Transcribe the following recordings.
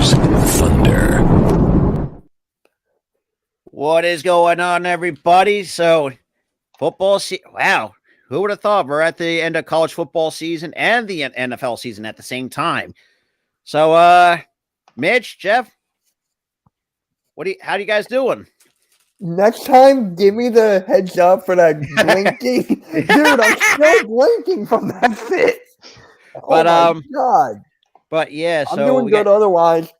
Rise Thunder. What is going on, everybody? So, football wow, who would have thought we're at the end of college football season and the NFL season at the same time? So, Mitch, Jeff, how do you guys doing? Next time, give me the heads up for that blinking. Dude, I'm still blinking from that fit. But, oh my God. But yeah, I'm doing good otherwise.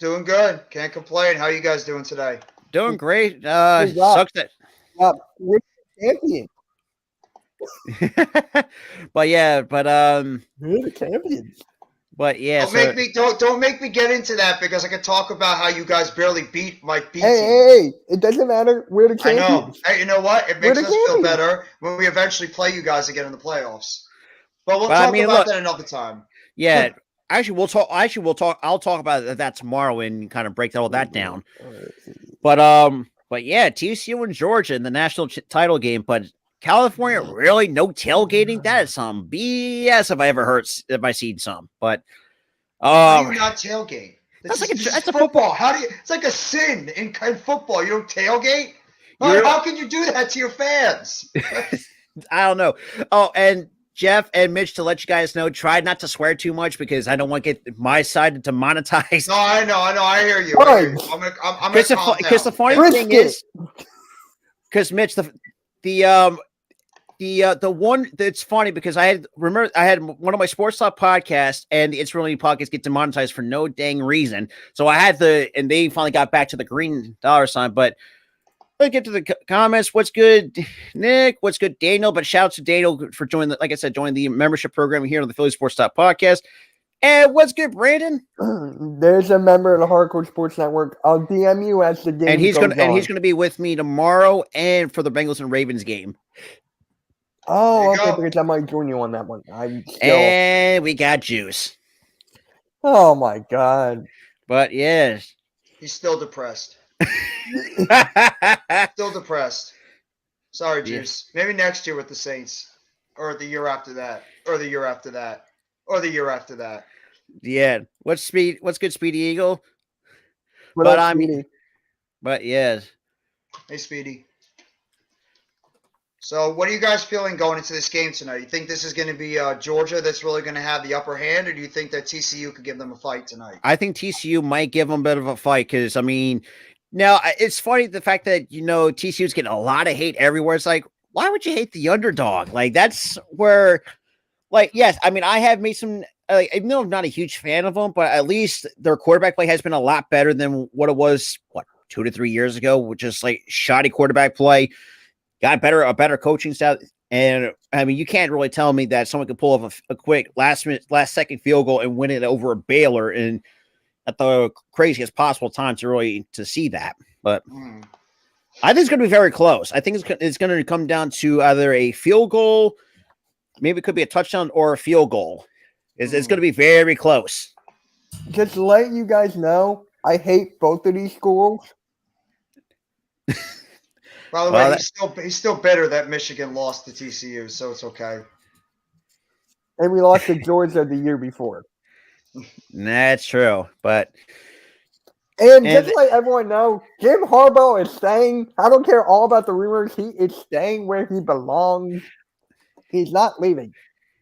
Doing good. Can't complain. How are you guys doing today? Doing great. Sucks that. We're champions. But yeah, but We're the champions. But yeah, don't make me get into that because I can talk about how you guys barely beat my B team. Hey, it doesn't matter. We're the champions. I know. Hey, you know what? It makes us feel better when we eventually play you guys again in the playoffs. But we'll talk about that another time. Yeah. Actually, we'll talk. I'll talk about that tomorrow and kind of break all that down. But yeah, TCU and Georgia in the national title game. But California, really no tailgating? That is some BS if I seen some. But how do you not tailgate? That's a football. How do you? It's like a sin in football. You don't tailgate. How can you do that to your fans? I don't know. Oh, and Jeff and Mitch, to let you guys know, try not to swear too much because I don't want to get my side to monetize. No, I know. I hear you. I'm because the funny thing is, because Mitch, the one that's funny because I had one of my sports talk podcasts and the It's Really podcast get demonetized for no dang reason. So I had and they finally got back to the green dollar sign. But let's get to the comments. What's good, Nick? What's good, Daniel? But shout out to Daniel for joining the membership program here on the Philly Sports Talk podcast. And what's good, Brandon? There's a member of the Hardcore Sports Network. I'll DM you as the game. And he's gonna be with me tomorrow and for the Bengals and Ravens game. Oh, okay, because I might join you on that one. And we got Juice. Oh my God. But yes. He's still depressed. Still depressed. Sorry, Juice. Maybe next year with the Saints. Or the year after that. Or the year after that. Or the year after that. Yeah. What's good, Speedy Eagle? But yes. Hey, Speedy. So, what are you guys feeling going into this game tonight? You think this is going to be Georgia that's really going to have the upper hand, or do you think that TCU could give them a fight tonight? I think TCU might give them a bit of a fight because, I mean, now it's funny the fact that, TCU's getting a lot of hate everywhere. It's like, why would you hate the underdog? Like, that's where, yes, I mean, I have made some, even though I'm not a huge fan of them, but at least their quarterback play has been a lot better than what it was, 2 to 3 years ago, which is shoddy quarterback play. Got a better coaching staff, and I mean, you can't really tell me that someone could pull off a quick last second field goal and win it over a Baylor and at the craziest possible time to see that. But I think it's going to be very close. I think it's going to come down to either a field goal, maybe it could be a touchdown or a field goal. It's going to be very close. Just to let you guys know, I hate both of these schools. By the way, he's still bitter that Michigan lost to TCU, so it's okay. And we lost to Georgia the year before. That's true, but just to let everyone know, Jim Harbaugh is staying. I don't care all about the rumors. He is staying where he belongs. He's not leaving.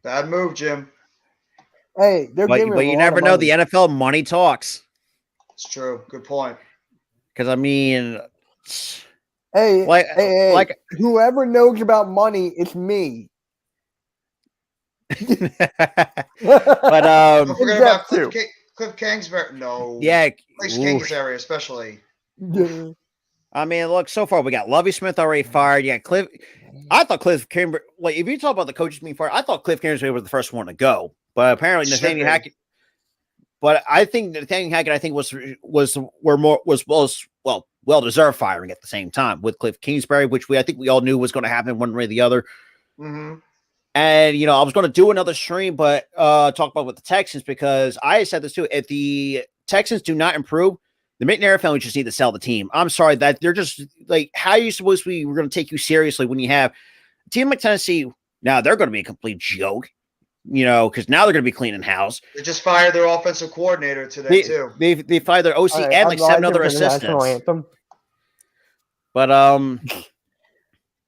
Bad move, Jim. Hey, but you never know. The NFL money talks. It's true. Good point. Because I mean. Hey, whoever knows about money, it's me. But don't forget about Cliff Kingsbury. No. Yeah. Kingsbury, especially. Yeah. I mean, look, so far we got Lovie Smith already fired. Yeah, Cliff. I thought Cliff Kingsbury, if you talk about the coaches being fired, I thought Cliff Kingsbury was the first one to go. But apparently Nathaniel Hackett. But I think Nathaniel Hackett, was well-deserved firing at the same time with Cliff Kingsbury, which I think we all knew was going to happen one way or the other. Mm-hmm. And, I was going to do another stream, but talk about with the Texans because I said this too. If the Texans do not improve, the McNair family just need to sell the team. I'm sorry that they're just how are you supposed to we're going to take you seriously when you have a team like Tennessee? Now they're going to be a complete joke. because now they're going to be cleaning house. They just fired their offensive coordinator today too. They fired their OC and like 7 other assistants. But and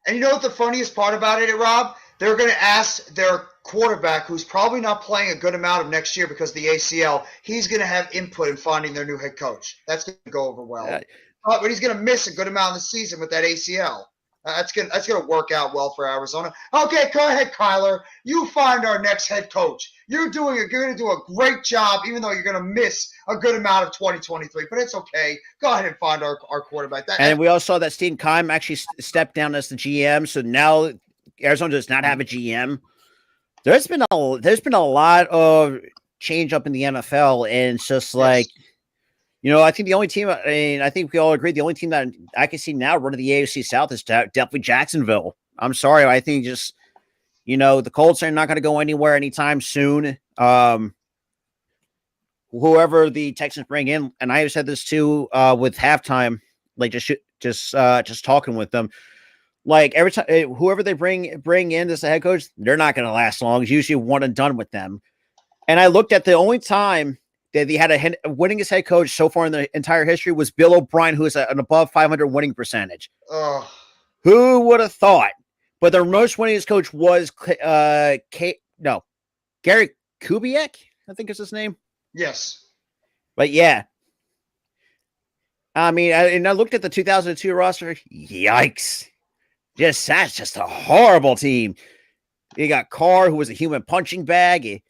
you know what the funniest part about it, Rob? They're going to ask their quarterback, who's probably not playing a good amount of next year because of the ACL. He's going to have input in finding their new head coach. That's going to go over well. But he's going to miss a good amount of the season with that ACL. That's gonna work out well for Arizona. Okay, go ahead, Kyler. You find our next head coach. You're gonna do a great job, even though you're gonna miss a good amount of 2023. But it's okay. Go ahead and find our quarterback. And we also saw that Steve Keim actually stepped down as the GM. So now Arizona does not have a GM. There's been a lot of change up in the NFL, and it's just like. I think the only team, I think we all agree, the only team that I can see now running the AFC South is definitely Jacksonville. I'm sorry. I think just, the Colts are not going to go anywhere anytime soon. Whoever the Texans bring in, and I have said this too with halftime, like just talking with them. Like every time, whoever they bring in as the head coach, they're not going to last long. It's usually one and done with them. And I looked at the only time that he had a winningest head coach so far in the entire history was Bill O'Brien, who is an above 500 winning percentage. Oh. Who would have thought? But their most winningest coach was Gary Kubiak, I think is his name. Yes. But yeah. I mean, I looked at the 2002 roster. Yikes. That's just a horrible team. You got Carr, who was a human punching bag.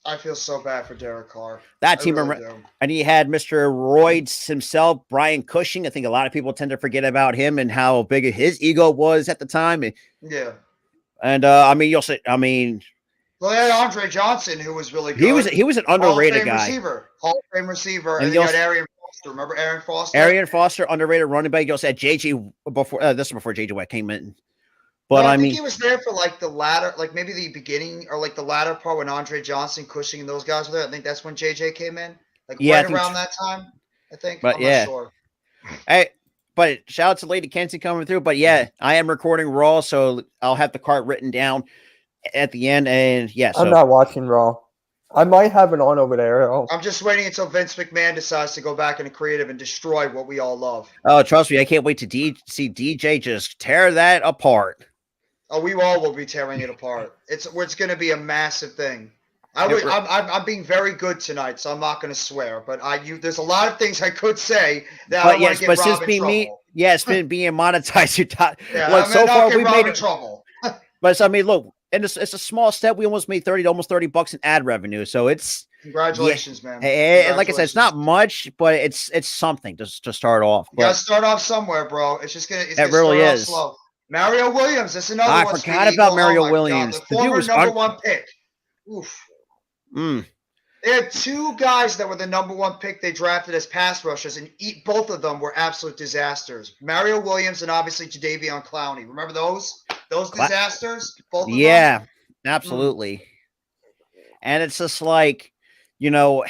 I feel so bad for Derek Carr. That team, really and he had Mr. Royds himself, Brian Cushing. I think a lot of people tend to forget about him and how big his ego was at the time. Yeah. And you'll say, well, they had Andre Johnson, who was really good. He was an underrated guy. Hall of Fame receiver. And you got Arian Foster. Remember Arian Foster? Arian Foster, underrated running back. You also had JJ before. This was before JJ Watt came in. But I think he was there for like the latter, like maybe the beginning or like the latter part when Andre Johnson, Cushing, and those guys were there. I think that's when JJ came in, like right around that time. I think. But I'm not sure. Hey, but shout out to Lady Kenzie coming through. But yeah, I am recording Raw, so I'll have the card written down at the end. And yeah, I'm not watching Raw. I might have it on over there. I'm just waiting until Vince McMahon decides to go back into creative and destroy what we all love. Oh, trust me, I can't wait to see DJ just tear that apart. Oh, we all will be tearing it apart. It's going to be a massive thing. I'm being very good tonight, so I'm not going to swear. But there's a lot of things I could say that I don't want to get Rob in trouble. It's been being monetized. So far we made it trouble. But look, and it's a small step. We almost made almost $30 in ad revenue. So it's congratulations, man. And like I said, it's not much, but it's something to start off. You got to start off somewhere, bro. It's just gonna. It really is. Slow. Mario Williams, that's another one. I forgot about Mario Williams. God, the former number one pick. Oof. They had two guys that were the number one pick they drafted as pass rushers, and both of them were absolute disasters. Mario Williams and obviously Jadeveon Clowney. Remember those disasters? Both of them? Absolutely. And it's just like, the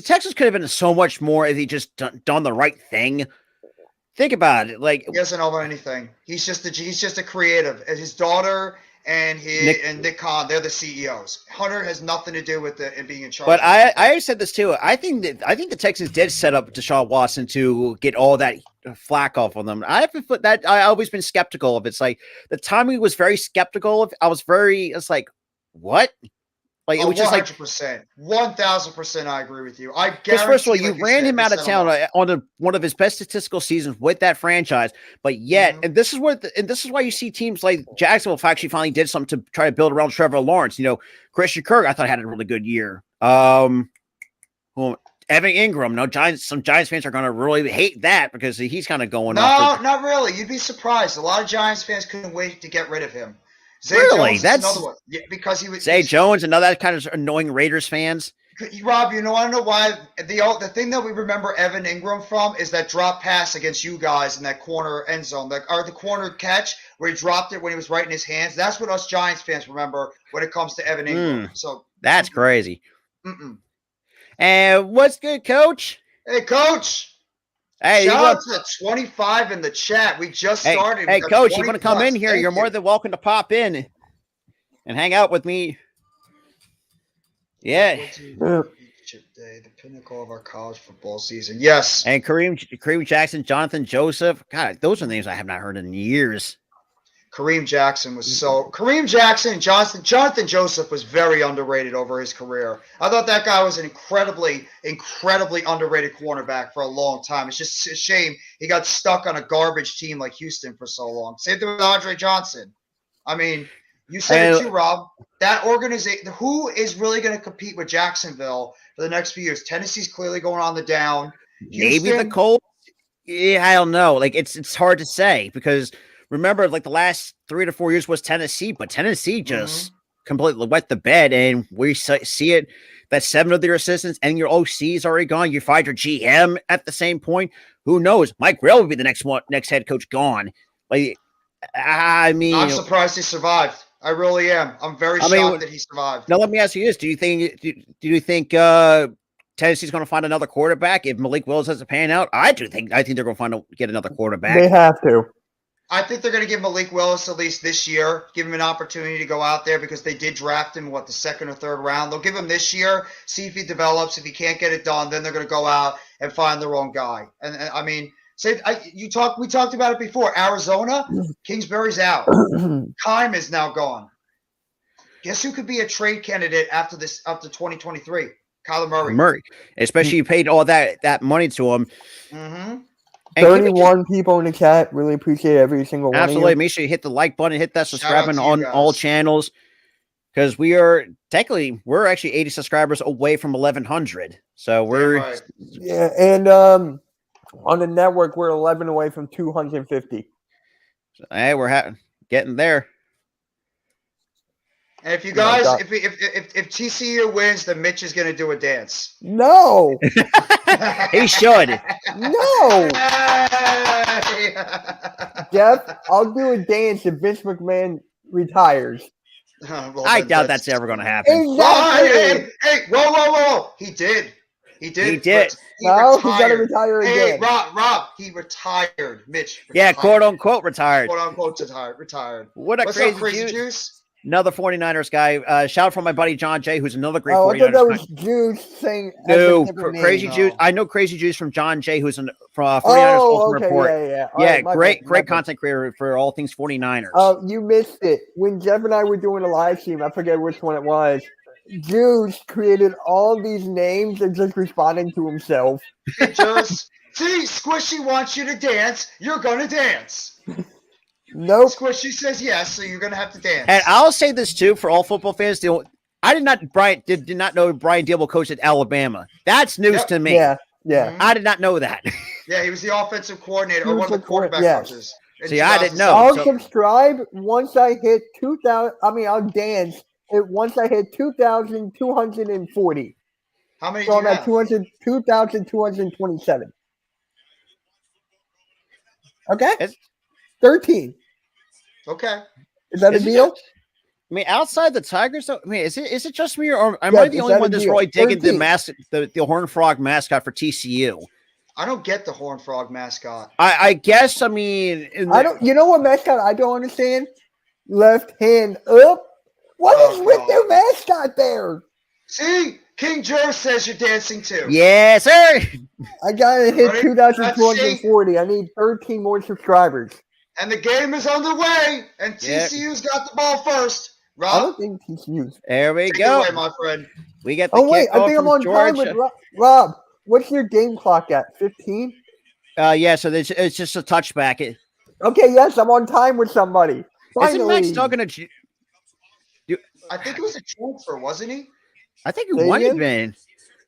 Texans could have been so much more if he just done the right thing. Think about it. Like, he doesn't know anything. He's just a creative. And his daughter and Nick Khan, they're the CEOs. Hunter has nothing to do with it and being in charge. But I said this too. I think the Texans did set up Deshaun Watson to get all that flack off on them. I always been skeptical of it. It's like the timing was very skeptical of. It's like, what? Like it was just 100%, 1,000%. I agree with you. I guarantee. Because first of all, you ran him out of town on one of his best statistical seasons with that franchise. But yet, and this is why you see teams like Jacksonville actually finally did something to try to build around Trevor Lawrence. Christian Kirk, I thought had a really good year. Evan Ingram. Some Giants fans are going to really hate that because he's kind of going off. No, not really. You'd be surprised. A lot of Giants fans couldn't wait to get rid of him. Zay really? Jones, That's another one. Yeah, because he was Zay Jones, another kind of annoying Raiders fans. Rob, I don't know why the thing that we remember Evan Ingram from is that drop pass against you guys in that corner end zone, the corner catch where he dropped it when he was right in his hands. That's what us Giants fans remember when it comes to Evan Ingram. So that's crazy. And what's good, Coach? Hey, Coach. Hey, shout out to the 25 in the chat. We just started. Hey, Coach, you want to come in here? You're more than welcome to pop in. and hang out with me. Yeah. Championship Day, the pinnacle of our college football season. Yes. And Kareem Jackson, Jonathan Joseph. God, those are names I have not heard in years. Kareem Jackson and Jonathan Joseph was very underrated over his career. I thought that guy was an incredibly underrated cornerback for a long time. It's just a shame he got stuck on a garbage team like Houston for so long. Same thing with Andre Johnson. I mean, you said it too, Rob. That organization, who is really going to compete with Jacksonville for the next few years? Tennessee's clearly going on the down. Maybe the Colts. Yeah, I don't know. Like it's hard to say because remember, like the last 3 to 4 years was Tennessee, but Tennessee just completely wet the bed, and we see it that 7 of their assistants and your OC is already gone. You fired your GM at the same point. Who knows? Mike Grail will be the next head coach gone. Like, I mean, I'm surprised he survived. I really am. I'm very shocked that he survived. Now, let me ask you this: Do you think Tennessee's going to find another quarterback if Malik Willis doesn't pan out? I think they're going to get another quarterback. They have to. I think they're going to give Malik Willis at least this year, give him an opportunity to go out there because they did draft him, the second or third round. They'll give him this year, see if he develops. If he can't get it done, then they're going to go out and find their own guy. And I mean, we talked about it before. Arizona, Kingsbury's out. Kime is now gone. Guess who could be a trade candidate after 2023? Kyler Murray. Especially you paid all that money to him. Mm-hmm. 31 people in the chat. Really appreciate every single one. Absolutely. Make sure you hit the like button, hit that subscribe button on all channels. Because we're actually 80 subscribers away from 1,100. So we're yeah, and on the network we're 11 away from 250. Hey, we're getting there. And if you guys, if TCU wins, then Mitch is going to do a dance. No, he should. No, Jeff, I'll do a dance if Vince McMahon retires. I doubt that's ever going to happen. Exactly. Hey, whoa! He did. No, he's got to retire again. Hey, Rob, he retired. Mitch. Yeah, quote unquote retired. Quote unquote retired. What's up, crazy juice? Another 49ers guy. Shout out from my buddy John Jay, who's another great 49ers guy. I thought that was Juice saying. No, Crazy Juice. I know Crazy Juice from John Jay, who's from 49ers Ultimate Report. Yeah, great content creator for all things 49ers. Oh, you missed it. When Jeff and I were doing a live stream, I forget which one it was. Juice created all these names and just responding to himself. See, Squishy wants you to dance. You're going to dance. Nope. Squishy says yes, so you're going to have to dance. And I'll say this too for all football fans. I did not know Brian Dable coached at Alabama. That's news to me. Yeah. I did not know that. Yeah, he was the offensive coordinator or one of the quarterback coaches. See, I didn't know. I'll subscribe once I hit 2,000. I'll dance once I hit 2,240. How many? So I'm at 2,227. Okay. 13. Okay. Is that a deal? I mean, outside the Tigers, though, I mean, is it just me or am I the only one that's really digging the Horned Frog mascot for TCU? I don't get the Horned Frog mascot. I guess, I mean... I don't... You know what mascot I don't understand? Left hand up. What is with their mascot there? See? King Joe says you're dancing too. Yes, sir. I got to hit 2,240. I need 13 more subscribers. And the game is underway, and TCU's got the ball first. Rob? I don't think TCU's. There we Take go. it away, my friend. We get the wait, I think I'm on time with Rob. What's your game clock at? 15? Yeah, so it's just a touchback. Okay, yes, I'm on time with somebody. Finally. Isn't Max still going to... I think it was a transfer, wasn't he? I think it might have been.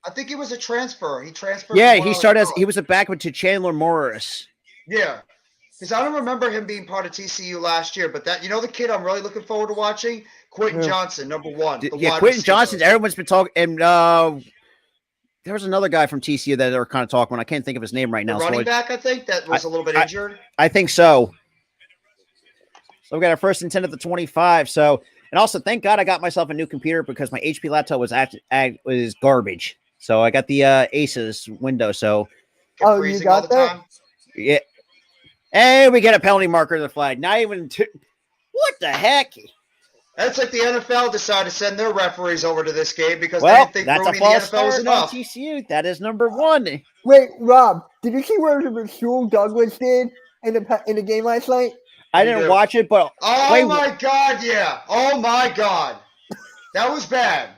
I think it was a transfer. He transferred. Yeah, he started he was a backup to Chandler Morris. Yeah. Because I don't remember him being part of TCU last year, but that the kid I'm really looking forward to watching? Quentin Johnson, number one. Quentin Johnson, everyone's been talking, and there was another guy from TCU that they were kind of talking about. I can't think of his name right now. Running back, I think, that was a little bit injured. I think so. So we got our first and 10 at the 25. So, and also, thank God I got myself a new computer because my HP laptop was garbage. So I got the Asus window. So, you got that? Yeah. And we get a penalty marker in the flag. Not even what the heck? That's like the NFL decided to send their referees over to this game because they Well, didn't think that's a ruining the false NFL was start on enough. TCU. That is number one. Wait, Rob, did you see what Rasul Douglas did in the game last night? I didn't watch it, but oh my God, yeah. Oh my God. That was bad.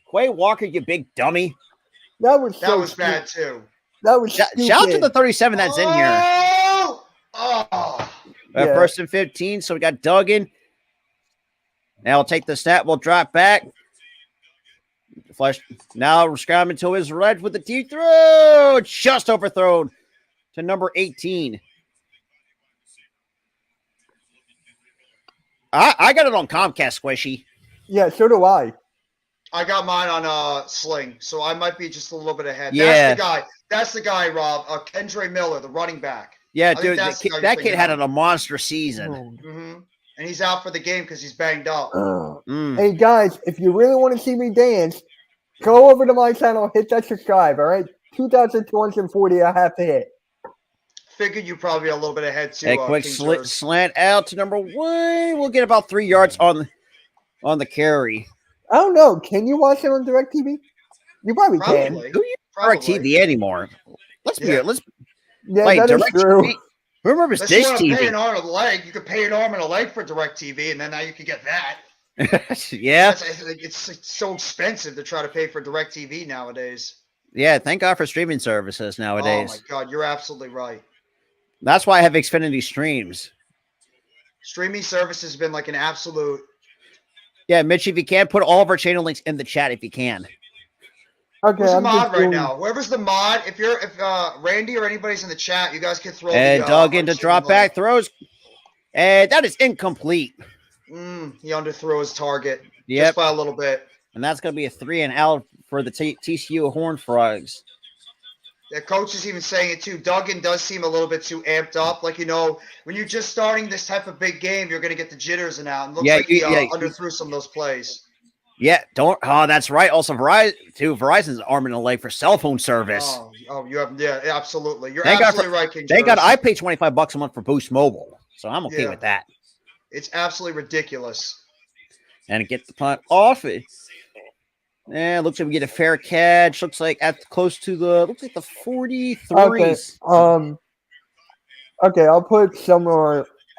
Quay Walker, you big dummy. That was bad too. That was stupid. Shout out to the 37 that's in here. Oh. First and 15, so we got Duggan. Now we'll take the snap. We'll drop back. Flush. Now we're scrambling to his right with the deep throw. Just overthrown to number 18. I got it on Comcast, Squishy. Yeah, so do I. I got mine on Sling, so I might be just a little bit ahead. Yeah. That's the guy, Rob. Kendre Miller, the running back. Yeah, dude, that kid had a monster season. Mm-hmm. And he's out for the game because he's banged up. Hey, guys, if you really want to see me dance, go over to my channel, hit that subscribe, all right? 2,240 I have to hit. Figured you probably a little bit ahead too. A quick slant out to number 1. We'll get about 3 yards on the carry. I don't know. Can you watch it on DirecTV? You probably can. Who uses DirecTV anymore? Let's be let's. Yeah, that is true. Remember Dish TV? Pay an arm and a leg. You could pay an arm and a leg for DirecTV, and then now you can get that. Yeah, it's so expensive to try to pay for DirecTV nowadays. Yeah, thank God for streaming services nowadays. Oh my God, you're absolutely right. That's why I have Xfinity streams. Streaming service has been like an absolute. Yeah, Mitch, if you can, put all of our channel links in the chat if you can. Okay, who's the mod right now? Whoever's the mod, if Randy or anybody's in the chat, you guys can throw. And dug into drop back throws, and that is incomplete. He underthrew his target. Yep. Just by a little bit. And that's going to be a 3 and out for the TCU Horned Frogs. The coach is even saying it too. Duggan does seem a little bit too amped up. Like, when you're just starting this type of big game, you're going to get the jitters and out. And looks like he underthrew some of those plays. Yeah, that's right. Also, Verizon's arm and a leg for cell phone service. You have, absolutely. You're absolutely right, King. Thank God I pay $25 a month for Boost Mobile, so I'm okay with that. It's absolutely ridiculous. And it gets the punt off it. Yeah, looks like we get a fair catch. Looks like close to the 43. Okay, I'll put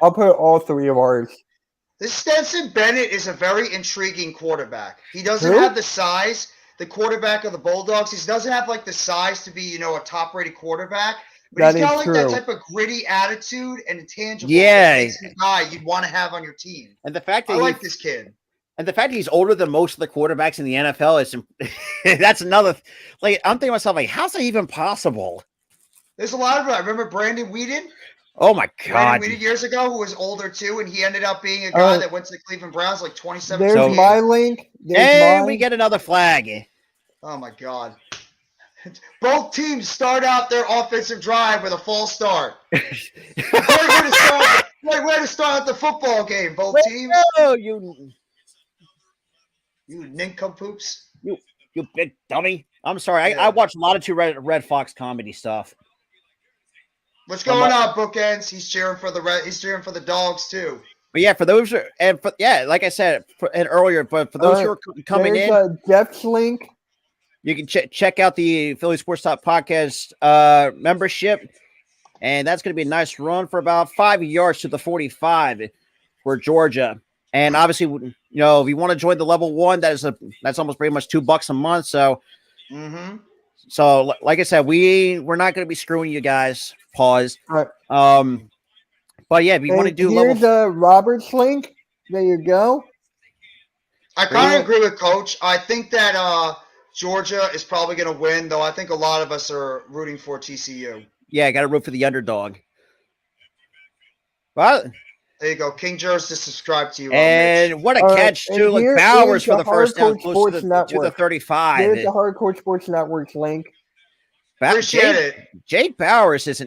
all 3 of ours. This Stetson Bennett is a very intriguing quarterback. He doesn't have the size, the quarterback of the Bulldogs. He doesn't have the size to be, a top-rated quarterback. But he's got that type of gritty attitude and intangible. Yeah, guy you'd want to have on your team. And the fact that I like this kid. And the fact he's older than most of the quarterbacks in the NFL is that's another. I'm thinking to myself, how's that even possible? There's a lot of. I remember Brandon Weeden. Oh my God! Brandon Weeden years ago, who was older too, and he ended up being a guy that went to the Cleveland Browns 27. There's my link. We get another flag. Oh my God! Both teams start out their offensive drive with a false start. Way to start the football game, both teams. Oh, You nincompoops. You big dummy. I'm sorry. I watch a lot of Red Fox comedy stuff. What's going on, Bookends? He's cheering for the Dogs too. But yeah, for those like I said earlier, but for those who are coming in, Jeff's link. You can check out the Philly Sports Talk Podcast membership, and that's going to be a nice run for about 5 yards to the 45 for Georgia. And obviously, if you want to join the level 1, that's almost pretty much $2 a month. So, so like I said, we're not going to be screwing you guys. Pause. All right. But yeah, if you want to do here's Robert's link. There you go. I kind of agree with Coach. I think that Georgia is probably going to win, though. I think a lot of us are rooting for TCU. Yeah, I got to root for the underdog. Well. There you go. King Jers just subscribed to you. And what a catch, too. Look, Bowers for the first down close to the 35. There's the Hardcore Sports Network's link. Appreciate it. Jake Bowers is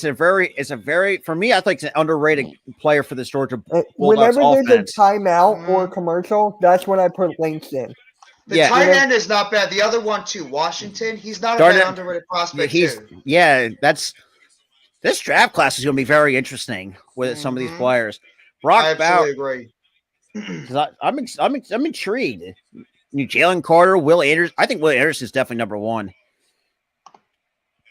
a very for me, I think it's an underrated player for this Georgia Bulldogs whenever offense. There's a timeout or a commercial, that's when I put links in. The tight end is not bad. The other one, too, Washington, he's not a bad underrated prospect, This draft class is going to be very interesting with some of these players. I absolutely agree. I'm intrigued. Jalen Carter, Will Anderson. I think Will Anderson is definitely number one.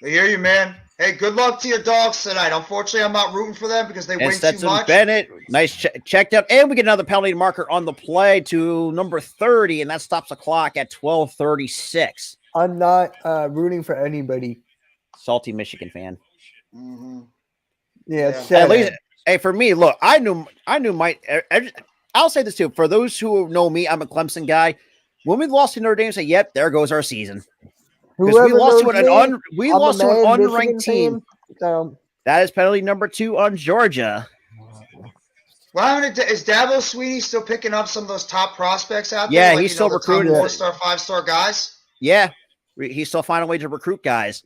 I hear you, man. Hey, good luck to your Dogs tonight. Unfortunately, I'm not rooting for them because they win too much. Bennett, nice checked out. And we get another penalty marker on the play to number 30, and that stops the clock at 12:36. I'm not rooting for anybody. Salty Michigan fan. Mm-hmm. Yeah. At least, hey, for me, look, I knew I'll say this too. For those who know me, I'm a Clemson guy. When we lost to Notre Dame, say, yep, there goes our season. Because we lost to an unranked team. So. That is penalty number 2 on Georgia. Well, is Dabo Swinney still picking up some of those top prospects out there? Yeah, like, he's still recruiting 4-star, 5-star guys. Yeah, he's still finding a way to recruit guys.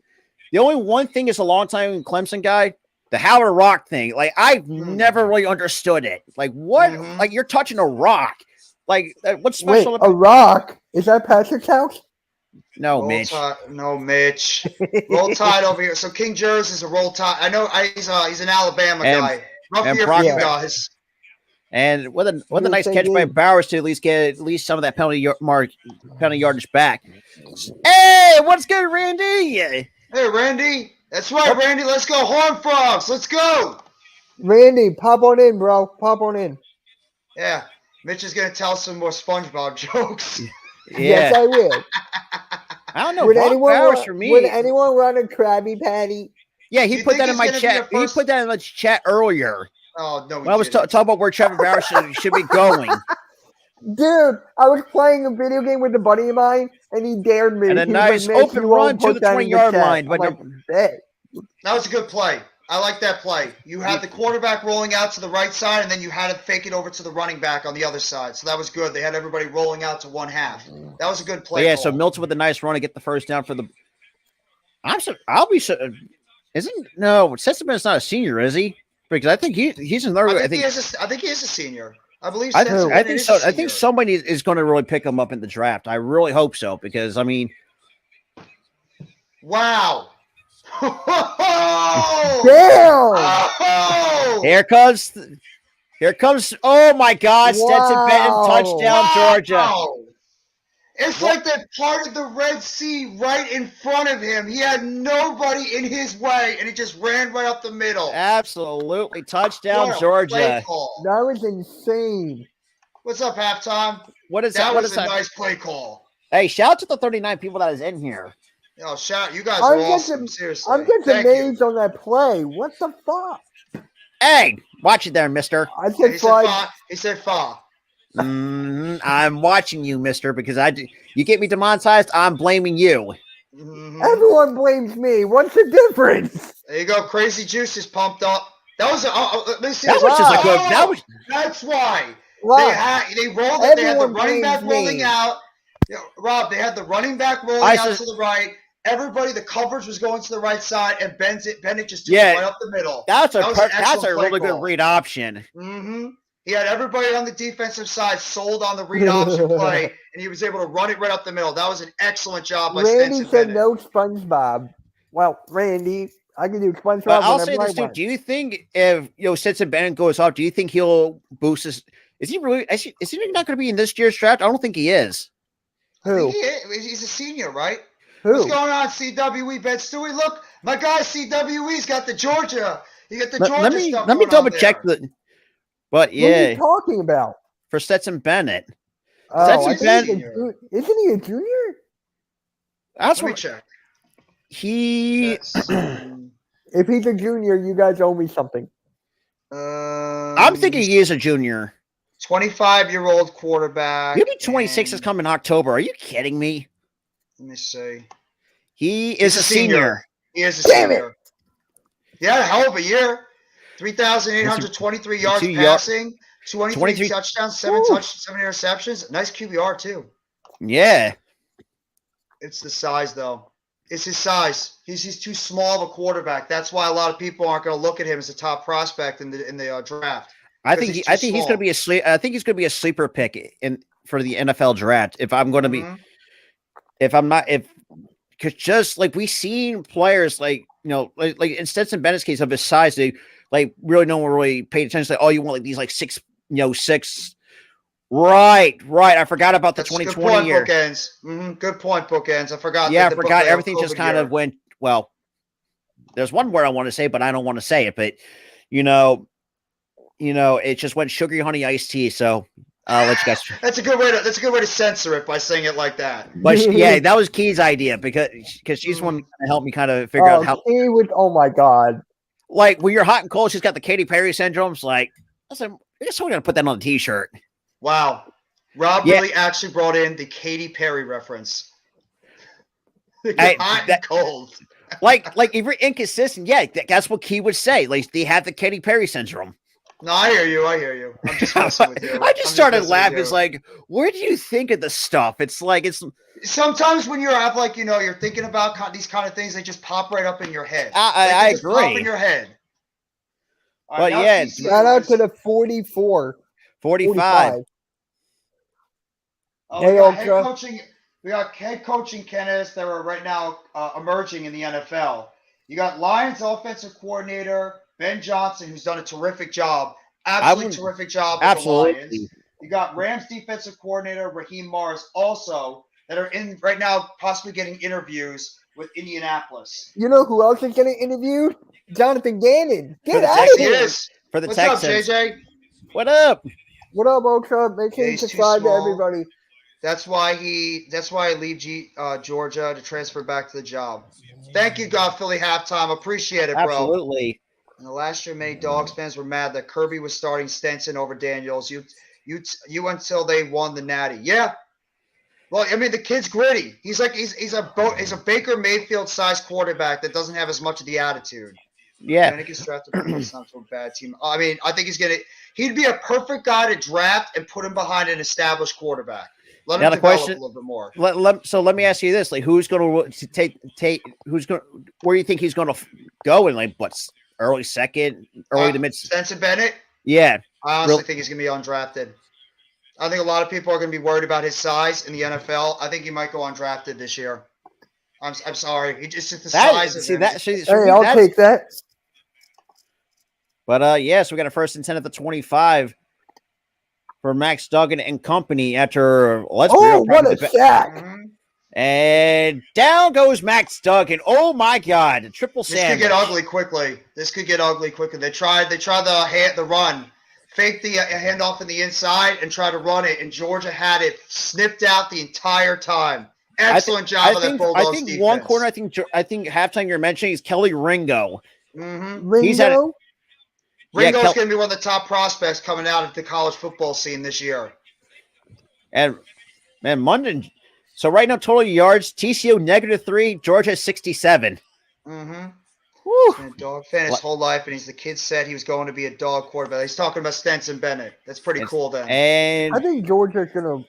The only one thing is a long-time Clemson guy, the Howard Rock thing. Like, I've never really understood it. Like, what? Mm-hmm. Like, you're touching a rock. Like, what's special about a rock? Is that Patrick's house? No, roll Mitch. No, Mitch. Roll Tide over here. So King Jers is a Roll Tide. I know he's an Alabama guy. Rough year for you guys. And with a nice catch by Bowers to at least get some of that penalty yardage back. Hey, what's good, Randy? Hey, Randy. That's right, Randy. Let's go, Horned Frogs. Let's go. Randy, pop on in, bro. Pop on in. Yeah. Mitch is going to tell some more SpongeBob jokes. Yeah. Yes, I will. I don't know. Would anyone run a Krabby Patty? Yeah, he put that in my chat. He put that in the chat earlier. Oh, no. When I was talking about where Trevor Bowers should be going. Dude, I was playing a video game with a buddy of mine, and he dared me. And a nice open run to the 20-yard line. But that was a good play. I like that play. You had the quarterback rolling out to the right side, and then you had to fake it over to the running back on the other side. So that was good. They had everybody rolling out to one half. That was a good play. But yeah, so Milton with a nice run to get the first down for the. Stetson Bennett's not a senior, is he? Because I think he's another. I think he is a senior. I believe. I think so. I think somebody is going to really pick him up in the draft. I really hope so because I mean. Wow. Damn! Oh! Here comes. Oh my God! Stetson Bennett touchdown, Georgia. It's like they parted the Red Sea right in front of him. He had nobody in his way, and he just ran right up the middle. Absolutely, touchdown, Georgia. That was insane. What's up, halftime? That was a nice play call. Hey, shout out to the 39 people that is in here. Oh, shout! You guys are awesome. Seriously, I'm just amazed on that play. What the fuck? Hey, watch it there, mister. He said fa. I'm watching you, mister, because you get me demonetized, I'm blaming you. Mm-hmm. Everyone blames me. What's the difference? There you go. Crazy Juice is pumped up. That was let me see. That's why. Rob, they rolled it. They had the running back rolling out. Rob, they had the running back rolling out to the right. Everybody, the coverage was going to the right side, and Bennett just took it right up the middle. That's a really good read option. Mm-hmm. He had everybody on the defensive side sold on the read option play, and he was able to run it right up the middle. That was an excellent job by Randy Stetson said Bennett. no SpongeBob. Well, Randy, I can do SpongeBob. But I'll say this too. Do you think if Stetson Bennett goes off, do you think he'll boost his? Is he not going to be in this year's draft? I don't think he is. Who? He's a senior, right? Who? What's going on, CWE? Ben Stewie, look, my guy CWE's got the Georgia. He got the Georgia stuff. Let me double check the. But yeah, what are you talking about? For Stetson Bennett. Isn't he a junior? Let me check. If he's a junior, you guys owe me something. I'm thinking he is a junior. 25-year-old quarterback. Maybe 26 is coming in October. Are you kidding me? Let me see. He's a senior. He is a senior. He had a hell of a year. 3,823 yards passing, 23 touchdowns, 7 interceptions. Nice QBR, too. Yeah. It's the size, though. It's his size. He's too small of a quarterback. That's why a lot of people aren't going to look at him as a top prospect in the draft. I think he's going to be a sleeper pick for the NFL draft. If I'm going to be, because just like we've seen players like in Stetson Bennett's case of his size, they like really no one really paid attention. Like, oh, you want like these like 6'6" Right. I forgot about the That's 2020 good point, year. Bookends. Good point, Bookends. I forgot. Yeah, I the forgot. COVID Everything just kind year. of went, well, there's one word I want to say, but I don't want to say it. But, you know, it just went sugary honey iced tea. So I'll let you guys. That's a good way to censor it by saying it like that. But yeah, that was Key's idea because she's one to help me kind of figure out how. Key was, oh my God. Like when you're hot and cold, she's got the Katy Perry syndrome. It's like, I said, I guess we're going to put that on a t-shirt. Wow. Rob really actually brought in the Katy Perry reference. Hot and cold. like if you're inconsistent, yeah, that's what Key would say. Like they have the Katy Perry syndrome. No, I hear you. I'm just messing with you. I just started laughing. It's like, where do you think of the stuff? It's like sometimes when you're up, like you're thinking about these kind of things, they just pop right up in your head. I agree. Pop in your head. But yeah, shout out to the 45. We got head coaching candidates that are right now emerging in the NFL. You got Lions offensive coordinator Ben Johnson, who's done a terrific job, terrific job with the Lions. You got Rams defensive coordinator Raheem Morris also that are in right now, possibly getting interviews with Indianapolis. You know who else is getting interviewed? Jonathan Gannon. Get out of here. For the What's Texans. up, JJ? What up? What up, Ocha? Make sure you subscribe to everybody. That's why I leave Georgia to transfer back to the job. Thank you, God Philly halftime. Appreciate it, bro. Absolutely. And the last year, many Dogs fans were mad that Kirby was starting Stenson over Daniels. You until they won the Natty. Yeah. Well, I mean, the kid's gritty. He's a Baker Mayfield sized quarterback that doesn't have as much of the attitude. Yeah. And he gets drafted by not to a bad team. I mean, I think he'd be a perfect guy to draft and put him behind an established quarterback. Let him develop a little bit more. So let me ask you this: like, who's going to take? Who's going? Where do you think he's going to go in? Like, what's early second, early to mid? Spencer Bennett. Yeah, I honestly think he's going to be undrafted. I think a lot of people are going to be worried about his size in the NFL. I think he might go undrafted this year. I'm sorry. It's just the size of him. I'll take that. But yeah, so we got a first and 10 at the 25 for Max Duggan and company after what a sack. Mm-hmm. And down goes Max Duggan. Oh my God. Triple sandwich. This could get ugly quickly. They tried the run. Fake the handoff in the inside and try to run it, and Georgia had it snipped out the entire time. Excellent job of that Bulldogs defense. I think one corner, I think halftime you're mentioning is Kelly Ringo. Mm-hmm. Ringo? Ringo's going to be one of the top prospects coming out of the college football scene this year. And, man, Munden. So right now, total yards, TCU -3, Georgia 67. Mm-hmm. Woo. He's been a Dog fan his whole life, and the kid said he was going to be a Dog quarterback. He's talking about Stetson Bennett. That's pretty cool then. And I think Georgia's going to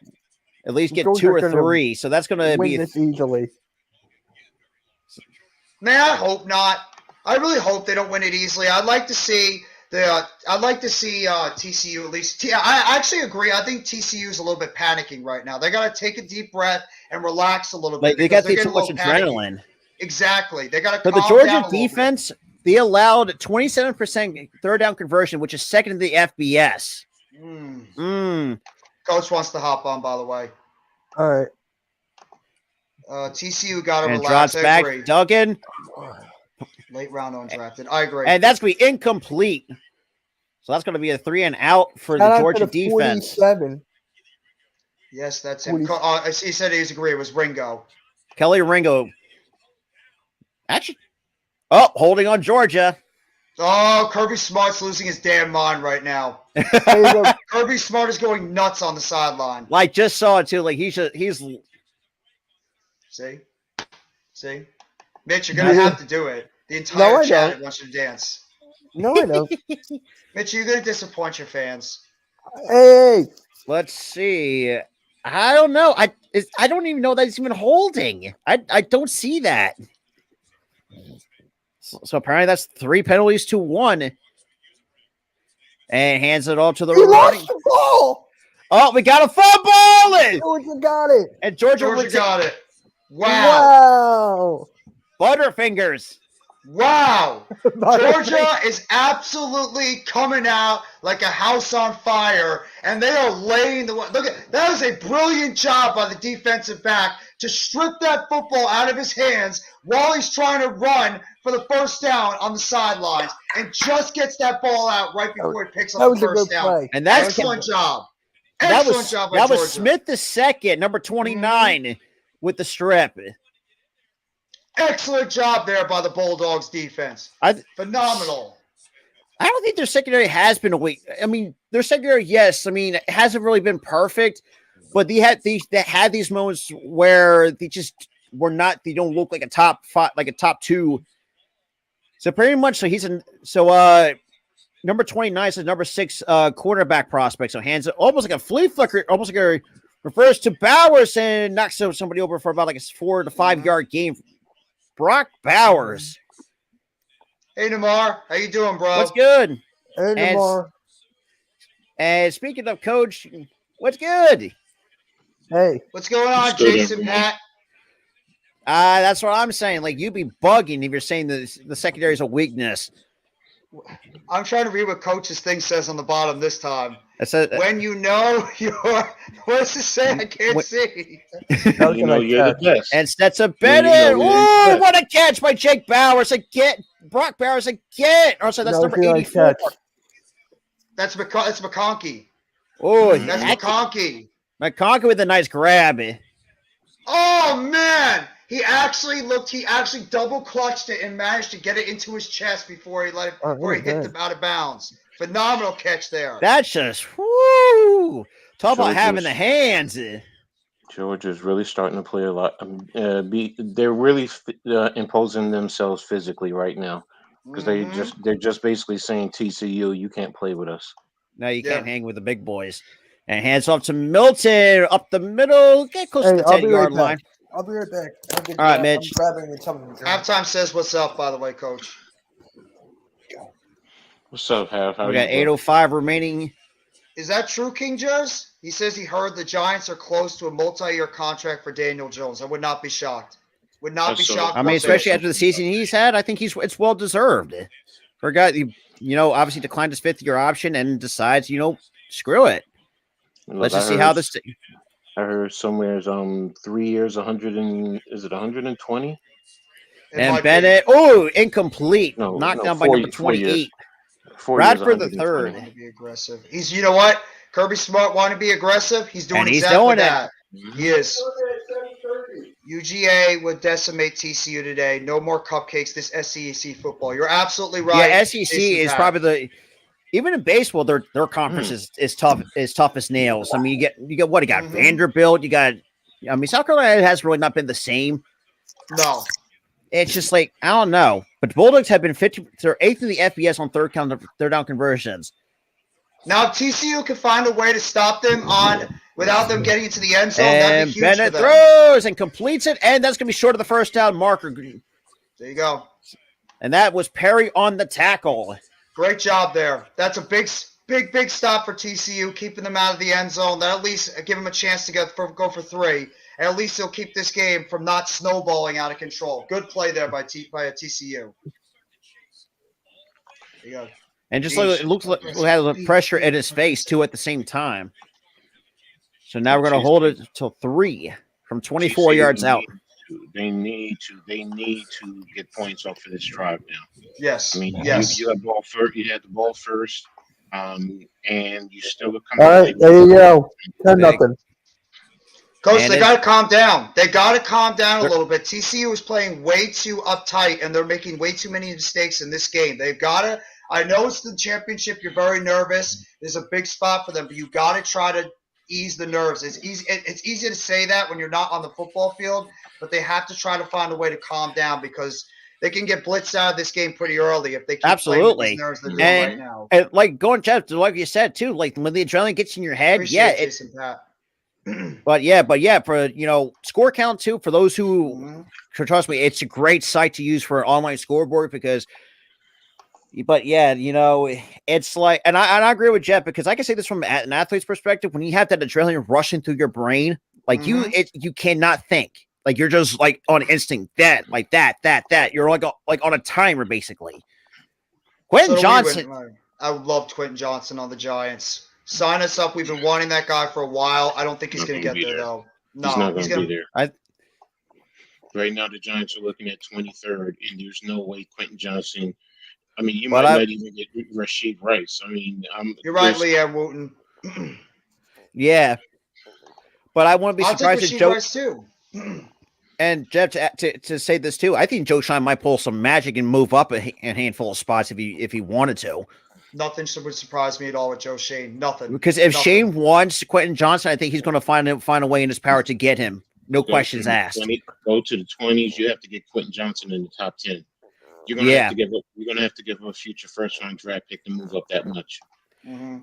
at least get 2 or 3, so that's going to be this easily. Man, I hope not. I really hope they don't win it easily. I'd like to see TCU at least. I actually agree. I think TCU is a little bit panicking right now. They got to take a deep breath and relax a little bit. Like they got too much adrenaline. Exactly. They got to. But the Georgia defense, they allowed 27% third down conversion, which is second in the FBS. Coach wants to hop on, by the way. All right. TCU got to and relax. Drops back. Duggan. Late round undrafted. I agree. And that's going to be incomplete. So that's going to be a 3 and out for the Georgia defense. 47. Yes, that's him. He said he agreed. It was Ringo. Kelly Ringo. Actually, holding on Georgia. Oh, Kirby Smart's losing his damn mind right now. Kirby Smart is going nuts on the sideline. Like, just saw it too. Like he's See, Mitch, you're gonna have to do it. The entire chat wants you to dance. No, I don't. Mitch, you're gonna disappoint your fans. Hey, let's see. I don't know. I don't even know that he's even holding. I don't see that. So apparently that's 3 penalties to 1. And hands it all to the lost the ball. Oh, we got a fumble! Georgia got it. And Georgia got it. Wow. Butterfingers. Wow. Georgia is absolutely coming out like a house on fire, and they are laying the – look, that was a brilliant job by the defensive back to strip that football out of his hands while he's trying to run for the first down on the sidelines and just gets that ball out right before he picks up the first down. Play. And that's Excellent job. That Excellent job by that Georgia. was Smith the second, number 29, with the strip. Excellent job there by the Bulldogs defense. Phenomenal. I don't think their secondary has been a weak. I mean, their secondary, yes. I mean, it hasn't really been perfect, but they had these moments where they just were not. They don't look like a top five, like a top two. So pretty much, number 29 is number 6 quarterback prospect. So hands it almost like a flea flicker, almost like a refers to Bowers and knocks somebody over for about like a 4 to 5 yard gain. Brock Bowers. Hey, Namar. How you doing, bro? What's good? Hey, Namar. And speaking of coach, what's good? Hey. What's going on, Jason Pat? That's what I'm saying. Like, you'd be bugging if you're saying the secondary is a weakness. I'm trying to read what Coach's thing says on the bottom this time. It says, when you know your – what does it say? I can't see. You know you're the best. And Stetson Bennett. Oh, what a catch by Jake Bowers. Again. Brock Bowers again. Oh, sorry, that's number 84. That's McConkey. Oh, that's McConkey. McConkey with a nice grab. Oh, man. He actually double clutched it and managed to get it into his chest before he hit them out of bounds. Phenomenal catch there. That's just whoo. Talk about having the hands. Georgia's really starting to play a lot. They're really imposing themselves physically right now because they're just basically saying TCU, you can't play with us. No, you can't hang with the big boys. And hands off to Milton up the middle, get close to the 10-yard line. I'll be right back. All right, Mitch. Halftime says what's up, by the way, Coach. What's up, Half? We got 8:05 remaining. Is that true, King Jers? He says he heard the Giants are close to a multi-year contract for Daniel Jones. I would not be shocked. Would not be shocked. I mean, especially after the season he's had, I think it's well deserved. For a guy, obviously declined his 5th-year option and decides, screw it. Let's just see how this. I heard somewhere 3 years, 120? And Bennett, incomplete. Knocked down by number 28. Bradford the third. Be aggressive. You know what? Kirby Smart wanted to be aggressive. He's doing exactly that. He is. UGA would decimate TCU today. No more cupcakes this SEC football. You're absolutely right. Yeah, SEC is probably even in baseball, their conference is tough as nails. I mean, you get what? You got Vanderbilt. South Carolina has really not been the same. No. It's just like, I don't know. But the Bulldogs have been 8th in the FBS on third down conversions. Now, if TCU can find a way to stop them without them getting into the end zone, that'd be huge Bennett for them. throws and completes it, and that's going to be short of the first down marker. There you go. And that was Perry on the tackle. Great job there. That's a big stop for TCU, keeping them out of the end zone. That at least give them a chance to go for 3. And at least they'll keep this game from not snowballing out of control. Good play there by TCU. There you go. And just like it looks like we had the pressure at his face too at the same time. So now we're going to hold it till 3 from 24 yards out. They need to get points off of this drive now. Yes. I mean, yes. You had the ball first, and you still come. All right, there you go. 10-0. Coach, they got to calm down. They got to calm down a little bit. TCU is playing way too uptight, and they're making way too many mistakes in this game. They've got to. I know it's the championship. You're very nervous. There's a big spot for them, but you got to try to ease the nerves. It's easy to say that when you're not on the football field, but they have to try to find a way to calm down because they can get blitzed out of this game pretty early if they keep playing with these nerves they're doing right now. And like going Jeff, like you said too, like when the adrenaline gets in your head, but for score count too, for those who trust me, it's a great site to use for an online scoreboard because. But it's like, and I agree with Jeff because I can say this from an athlete's perspective. When you have that adrenaline rushing through your brain, like you cannot think Like you're just like on instinct, that. You're like on a timer basically. Quentin Johnson. I loved Quentin Johnson on the Giants. Sign us up. We've been wanting that guy for a while. I don't think he's going to get there, though. No, he's not going to be there. Right now, the Giants are looking at 23rd, and there's no way Quentin Johnson. I mean, you might not even get Rashid Rice. I mean, you're right, Liam Wooten. Yeah, but I wouldn't be surprised if Joe. Rice too. And Jeff, to say this too, I think Joe Shine might pull some magic and move up a handful of spots if he wanted to. Nothing would surprise me at all with Joe Shane. Nothing. Because if Shane wants Quentin Johnson, I think he's going to find a way in his power to get him. No questions asked. Go to the 20s. You have to get Quentin Johnson in the top 10. You're going to have to give up. You're going to have to give up a future first-round draft pick to move up that much. Mm-hmm.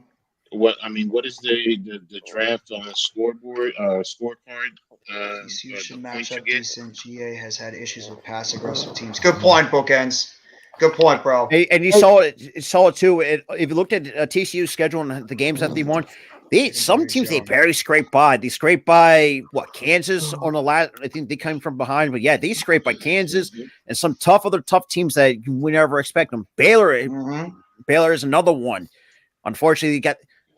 What is the draft on the scoreboard scorecard? TCU should match up decent. GA has had issues with pass aggressive teams. Good point, Bookends. Good point, bro. And you saw it too. If you looked at TCU's schedule and the games that they won, some teams they barely scraped by. They scraped by Kansas on the last. I think they came from behind, but yeah, they scraped by Kansas and some other tough teams that you would never expect them. Baylor is another one. Unfortunately,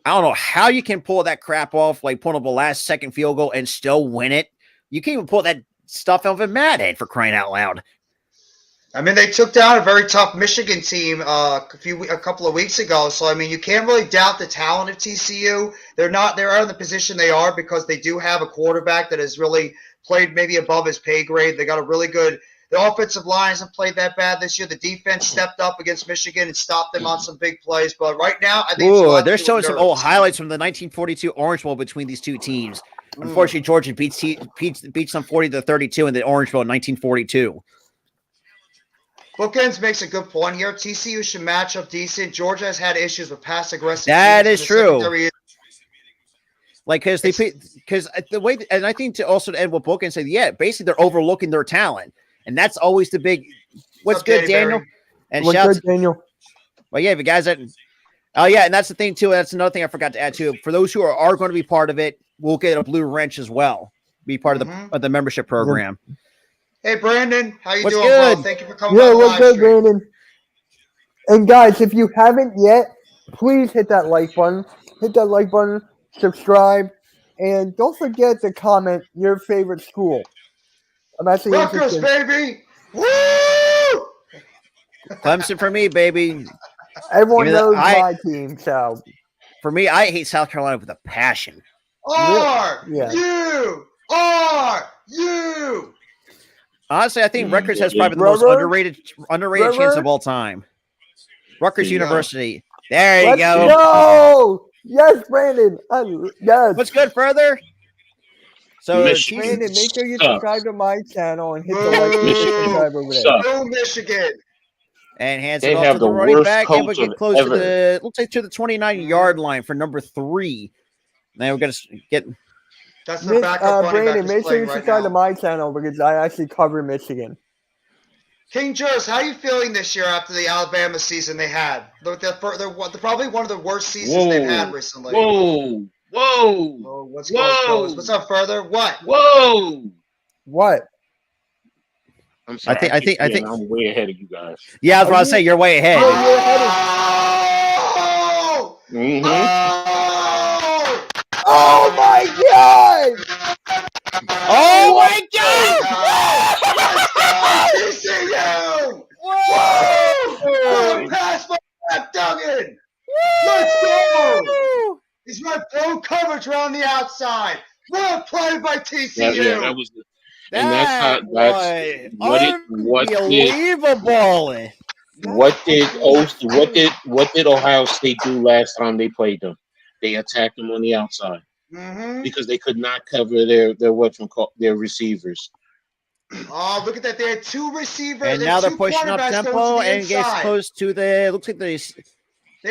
I don't know how you can pull that crap off, like pulling up a last second field goal and still win it. You can't even pull that stuff out of a Madhead, for crying out loud. I mean, they took down a very tough Michigan team a couple of weeks ago. So, I mean, you can't really doubt the talent of TCU. They're in the position they are because they do have a quarterback that has really played maybe above his pay grade. They got a really good – the offensive line hasn't played that bad this year. The defense stepped up against Michigan and stopped them on some big plays. But right now, I think they're showing some old highlights from the 1942 Orange Bowl between these two teams. Unfortunately, Georgia beats them 40-32 in the Orange Bowl in 1942. Bookends makes a good point here. TCU should match up decent. Georgia has had issues with pass aggressive. That is true. Like, because the way, and I think to also end what Bookends said, yeah, basically they're overlooking their talent, and that's always the big. What's good, Daniel? Barry? And what's good, Daniel? Well, yeah, the guys that. Oh yeah, and that's the thing too. That's another thing I forgot to add too. For those who are going to be part of it, we'll get a blue wrench as well. Be part of the membership program. Yeah. Hey, Brandon, how you doing, good? bro? Thank you for coming on the what's live good, stream. Brandon? And guys, if you haven't yet, please hit that like button. Hit that like button, subscribe, and don't forget to comment your favorite school. I'm actually Rutgers, baby! Woo! Clemson for me, baby. Everyone knows my team, so. For me, I hate South Carolina with a passion. R-U! Honestly, I think Rutgers has probably the most underrated chance of all time. Rutgers University. There you go. No! Yes, Brandon. Yes. What's good, further? So, Brandon, make sure you subscribe to my channel and hit the like and subscribe over there. Go Michigan. And hands it off to the running back. And we get close to the, let's say, to the 29-yard line for number 3. Now we're going to get. That's the backup Brandon, make sure you subscribe to my channel because I actually cover Michigan. King Jers, how are you feeling this year after the Alabama season they had? They're probably one of the worst seasons they've had recently. Whoa! What's going? What's up, further? What? Whoa! What? I'm sorry, I think I'm way ahead of you guys. Yeah, I was about to say you're way ahead. Oh my God! Oh my God! TCU! Whoa! Pass by Duggan! Let's go! He's run full coverage around the outside. What a play by TCU! Yeah, that was the, and that's what did Ohio State do last time they played them? They attacked them on the outside because they could not cover their receivers. Oh, look at that! They had 2 receivers, and now they're pushing up tempo and gets close to the. Looks like they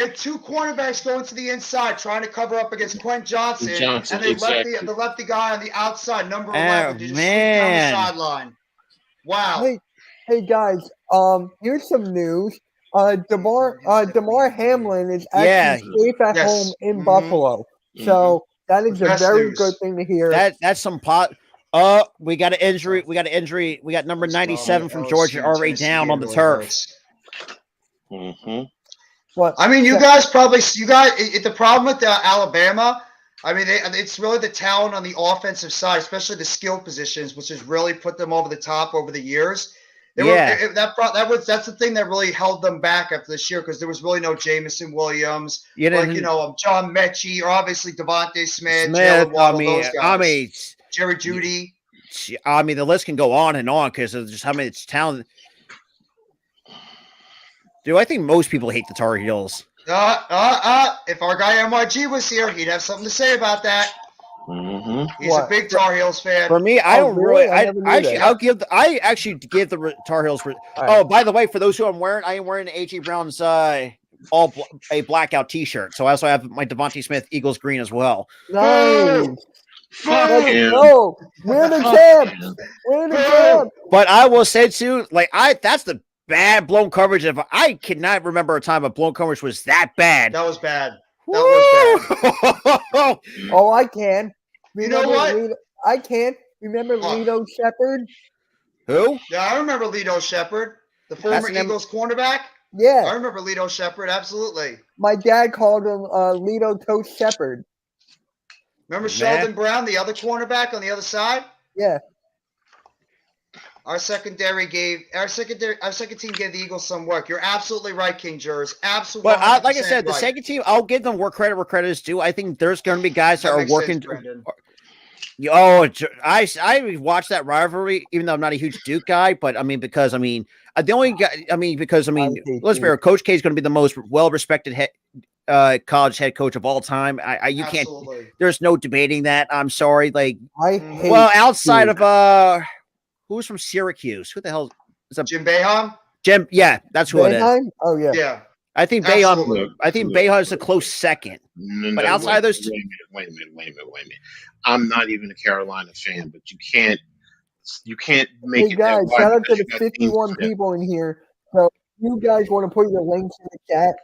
had 2 cornerbacks going to the inside, trying to cover up against Quentin Johnson, and they left the guy on the outside, number 11, to just sneak down the sideline. Wow! Hey guys, here's some news. Damar Hamlin is actually safe at home in Buffalo. So that is a very good thing to hear. That's some pot. We got an injury. We got an injury. We got number 97 from LSU, Georgia already Tennessee down game on the really turf. hurts. Mm-hmm. What? I mean, the problem with Alabama, I mean, it's really the talent on the offensive side, especially the skill positions, which has really put them over the top over the years. That's the thing that really held them back after this year because there was really no Jamison Williams, John Mechie, or obviously Devontae Smith, Jalen Waddle, those guys. Jerry Jeudy. I mean, the list can go on and on because of just how many talent. Dude, I think most people hate the Tar Heels. If our guy MYG was here, he'd have something to say about that. Mm-hmm. He's a big Tar Heels fan. For me, I don't really. I actually give the Tar Heels. Oh, by the way, for those who I am wearing AJ Brown's a blackout T-shirt. So I also have my Devontae Smith Eagles green as well. Nice. Fuck him. No, we're the champs. We're the champs. But I will say too, that's the bad blown coverage. I cannot remember a time a blown coverage was that bad. That was bad. Oh, I can. You know what? I can. Remember Lito Shepherd? Who? Yeah, I remember Lito Shepherd, the former Eagles cornerback. Yeah. I remember Lito Shepherd, absolutely. My dad called him Lito Toast Shepherd. Remember Sheldon Brown, the other cornerback on the other side? Yeah. Our second team gave the Eagles some work. You're absolutely right, King Jers. Absolutely. But like I said, the second team, I'll give them where credit is due. I think there's going to be guys that are working. I watched that rivalry, even though I'm not a huge Duke guy. But let's be fair. Coach K is going to be the most well-respected college head coach of all time. You can't. There's no debating that. I'm sorry. Outside of who's from Syracuse? Who the hell is that? Jim Boeheim? Jim, yeah, that's who it is. Oh yeah. Yeah. I think Boeheim is a close second. But outside of those, wait a minute. I'm not even a Carolina fan, but you can't make it. Guys, that shout out to the 51 people in here. So you guys want to put your links in the chat.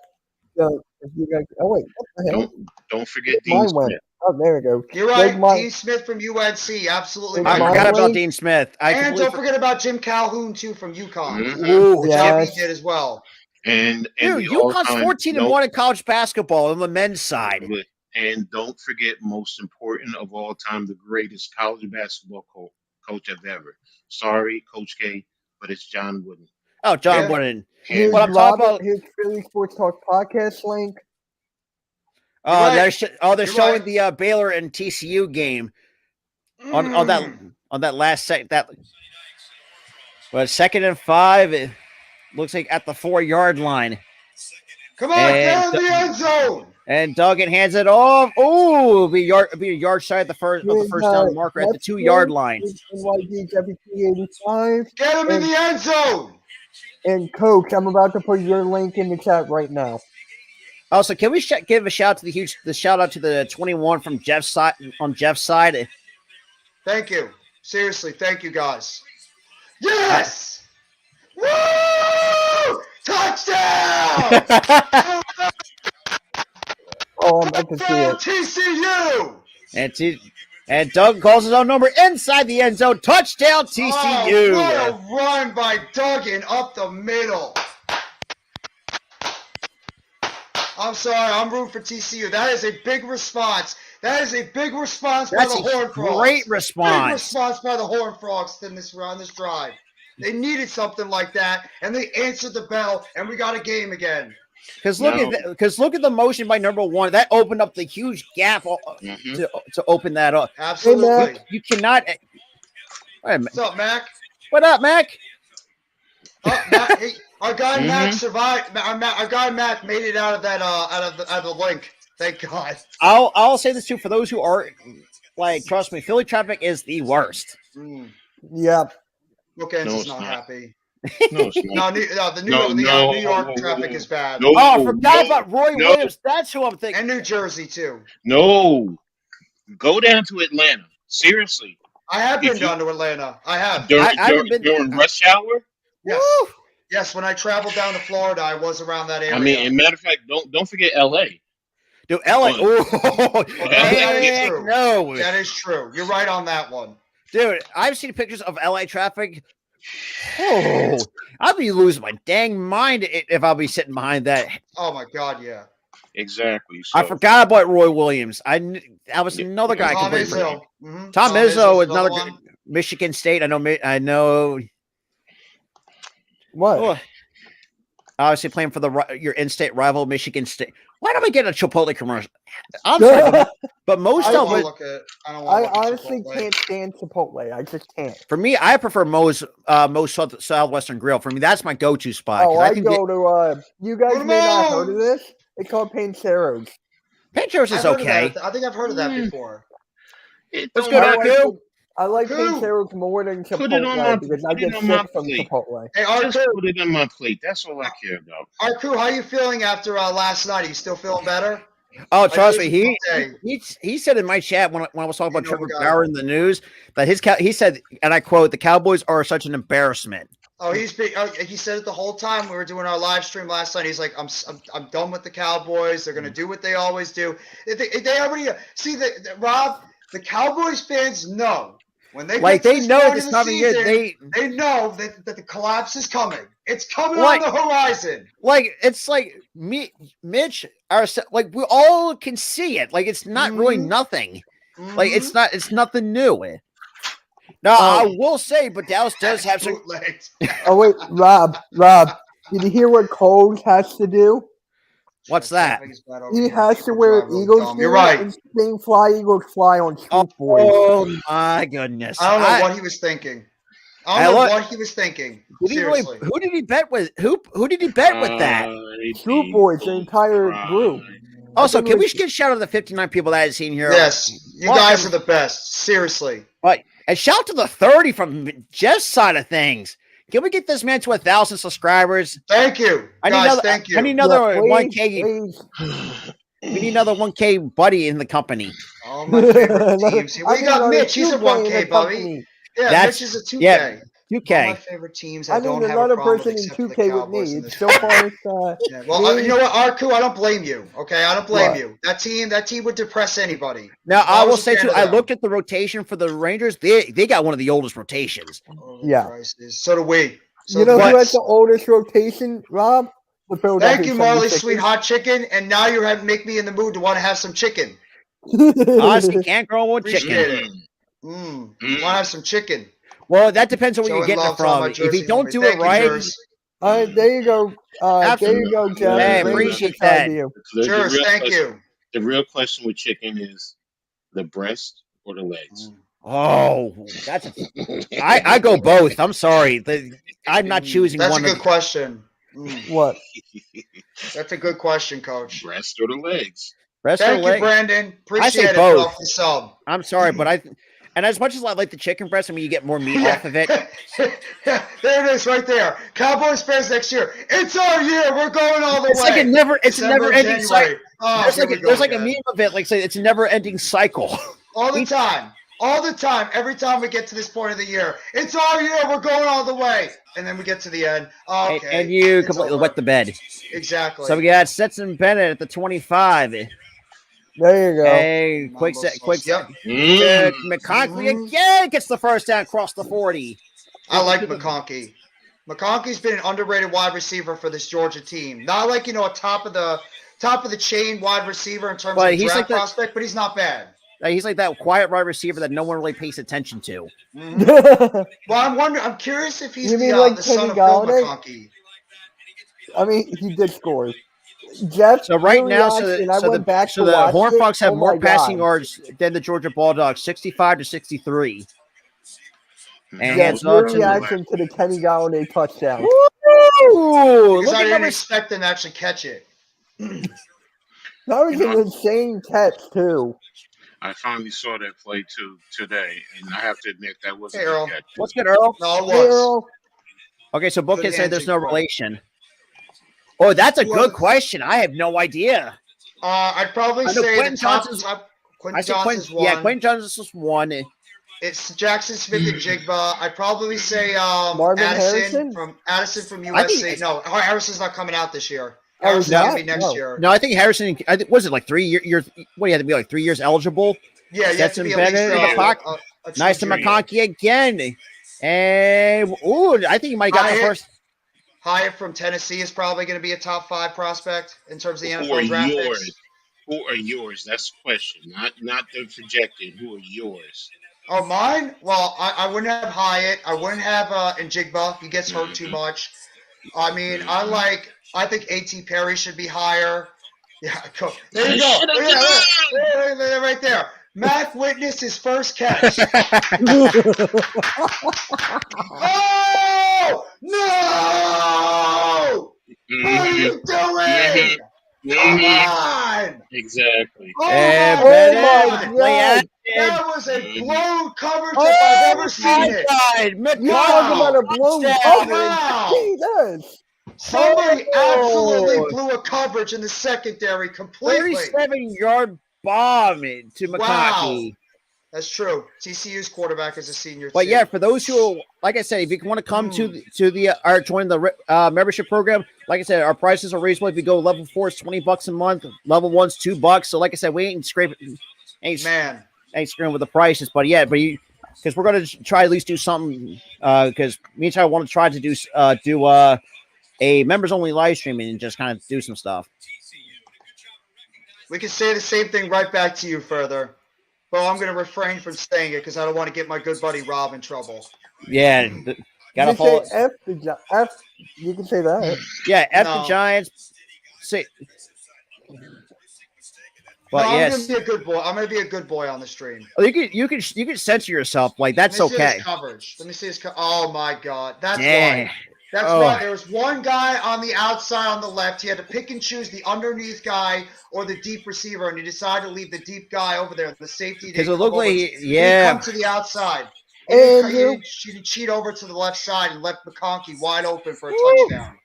So if you guys, what the hell? Don't forget Dean Smith. Oh, there we go. You're right. Dean Smith from UNC. Absolutely. I forgot about Dean Smith. And don't forget about Jim Calhoun, too, from UConn. Mm-hmm. Which he did as well. And UConn's 14-1 in college basketball on the men's side. And don't forget, most important of all time, the greatest college basketball coach I've ever. Sorry, Coach K, but it's John Wooden. Oh, John Wooden. Here's what I'm talking about. Here's Philly Sports Talk podcast link. They're showing the Baylor and TCU game on that last second. But 2nd and 5, it looks like at the 4-yard line. Come on, get in the end zone. And Duggan hands it off. Oh, be a yard shy of the first down marker at the 2-yard line. Get him in the end zone. And Coach, I'm about to put your link in the chat right now. Also, can we give a shout out to the shout out to the 21 from Jeff's side on Jeff's side? Thank you. Seriously, thank you guys. Yes! Woo! Touchdown! Oh, I'm about to see it. TCU! And Doug calls his own number inside the end zone. Touchdown, TCU! Oh, what a run by Duggan up the middle. I'm sorry, I'm rooting for TCU. That is a big response. By the Horned Frogs. Great response. Big response by the Horned Frogs on this drive. They needed something like that, and they answered the bell, and we got a game again. Because look at the motion by number 1. That opened up the huge gap to open that up. Absolutely. You cannot. What's up, Mac? What up, Mac? Mac, hey, our guy Mac survived. Our guy Mac made it out of that out of the link. Thank God. I'll say this too for those who are trust me, Philly traffic is the worst. Yep. Kansas is not happy. No, it's not. New York traffic is bad. I forgot about Roy Williams. That's who I'm thinking. And New Jersey too. No, go down to Atlanta. Seriously, I have been down to Atlanta. I have. During rush hour. Yes. Yes, when I traveled down to Florida, I was around that area. I mean, as a matter of fact, don't forget L.A. Dude, LA. That is true. No. That is true. You're right on that one. Dude, I've seen pictures of LA traffic. Oh, I'll be losing my dang mind if I'll be sitting behind that. Oh my God, yeah. Exactly. So, I forgot about Roy Williams. I was another guy. I Tom completely Izzo. Tom Tom Izzo Izzo's is another one. Michigan State. I know. What? Oh, obviously playing for your in-state rival, Michigan State. Why don't we get a Chipotle commercial? I'm sorry, but most I of don't it, look at. I don't I want to honestly can't stand Chipotle. I just can't. for me, I prefer Moe's Southwestern Grill. For me, that's my go-to spot. Oh, 'cause I can go to. You guys Go to may not have heard of Moe's! this. It's called Pancheros. Pancheros is I've heard of okay. that. I think I've heard of that before. it Let's don't go to matter. Arco. I like Who? Pancheros more than Put it on my- Chipotle because I put it get on my sick from plate. Chipotle. Hey, Just Arku, put it on my plate. That's all I care about. Arku, how you feeling after last night? Are you still feeling better? Oh, trust me, know it's he said in my chat when I was talking about You know Trevor we got Bauer in the news that he said, and I quote, "The Cowboys are such an embarrassment." Oh, he said it the whole time we were doing our live stream last night. He's like, I'm done with the Cowboys. They're gonna do what they always do. They already see Rob. The Cowboys fans know when they Like get to they this know point this in the time of year, season, they know that the collapse is coming. It's coming Like- on the horizon. like it's like me, Mitch, like we all can see it. Like it's not really Mhm. nothing. Like Mhm. it's nothing new. Now I will say, but Dallas does have some. Bootlegs. Oh wait, Rob, did you hear what Coles has to do? What's that? He has to wear Eagles gear You're right. and sing "Fly Eagles Fly" on Scoop Boys. Oh my goodness! I don't know what he was thinking. I don't know what he was thinking. Did he really, Seriously. who did he bet with? Who did he bet with that? Scoop Boys, the entire group. Also, can we get shout out to the 59 people that I've seen here? Yes, you guys are the best. Seriously. Right. And shout out to the 30 from Jeff's side of things. Can we get this man to 1,000 subscribers? Thank you, guys. Thank you. I need another Yeah, please, 1K. please. We need another 1K buddy in the company. All my favorite teams. Here. I We need got another Mitch. He's a 2K in the 1K, buddy. company. Yeah, That's- Mitch is a 2K. yeah, All my 2K. favorite teams. I I need don't have a another problem person with in except for the 2K with Cowboys me. and the So far, Yeah, well, you know what, Arku, I don't blame you. Okay, I don't blame What? you. That team would depress anybody. Now, I will was a say, fan too, of I them. looked at the rotation for the Rangers. They got one of the oldest rotations. Oh, Yeah. Christ. So do we. So you know do who we. has the oldest rotation, Rob? The Philadelphia Thank you, Marley, 76ers. sweet hot chicken. And now you have make me in the mood to want to have some chicken. Honestly, can't grow with Appreciate chicken. it. Want to have some chicken. Well, that depends on where you Showing get it love to all from. my If Jersey you don't homies. do Thank it you, right, Jers. There you go. There Absolutely. you go, Jeff. Hey, Bring appreciate it back that. to you. Jers, thank you. The real question with chicken is the breast or the legs. oh, that's I go both. I'm sorry. I'm not choosing That's one. a good question. What? That's a good question, Coach. Breast or the legs? Breast or Thank you, leg? Brandon. I Appreciate say it both. off the sub. I'm sorry, but and as much as I like the chicken breast, I mean, you get more meat off of it. There it is, right there. Cowboys fans next year. It's our year. We're going all the It's way. like a it's a December, never-ending cycle. January. Oh, There's here like we a, go there's like a again. meme of it, like say it's a never-ending cycle. All the time. All the time. Every time we get to this point of the year. It's our year. We're going all the way. And then we get to the end. Okay. And you it's completely over. wet the bed. Exactly. So we got Stetson Bennett at the 25. There you go. Hey, quick Mambo set, quick sauce. set. Yep. McConkley again gets the first down across the 40. I like McConkey. McConkey's been an underrated wide receiver for this Georgia team. Not like, a top of the chain wide receiver in terms But of he's draft like the- prospect, but he's not bad. He's like that quiet wide receiver that no one really pays attention to. Well, I'm curious if he's You mean the like son Kenny of Bill Galladay? McConkey. I mean, he did score. Jeff, So right your now, reaction, I went back to the watch Horned it. Frogs have Oh more my passing God. yards than the Georgia Bulldogs, 65-63. And Jeff, hands your off to reaction to the Kenny Galladay touchdown. Ooh, Because look I at didn't number expect him to actually catch it. That was an insane catch, too. I finally saw that play today, and I have to admit that wasn't Hey, Earl. a catch. What's good, Earl? No, it was. Hey, Earl. Okay, so Book Good can say there's no answer, Book. relation. Oh, that's a Who good else? question. I have no idea. I'd probably I know say Quentin the top. Johnson's- Quentin I said Johnson's one. Yeah, Quentin Johnson's one. It's Jackson Smith and Jigba. I'd probably say Marvin Addison Harrison? from I think USC. No, Harrison's not coming out this year. Oh, Harrison's he's going not? to be next No. year. No, I think Harrison. Was it like 3 years? What do you have to be like 3 years eligible? Yeah, you have to Stetson be at least Bennett in the pocket? Nice to Agreed. McConkey again. And I think he might have got the first. Hyatt from Tennessee is probably going to be a top 5 prospect in terms of the Who are NFL draft yours? picks. Who are yours? That's the question. Not the projected. Who are yours? Oh, mine? Well, I wouldn't have Hyatt. I wouldn't have Njigba. He gets hurt too much. I mean, I think A.T. Perry should be higher. Yeah, cool. There you go. Yeah, right there. Mac witnessed his first catch. Oh no! What are you doing? Come on! Exactly. Oh my God! God! That was a blown coverage if I've ever seen it. You talk about a blown coverage. Wow. Jesus. Somebody absolutely blew a coverage in the secondary completely. 37-yard bomb to McConkey. Wow. That's true. TCU's quarterback is a senior. But too. yeah, for those who, like I said, if you want to come to the or join the membership program, like I said, our prices are reasonable. If you go level 4, it's $20 a month. Level 1's $2. So like I said, we ain't scraping, ain't screwing with the prices. But yeah, because we're gonna try at least do something. Because me and Ty want to try to do a members only live stream and just kind of do some stuff. We can say the same thing right back to you further. Well, I'm going to refrain from saying it because I don't want to get my good buddy Rob in trouble. Yeah, gotta follow. F. You can say that. Yeah, the Giants. Say, but no, yes, I'm going to be a good boy. I'm going to be a good boy on the stream. Oh, you can censor yourself. Like that's Let me see okay. his coverage. Let me see his. Oh my God, that's Dang. right. That's right. There was one guy on the outside on the left. He had to pick and choose the underneath guy or the deep receiver, and he decided to leave the deep guy over there. The safety because it didn't looked like he come to the outside. He didn't cheat over to the left side and left McConkey wide open for a touchdown.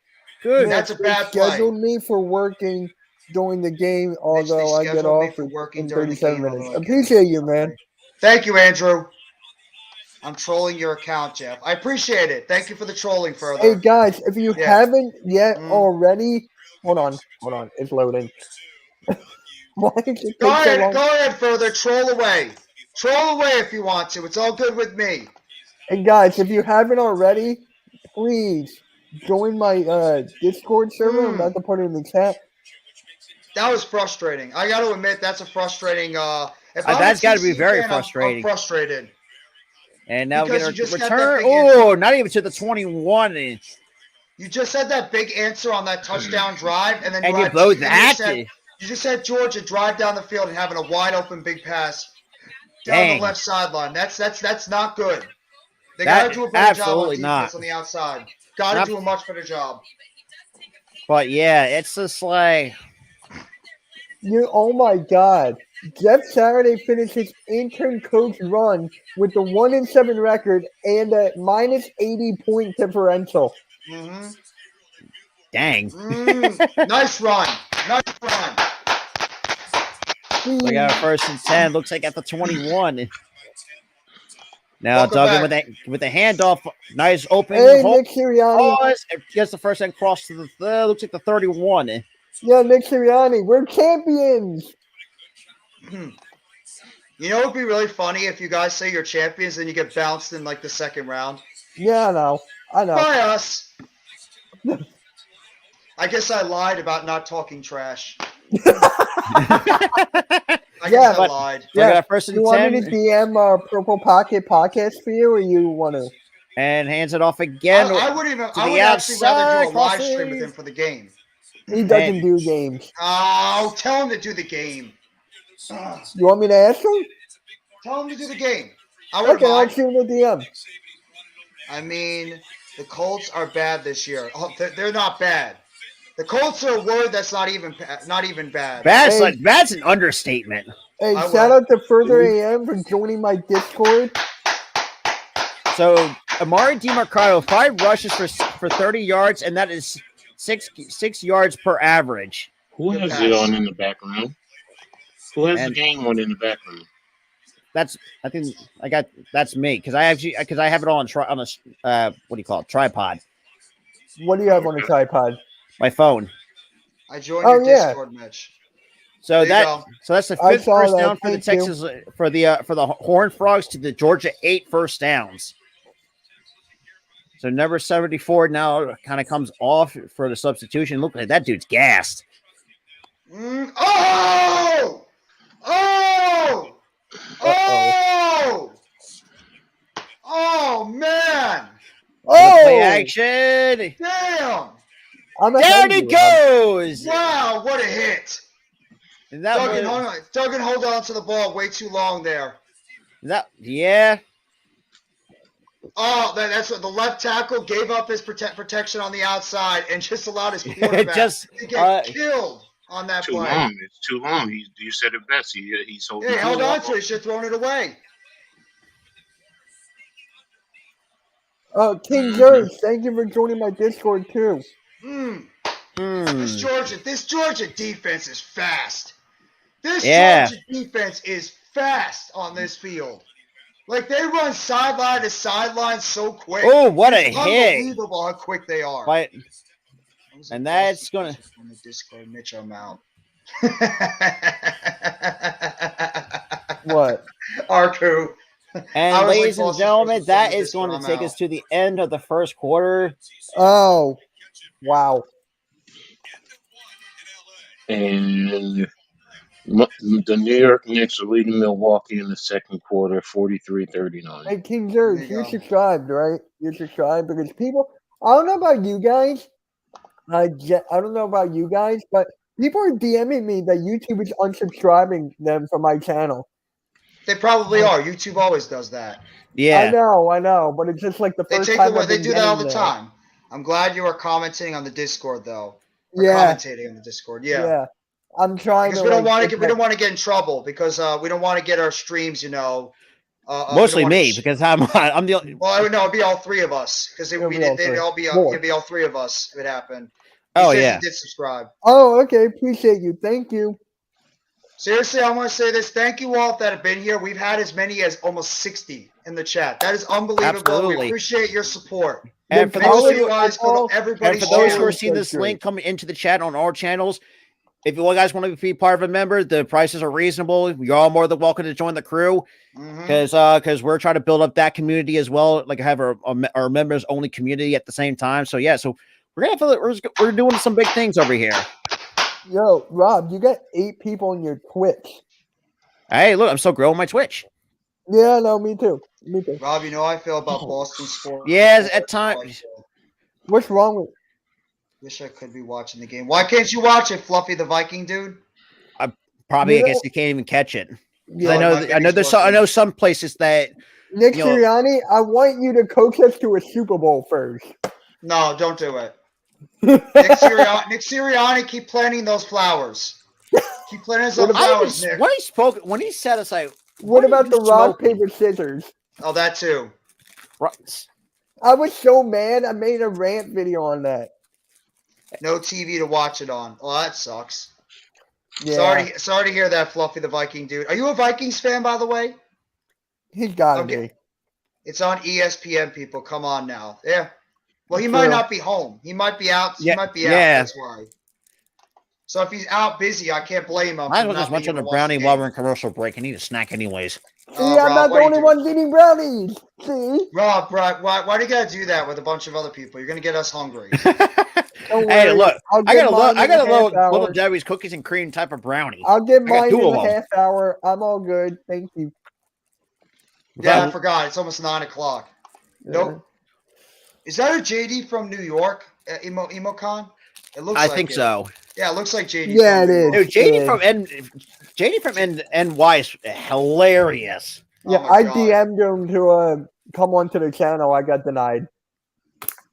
Good. That's a bad play. Scheduled me for working during the game, although I get off in 37 minutes. Appreciate you, man. Thank you, Andrew. I'm trolling your account, Jeff. I appreciate it. Thank you for the trolling further. Hey, guys, if you haven't yet already, hold on. It's loading. Why does it take so long? Go ahead further. Troll away. Troll away if you want to. It's all good with me. And guys, if you haven't already, please join my Discord server. I'm about to put it in the chat. That was frustrating. I got to admit, that's a frustrating. That's got to be very frustrating. I'm frustrated. And now we're going to return. Not even to the 21. You just had that big answer on that touchdown drive, and then you blow that. You just had Georgia drive down the field and having a wide open big pass down the left sideline. That's not good. They got to do a better job on defense on the outside. Got to do a much better job. But yeah, it's just like oh my God. Jeff Saturday finished his intern coach run with the 1-7 record and a minus 80 point differential. Mm-hmm. Dang. Nice run. Nice run. We got our 1st and 10. Looks like at the 21. Now Duggan with the handoff. Nice open. Hey, Nick Sirianni. Gets the first and cross to the looks like the 31. Yeah, Nick Sirianni. We're champions. You know, it'd be really funny if you guys say you're champions and you get bounced in like the second round. Yeah, I know. By us. I guess I lied about not talking trash. I lied. Yeah, first and you 10. Want me to DM Purple Pocket podcast for you, or you want to? And hands it off again. I would actually rather do a live stream with him for the game. He doesn't do games. Oh, tell him to do the game. You want me to ask him? Tell him to do the game. Okay, I'll shoot him a DM. I mean, the Colts are bad this year. Oh, they're not bad. The Colts are a word that's not even bad. That's an understatement. Hey, shout out to Further AM for joining my Discord. So Amari DiMarcado, 5 rushes for 30 yards, and that is 6 yards per average. Who has it on in the background? Who has the game on in the background? That's me because I have it on a what do you call it, tripod. What do you have on a tripod? My phone. I joined your Discord, Mitch. So There you go. that's the I 5th saw first that. down for the Thank you. Texans for the Horned Frogs to the Georgia 8 first downs. So number 74 now kind of comes off for the substitution. Look at that dude's gassed. Oh! Oh! Oh! Oh, man! Play Oh, action. Damn! I'm Down ahead he of you, Rob. goes. Wow, what a hit! And that Duggan hold on to the ball way too long there. yeah. Oh, that's what the left tackle gave up his protection on the outside and just allowed his quarterback to get killed on that Too play. long. It's too long. You said it best. He's holding. He held on to it. He should have thrown it away. King George, thank you for joining my Discord too. This Georgia defense is fast. This Yeah. Georgia defense is fast on this field. Like they run sideline to sideline so quick. Oh, what a It's hit! Unbelievable how quick they are. Right. And that's gonna on the Discord, Mitch, I'm out. What? Arku. And ladies and gentlemen, that is going to take us to the end of the first quarter. Oh, wow. And the New York Knicks are leading Milwaukee in the second quarter, 43-39. Hey, King George, you're subscribed, right? You're subscribed because people, I don't know about you guys. I don't know about you guys, but people are DMing me that YouTube is unsubscribing them from my channel. They probably are. YouTube always does that. Yeah. I know, but it's just like the first time. They do that all the time. I'm glad you are commenting on the Discord, though. Yeah. Commentating on the Discord. Yeah. I'm trying because to. We don't want to get in trouble because we don't want to get our streams, mostly me because I'm the only. Well, no, it'd be all three of us because it'd be all three of us if it happened. Oh he yeah. He did subscribe. Oh, okay. Appreciate you. Thank you. Seriously, I want to say this. Thank you all that have been here. We've had as many as almost 60 in the chat. That is unbelievable. Absolutely. We appreciate your support. And for those who are seeing this link coming into the chat on our channels, if you guys want to be part of a member, the prices are reasonable. You're all more than welcome to join the crew because we're trying to build up that community as well. Like have our members only community at the same time. So yeah, so we're doing some big things over here. Yo, Rob, you got 8 people on your Twitch. Hey, look, I'm still growing my Twitch. Yeah, no, me too. Rob, you know how I feel about Boston sports. Yes, at times. What's wrong with? Wish I could be watching the game. Why can't you watch it, Fluffy the Viking dude? I guess you can't even catch it. Yeah, I know some places that Nick Sirianni, I want you to coach us to a Super Bowl first. No, don't do it. Nick Sirianni, keep planting those flowers. Keep planting those flowers, Nick. When he said it's like, what about the rock, paper, scissors? Oh, that too. Right. I was so mad. I made a rant video on that. No TV to watch it on. Oh, that sucks. Yeah. Sorry to hear that, Fluffy the Viking dude. Are you a Vikings fan, by the way? He's got to be. It's on ESPN, people. Come on now. Yeah. Well, he might not be home. He might be out. Yeah. He might be out. That's why. So if he's out busy, I can't blame him. I don't just munch on a brownie while we're in commercial break. I need a snack anyways. See, I'm not the only one eating brownies. See? Rob, why do you gotta do that with a bunch of other people? You're gonna get us hungry. Hey, look, I got a little Debbie's cookies and cream type of brownie. I'll get mine in a half hour. I'm all good. Thank you. Yeah, I forgot. It's almost 9 o'clock. Nope. Is that a JD from New York? EmoCon? It looks. I think so. Yeah, it looks like JD. Yeah, it is. Dude, JD from NY is hilarious. Yeah, I DM'd him to come onto the channel. I got denied.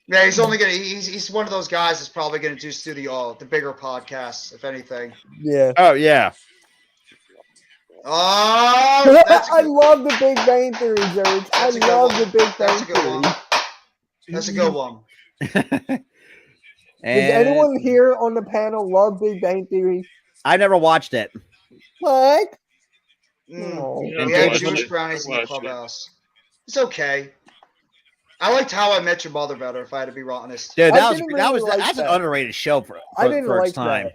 Yeah, he's only gonna. He's one of those guys that's probably gonna just do the bigger podcasts, if anything. Yeah. Oh yeah. Oh, I love the Big Bang Theory, George. I love the Big Bang Theory. That's a good one. Does anyone here on the panel love Big Bang Theory? I never watched it. What? No. We had Jewish brownies in the clubhouse. It's okay. I liked How I Met Your Mother better, if I had to be honest. Dude, that's an underrated show for the first time.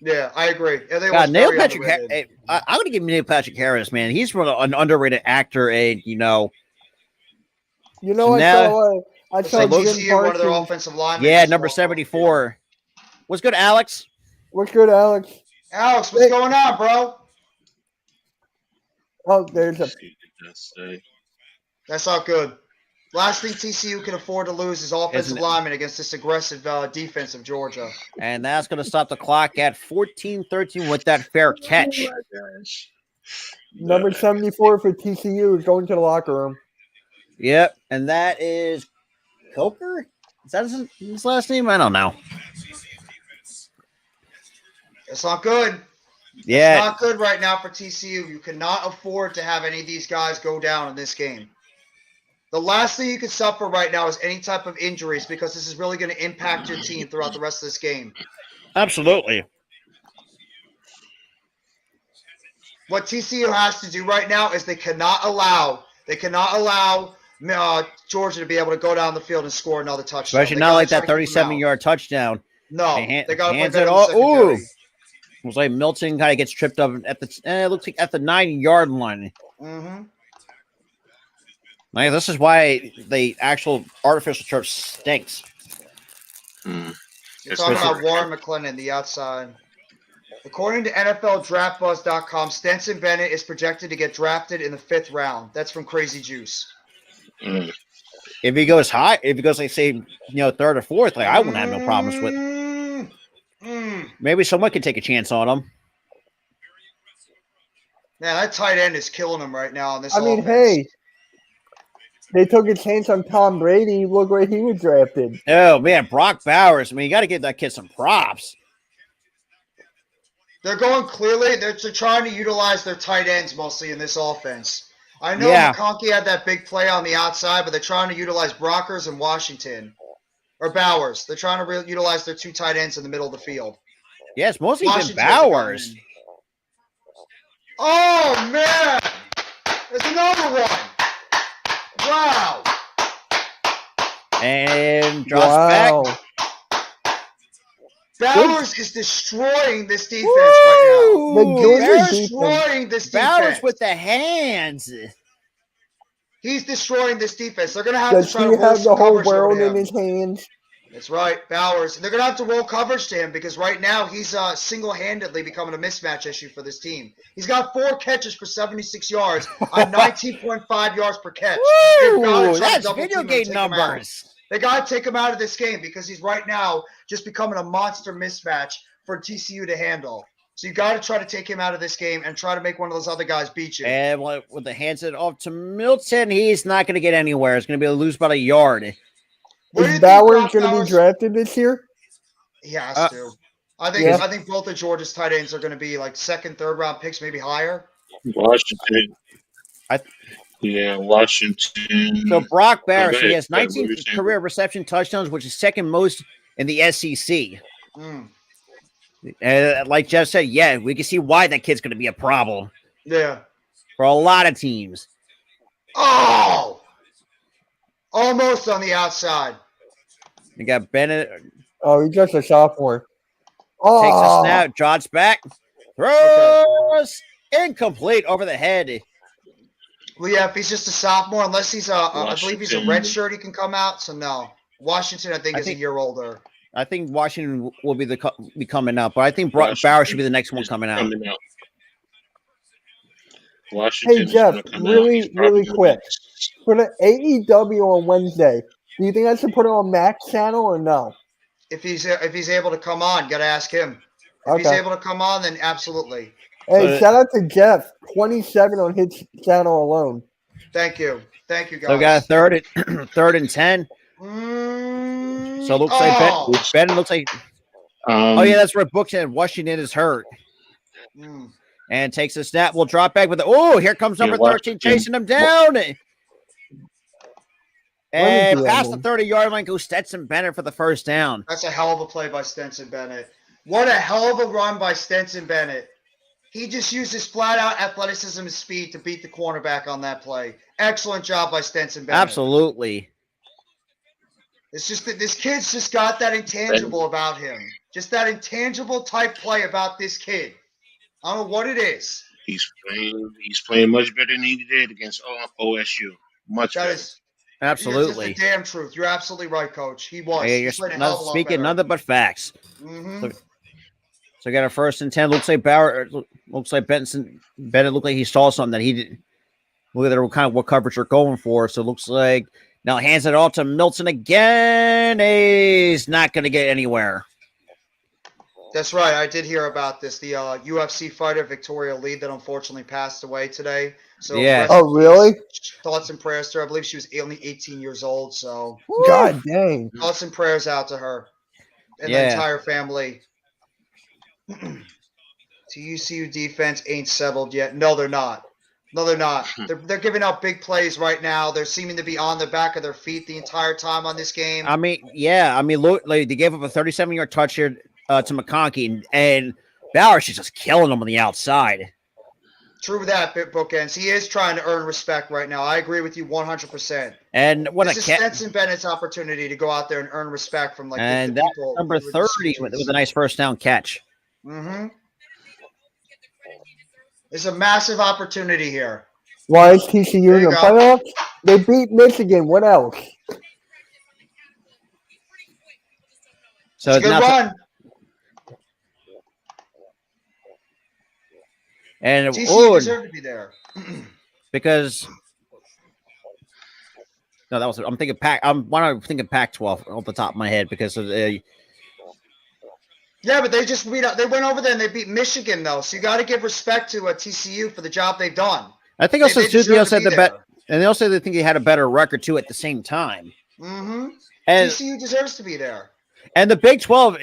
Yeah, I agree. Yeah, they God, was Neil very Patrick. underrated. I'm going to give Neil Patrick Harris, man. He's an underrated actor, and You know, So I now- saw I Looks saw like So Jim TCU, one of their Parsons. offensive linemen. yeah, just number walked off the field. 74. What's good, Alex? What's good, Alex? Alex, what's going on, bro? Oh, there's a That's not good. Last thing TCU can afford to lose is offensive Isn't it? linemen against this aggressive defense of Georgia. And that's going to stop the clock at 14-13 with that fair catch. number 74 for TCU is going to the locker room. Yep, and that is Coker? Is that his last name? I don't know. It's not good. Yeah, It's not good right now for TCU. You cannot afford to have any of these guys go down in this game. The last thing you can suffer right now is any type of injuries because this is really going to impact your team throughout the rest of this game. absolutely. What TCU has to do right now is they cannot allow Georgia to be able to go down the field and score another touchdown. Especially They not gotta like try that to keep them out. 37-yard touchdown. No, They they got to play hands better it in the all. secondary. Ooh. It was like Milton kind of gets tripped up at the. It looks like at the 9-yard line. Mm-hmm. Like, this is why the actual artificial turf stinks. You're It's talking not- about Warren McClendon, the outside. According to NFLDraftBuzz.com, Stenson Bennett is projected to get drafted in the 5th round. That's from Crazy Juice. Mm. If he goes high, if he goes like say 3rd or 4th, like I wouldn't have no problems with. Maybe someone could take a chance on him. Man, that tight end is killing him right now on this I mean, offense. hey, they took a chance on Tom Brady. Look where he was drafted. Oh man, Brock Bowers. I mean, you got to give that kid some props. They're going clearly. They're trying to utilize their tight ends mostly in this offense. I know Yeah. McConkey had that big play on the outside, but they're trying to utilize Brockers and Washington. Or Bowers. They're trying to utilize their 2 tight ends in the middle of the field. Yeah, it's mostly been Washington hasn't gotten Bowers. in. Oh, man! There's another one! Wow! And drops back. Wow. Bowers is destroying this defense right The Woo! Georgia now. Bowers, He's destroying this Bowers defense. with the hands. He's destroying this defense. They're going to have Does to try he to roll have the some whole coverage over world to in him. his hands? That's right, Bowers. They're going to have to roll coverage to him because right now he's single-handedly becoming a mismatch issue for this team. He's got 4 catches for 76 yards on 19.5 yards per catch. They've gotta Woo! try to That's double video team him and game take him out. numbers. They got to take him out of this game because he's right now just becoming a monster mismatch for TCU to handle. So you got to try to take him out of this game and try to make one of those other guys beat you. And with the hands it off to Milton, he's not going to get anywhere. It's going to be a lose about a yard. Where do you Is think Bowers Brock going to Bowers- be drafted this year? He has to. I think both of Georgia's tight ends are going to be like 2nd, 3rd round picks, maybe higher. Washington. Washington. So Brock Go Bowers, he ahead. has Go ahead. 19 What were you saying? career reception touchdowns, which is 2nd most in the SEC. Mm. And like Jeff said, yeah, we can see why that kid's going to be a problem Yeah. for a lot of teams. Oh! Almost on the outside. You got Bennett Oh, he's just a sophomore. Oh, takes a snap, jots back, throws incomplete over the head. Well, yeah, if he's just a sophomore, unless he's I believe he's a Washington. red shirt, he can come out. So no, Washington, I think, is a year older. I think Washington will be be coming out, but I think Washington Bowers should be the next one is coming out. Hey, Washington is Jeff, gonna come really, out. He's probably really gonna quick. be- for the AEW on Wednesday, do you think I should put it on Mac's channel or no? If he's able to come on, gotta ask him. If he's Okay. able to come on, then absolutely. Hey, But- shout out to Jeff, 27 on his channel alone. Thank you, guys. So we got a third and 10. Mm, So it looks oh, like Ben looks like. Um, Oh yeah, that's where Book said Washington is hurt mm. and takes a snap. We'll drop back with the. Oh, here comes number 13 chasing him down. And do that, past the man. 30-yard line goes Stetson Bennett for the first down. That's a hell of a play by Stenson Bennett. What a hell of a run by Stenson Bennett. He just used his flat-out athleticism and speed to beat the cornerback on that play. Excellent job by Stenson Bennett. Absolutely. It's just that this kid's just got that intangible about him. Just that intangible type play about this kid. I don't know what it is. He's playing much better than he did against OSU. Much That better. is Absolutely. just the damn truth. You're absolutely right, Coach. He was. Hey, He's you're playing a not hell of a lot speaking better. nothing but facts. Mm-hmm. So got a 1st and 10. Looks like looks like Bennett looked like he saw something that he didn't. Look at kind of what coverage they're going for. So it looks like now hands it off to Milton again. He's not going to get anywhere. That's right. I did hear about this. The UFC fighter Victoria Lee that unfortunately passed away today. So Yeah. Oh, really? Thoughts and prayers to her. I believe she was only 18 years old. So God dang. thoughts and prayers out to her and the entire family. TCU defense ain't settled yet. No, they're not. No, they're not. They're giving up big plays right now. They're seeming to be on the back of their feet the entire time on this game. I mean, yeah. I mean, look, like, they gave up a 37-yard touch here to McConkey, and Bowers is just killing them on the outside. True that, bookends. He is trying to earn respect right now. I agree with you 100%. And what this a is catch! Stetson Bennett's opportunity to go out there and earn respect from And the that's people. number 30 with a nice 1st down catch. Mm-hmm. It's a massive opportunity here. Why is TCU in the playoffs? They beat Michigan. What else? So it's a good run. And TCU deserved to be there. Because no, that was I'm thinking Pac. Why am I thinking Pac-12 off the top of my head because of the. Yeah, but they just they went over there and they beat Michigan though, so you got to give respect to TCU for the job they've done. I think also they also had and they also think they had a better record too at the same time. Mm-hmm. And TCU deserves to be there. And the Big 12,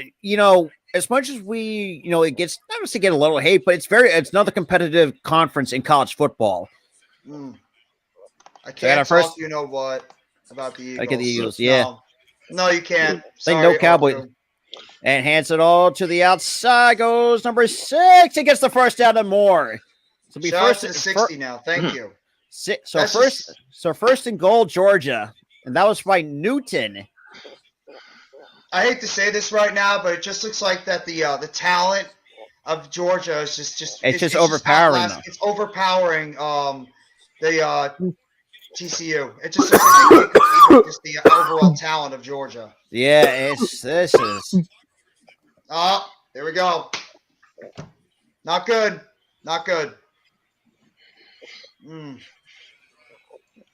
as much as we, it gets obviously get a little hate, but it's another competitive conference in college football. I can't talk. You know what about the Eagles? I get the Eagles, yeah. No, you can't. Sorry, no Cowboy. Arthur. And hands it all to the outside. Goes number 6. He gets the 1st down and more. So be first to 60 now. Thank you. So first and goal, Georgia, and that was by Newton. I hate to say this right now, but it just looks like that the talent of Georgia is just overpowering. It's overpowering the TCU. It just looks like just the overall talent of Georgia. Yeah, this is. Oh, there we go. Not good. Not good.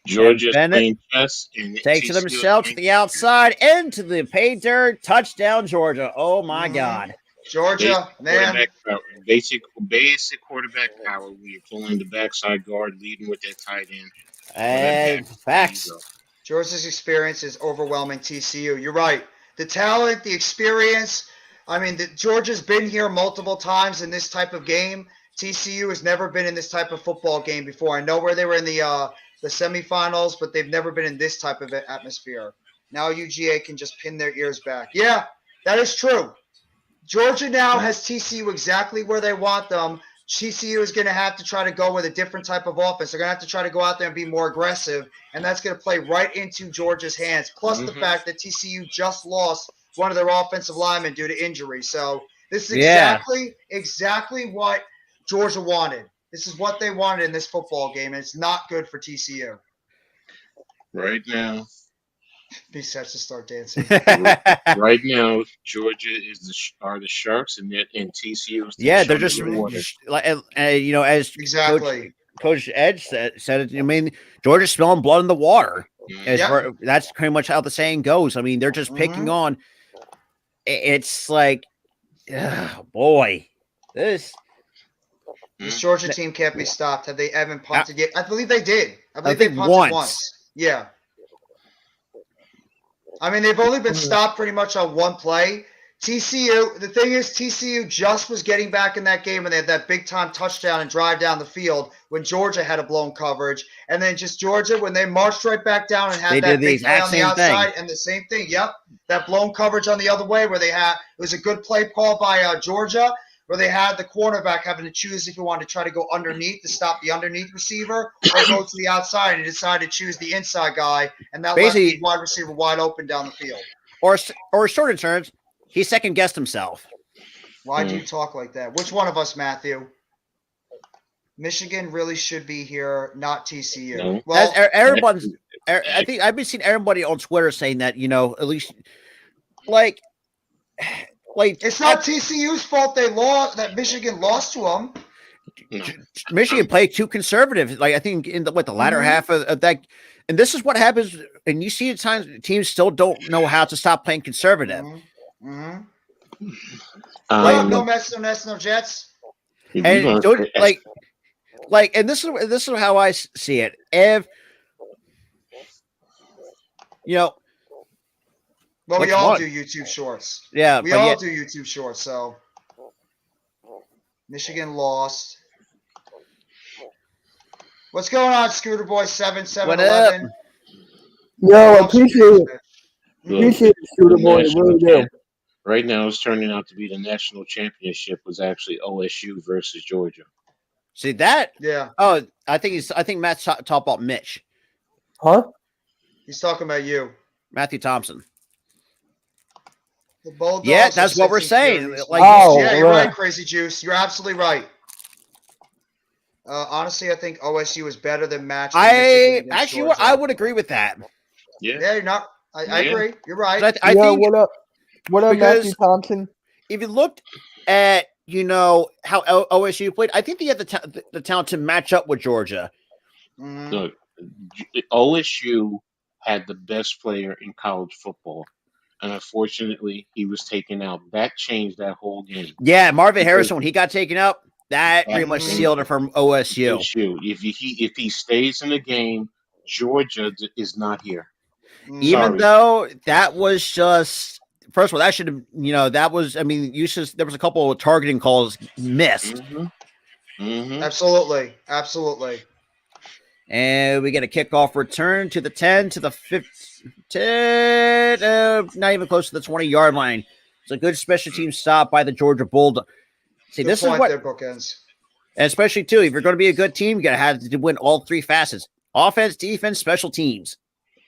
Georgia's playing chess and takes it himself to the outside into the pay dirt. Touchdown, Georgia. Oh my God. Georgia, man. Basic quarterback power. We're pulling the backside guard, leading with that tight end. And facts. Georgia's experience is overwhelming TCU. You're right. The talent, the experience. I mean, Georgia's been here multiple times in this type of game. TCU has never been in this type of football game before. I know where they were in the semifinals, but they've never been in this type of atmosphere. Now UGA can just pin their ears back. Yeah, that is true. Georgia now has TCU exactly where they want them. TCU is going to have to try to go with a different type of offense. They're going to have to try to go out there and be more aggressive, and that's going to play right into Georgia's hands, plus the fact that TCU just lost one of their offensive linemen due to injury. So this is exactly what Georgia wanted. This is what they wanted in this football game, and it's not good for TCU. Right now. He starts to start dancing. Right now, Georgia are the Sharks, and TCU is the they're just as exactly Coach Edge said it. I mean, Georgia's spilling blood in the water. That's pretty much how the saying goes. I mean, they're just picking on. It's like, boy, this Georgia team can't be stopped. Have they ever punted yet? I believe they did. I believe they punted once. Yeah. I mean, they've only been stopped pretty much on one play. TCU, the thing is, TCU just was getting back in that game, and they had that big-time touchdown and drive down the field when Georgia had a blown coverage. And then just Georgia, when they marched right back down and had that big play on the outside, and the same thing, that blown coverage on the other way where it was a good play call by Georgia, where they had the cornerback having to choose if he wanted to try to go underneath to stop the underneath receiver or go to the outside, and he decided to choose the inside guy, and that left the wide receiver wide open down the field. Or shorter terms, He second guessed himself. Why do you talk like that? Which one of us, Matthew? Michigan really should be here, not TCU. No. Well, Everyone's. I think I've been seeing everybody on Twitter saying that, at least like it's not TCU's fault they lost. That Michigan lost to them. Michigan played too conservative. Like I think in the latter half of that, and this is what happens. And you see at times teams still don't know how to stop playing conservative. No Mets, no Nets, no Jets. And and this is how I see it. If well, we all do YouTube Shorts. Yeah, we all do YouTube Shorts. So Michigan lost. What's going on, Scooter Boy? 7-7-11. Yo, appreciate it. Appreciate it, Scooter Boy. Really do. Right now, it's turning out to be the national championship was actually OSU versus Georgia. See that? Yeah. Oh, I think Matt's talking about Mitch. Huh? He's talking about you, Matthew Thompson. The Bulldogs. Yeah, that's what we're saying. Yeah, you're right, Crazy Juice. You're absolutely right. Honestly, I think OSU is better than matched. I would agree with that. Yeah, you're not. I agree. You're right. I think what up? What up, Matthew Thompson? If you looked at how OSU played, I think they had the talent to match up with Georgia. Look, OSU had the best player in college football, and unfortunately, he was taken out. That changed that whole game. Yeah, Marvin Harrison, when he got taken out, that pretty much sealed it from OSU. If he stays in the game, Georgia is not here. Even though that was just, first of all, that should have, that was, there was a couple of targeting calls missed. Absolutely. And we get a kickoff return to the 10, to the 15, not even close to the 20-yard line. It's a good special team stop by the Georgia Bulldogs. See, good this is what, bookends. And especially too, if you're going to be a good team, you got to have to win all three facets: offense, defense, special teams.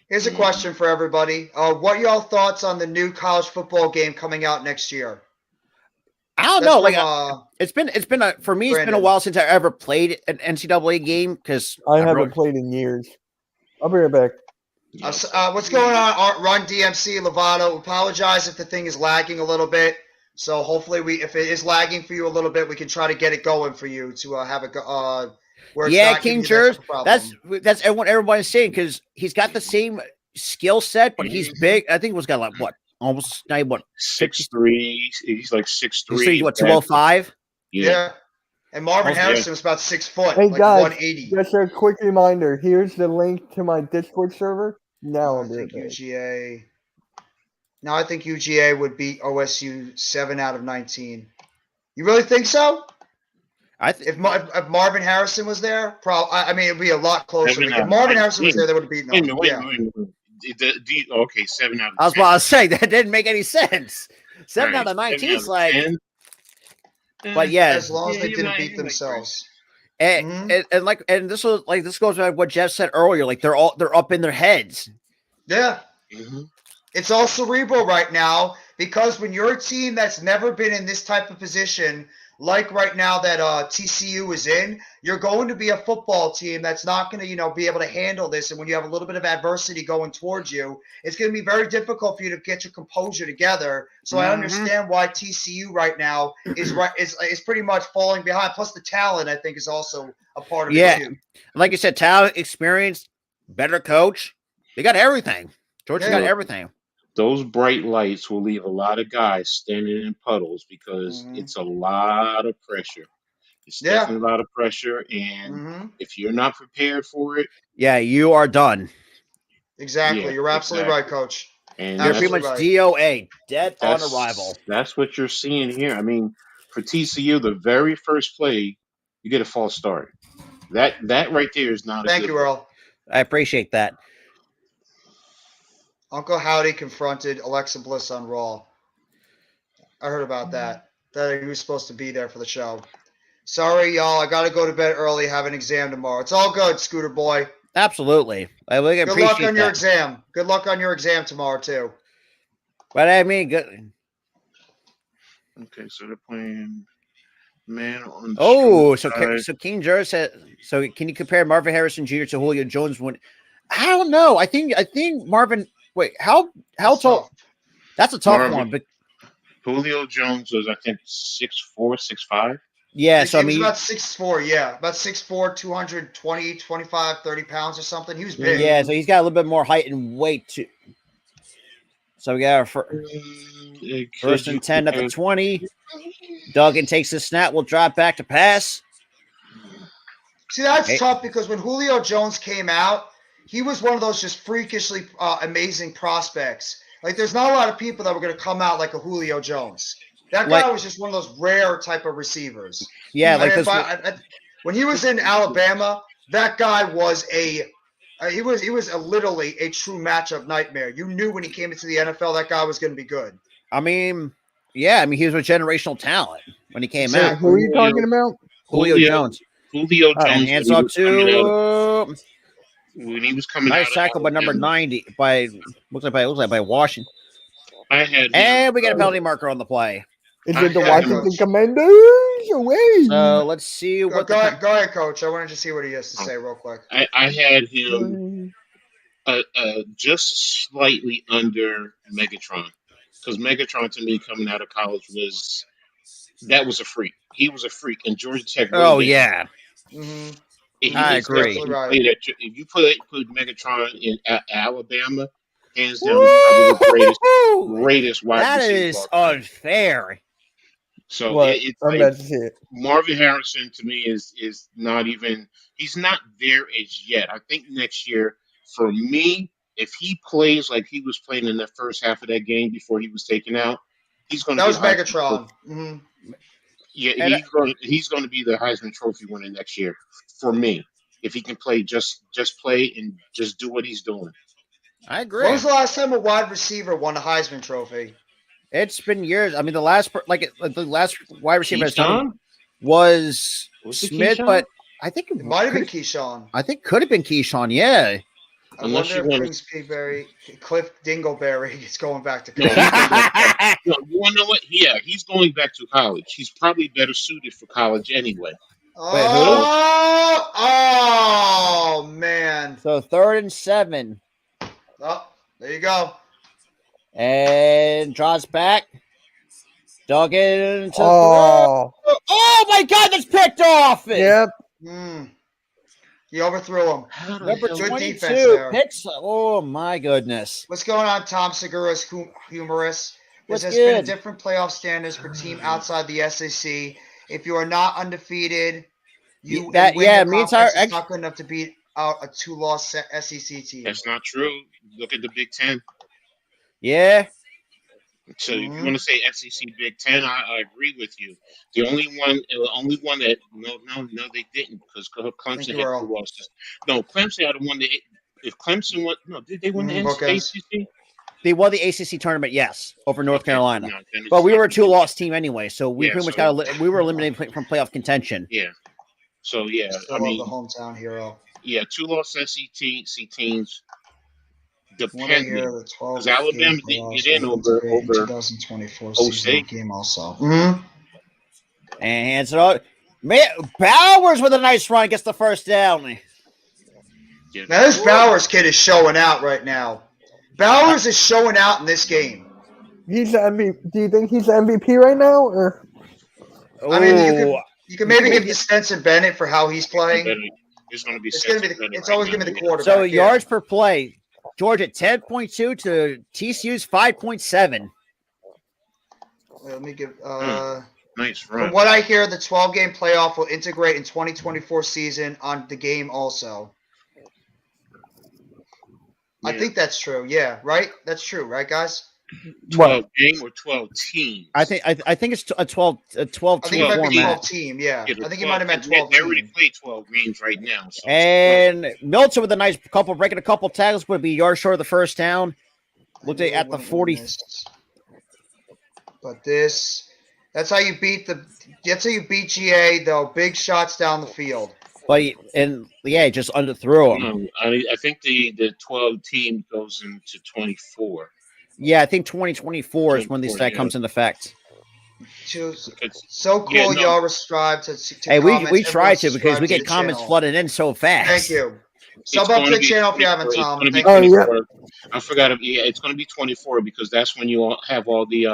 Here's a question for everybody. What are y'all thoughts on the new college football game coming out next year? I don't know. It's been for me. It's been a while since I ever played an NCAA game because I haven't played in years. I'll be right back. What's going on? Run DMC Lovato. Apologize if the thing is lagging a little bit. So hopefully, if it is lagging for you a little bit, we can try to get it going for you to have it where it's not King Jers. That's what everybody's saying because he's got the same skill set, but he's big. I think it was got almost 6'3". He's like 6'3". What 205? Yeah. And Marvin Harrison was about 6 foot, hey, like guys, 180. Just a quick reminder. Here's the link to my Discord server. Now I think UGA. Now I think UGA would beat OSU 7 out of 19. You really think so? If Marvin Harrison was there, it'd be a lot closer. If Marvin Harrison was there, they would have beaten them. Wait. Okay, 7 out of 10. I was about to say that didn't make any sense. 7 out of 19 is like. 10? But yeah, as long as they didn't beat themselves. And this goes back to what Jeff said earlier. Like they're up in their heads. Yeah. It's all cerebral right now because when you're a team that's never been in this type of position, like right now that TCU is in, you're going to be a football team that's not going to, be able to handle this. And when you have a little bit of adversity going towards you, it's going to be very difficult for you to get your composure together. So I understand why TCU right now is pretty much falling behind. Plus the talent, I think, is also a part of it too. Like you said, talent, experience, better coach. They got everything. Georgia got everything. Those bright lights will leave a lot of guys standing in puddles because it's a lot of pressure. It's definitely a lot of pressure, and if you're not prepared for it, you are done. Exactly, you're absolutely right, Coach. And you're pretty much DOA, dead on arrival. That's what you're seeing here. I mean, for TCU, the very first play, you get a false start. That right there is not. Thank you, Earl. I appreciate that. Uncle Howdy confronted Alexa Bliss on Raw. I heard about that. That he was supposed to be there for the show. Sorry, y'all. I got to go to bed early. Have an exam tomorrow. It's all good, Scooter Boy. Absolutely. Good luck on your exam. Good luck on your exam tomorrow, too. But I mean, good. Okay, so they're playing man on the Oh, short side. so King Jarrett said. So can you compare Marvin Harrison Jr. to Julio Jones? When I don't know. I think Marvin. Wait, how That's tall? tough. That's a tough Marvin one, but Julio Jones was, I think, 6'4", 6'5". yeah. I think So I he was mean, about 6'4", yeah. About 6'4", 220, 25, 30 pounds or something. He was big. yeah. So he's got a little bit more height and weight too. So we got our first and 10 at the 20. Duggan takes the snap. Will drop back to pass. See, that's tough because when Julio Jones came out, he was one of those just freakishly amazing prospects. Like, there's not a lot of people that were going to come out like a Julio Jones. That guy was just one of those rare type of receivers. Yeah, like this. When he was in Alabama, that guy was he was literally a true matchup nightmare. You knew when he came into the NFL that guy was going to be good. I mean, yeah, he was a generational talent when he came out. Who are you talking about? Julio Jones. Julio Jones. And hands up to when he was coming nice out. Tackle by number 90 looks like by Washington. I had and we got a penalty marker on the play. Is it the Washington Commanders? Away. So let's see what. Go ahead, Coach. I wanted to see what he has to say real quick. I had him just slightly under Megatron, because Megatron to me coming out of college was a freak. He was a freak, and Georgia Tech. Yeah. Mm-hmm. I agree. If you put Megatron in Alabama, hands down, probably the greatest wide receiver. That is unfair. So it's like Marvin Harrison to me is not even. He's not there as yet. I think next year, for me, if he plays like he was playing in the first half of that game before he was taken out, he's going to. That was Megatron. Mm-hmm. Yeah, he's going to be the Heisman Trophy winner next year for me. If he can play, just play and just do what he's doing. I agree. When was the last time a wide receiver won a Heisman Trophy? It's been years. I mean, the last wide receiver was Smith, but I think it might have been Keyshawn. I think could have been Keyshawn. Yeah. I wonder if Cliff Dingleberry is going back to college. You want to know what? Yeah, he's going back to college. He's probably better suited for college anyway. Oh man. So 3rd and 7. Oh, there you go. And draws back. Duggan. Oh my God, that's picked off. Yep. He overthrew him. Number 22 picks. Oh my goodness. What's going on, Tom Segura's humorous? This has been a different playoff standards for team outside the SEC. If you are not undefeated, means it's not good enough to beat out a 2-loss SEC team. That's not true. Look at the Big Ten. Yeah. So if you want to say SEC Big Ten, I agree with you. The only one that no they didn't, because Clemson had 2 losses. No, Clemson had one that if Clemson won, did they win the ACC? They won the ACC tournament, yes, over North Carolina. No, but we were a 2-loss team anyway, so we pretty much we were eliminated from playoff contention. Yeah. So yeah, I mean the hometown hero. Yeah, 2-loss SEC teams. Depending, because Alabama didn't get in over 2024 season game also. And hands it out. Man, Bowers with a nice run gets the first down. Now this Bowers kid is showing out right now. Bowers is showing out in this game. He's the MVP. Do you think he's the MVP right now? Or? I mean, you can maybe give Stenson Bennett for how he's playing. It's going to be. It's always going to be the quarterback. So yards per play. Georgia 10.2 to TCU's 5.7. Let me give. Nice run. From what I hear, the 12-game playoff will integrate in 2024 season on the game also. Yeah. I think that's true. Yeah, right. That's true, right, guys? 12 game or 12 teams? I think it's a 12 I think it might be 12 team. Yeah, I think he might have meant 12. They already played 12 games right now. So and Milton with a nice breaking a couple tackles would be yards short of the first down. Looked at the 40. But that's how you beat GA though. Big shots down the field. But just underthrew him. I think the 12 team goes into 24. Yeah, I think 2024 is when that comes into effect. So cool, y'all subscribe to Hey, comments. we try to because Subscribe we to get the comments channel. flooding in so fast. Thank you. Sub up to the channel if you haven't, Tom. It's Thank going to be you. 24. I forgot. It's going to be 24 because that's when you have all the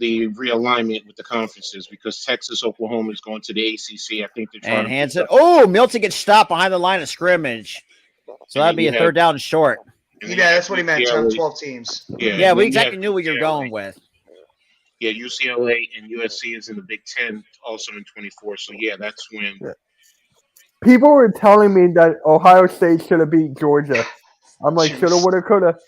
realignment with the conferences because Texas, Oklahoma is going to the ACC. I think they're trying And to hands it. Oh, Milton gets stopped behind the line of scrimmage. So that'd be a third down short. Yeah, that's what he meant. 12 teams. Yeah, we exactly knew what you're going with. Yeah, UCLA and USC is in the Big Ten also in 24. So, yeah, that's when. People were telling me that Ohio State should have beat Georgia. I'm like, shoulda, woulda, coulda.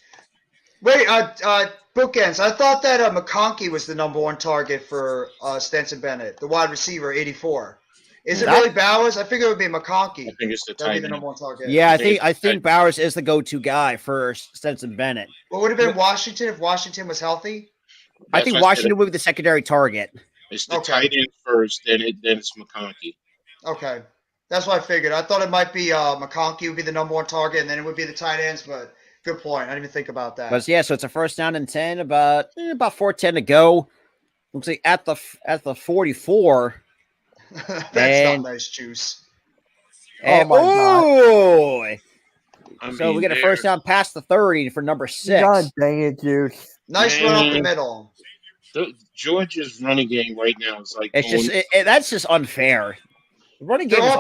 Wait, bookends. I thought that McConkey was the number one target for Stetson Bennett, the wide receiver, 84. Is it really Bowers? I figure it would be McConkey. I think it's the That'd be tight the end. number one target. Yeah, I think Bowers is the go-to guy for Stetson Bennett. What would have been Washington if Washington was healthy? I think Washington would be the secondary target. It's the tight end first, then it's McConkey. Okay. That's what I figured. I thought it might be McConkey would be the number one target, and then it would be the tight ends, but good point. I didn't even think about that. But yeah, so it's a first down and 10, about 4:10 to go. Looks like at the 44. That's not nice juice. And, God. So we get a first down past the 30 for number 6. God dang it, Juice. Nice run up the middle. Georgia's running game right now is like that's just unfair. The running game their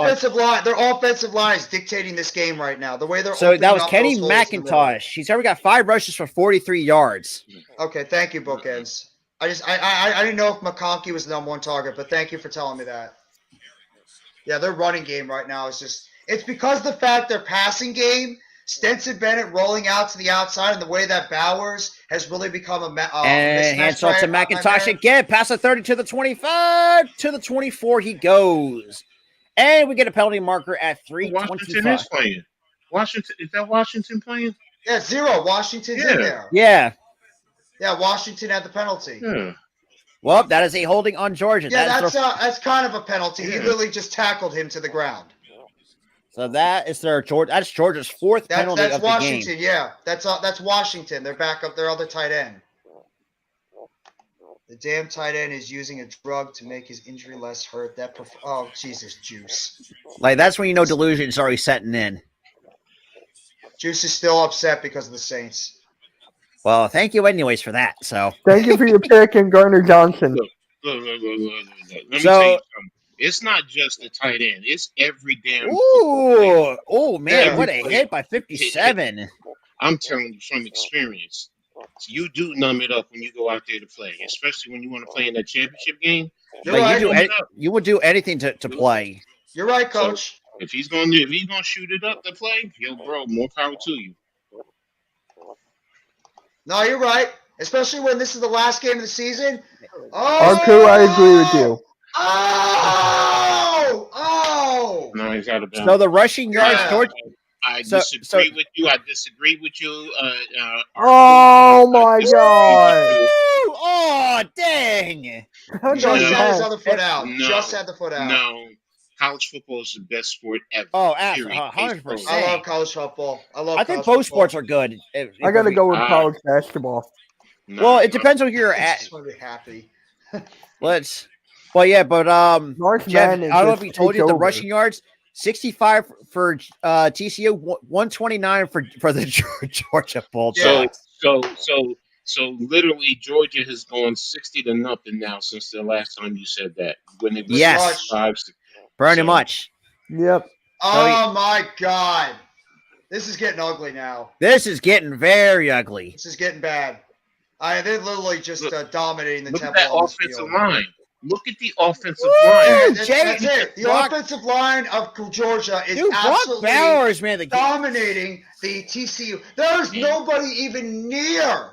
offensive line is dictating this game right now. The way they're so that was Kenny McIntosh. He's already got 5 rushes for 43 yards. Okay, thank you, bookends. I didn't know if McConkey was the number one target, but thank you for telling me that. Yeah, their running game right now is just – it's because of the fact their passing game, Stetson Bennett rolling out to the outside and the way that Bowers has really become a mismatch. And hands off to McIntosh again. Past the 30 to the 25. To the 24 he goes. And we get a penalty marker at 3:25. Washington is playing. Is that Washington playing? Yeah, 0. Washington's in there. Yeah. Yeah, Washington had the penalty. Yeah. Well, that is a holding on Georgia. Yeah, that's kind of a penalty. Yeah. He literally just tackled him to the ground. So that's Georgia's 4th penalty of the game. That's Washington, yeah. That's Washington. They're back up their other tight end. The damn tight end is using a drug to make his injury less hurt. Oh, Jesus, Juice. Like, that's when you know delusion's already setting in. Juice is still upset because of the Saints. Well, thank you anyways for that. So thank you for your pick and Garner Johnson. Look. Let me tell you something. It's not just the tight end. It's every damn. Oh man, what a hit by 57. I'm telling you from experience. You do numb it up when you go out there to play, especially when you want to play in that championship game. You would do anything to play. You're right, Coach. So if he's going to shoot it up to play, more power to you. No, you're right. Especially when this is the last game of the season. Arku, I agree with you. Oh! No, he's out of bounds. So the rushing yards, Georgia. I disagree with you. I disagree with you. Oh my God! Oh dang! Just had his other foot out. Just had the foot out. No, college football is the best sport ever. Oh, 100%. I love college football. I think both sports are good. I got to go with college basketball. No, well, it depends on who you're at. I just want to be happy. Jeff, I don't know if he told you the rushing yards. 65 for TCU, 129 for the Georgia Bulldogs. So literally, Georgia has gone 60 to nothing now since the last time you said that. When it was yes, 5, pretty much. Yep. Oh my God, this is getting ugly now. This is getting very ugly. This is getting bad. They're literally just dominating the tempo. Look at that offensive line. Look at the offensive line. That's it. The offensive line of Georgia is absolutely Bowers, man, dominating the TCU. There's nobody even near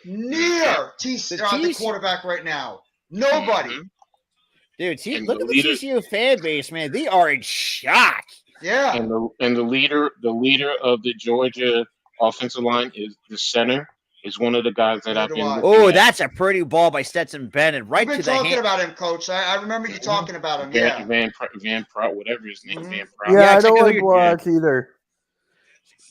the quarterback right now. Nobody. Dude, look at the TCU fan base, man. They are in shock. Yeah. And the leader of the Georgia offensive line is the center. Is one of the guys that I've been looking at. That's a pretty ball by Stetson Bennett. Right to the hand. You've been talking about him, Coach. I remember you talking about him. Yeah. Van Pratt, whatever his name, Van Pratt. Yeah, I don't like blowouts either.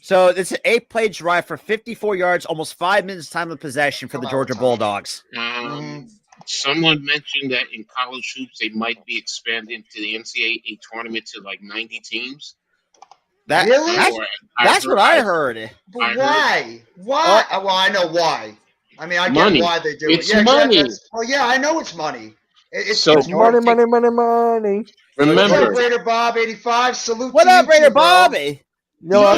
So it's an 8-play drive for 54 yards, almost 5 minutes time of possession for the Georgia Bulldogs. Someone mentioned that in college hoops they might be expanding to the NCAA tournament to like 90 teams. Really? That's what I heard. But why? Why? Well, I know why. I mean, I money. get why they do It's it. Yeah, money. Well, yeah, I know it's money. It's money. Remember, What's up, Raider Bob 85? Salute What to up, you Raider too, bro. Bobby? No,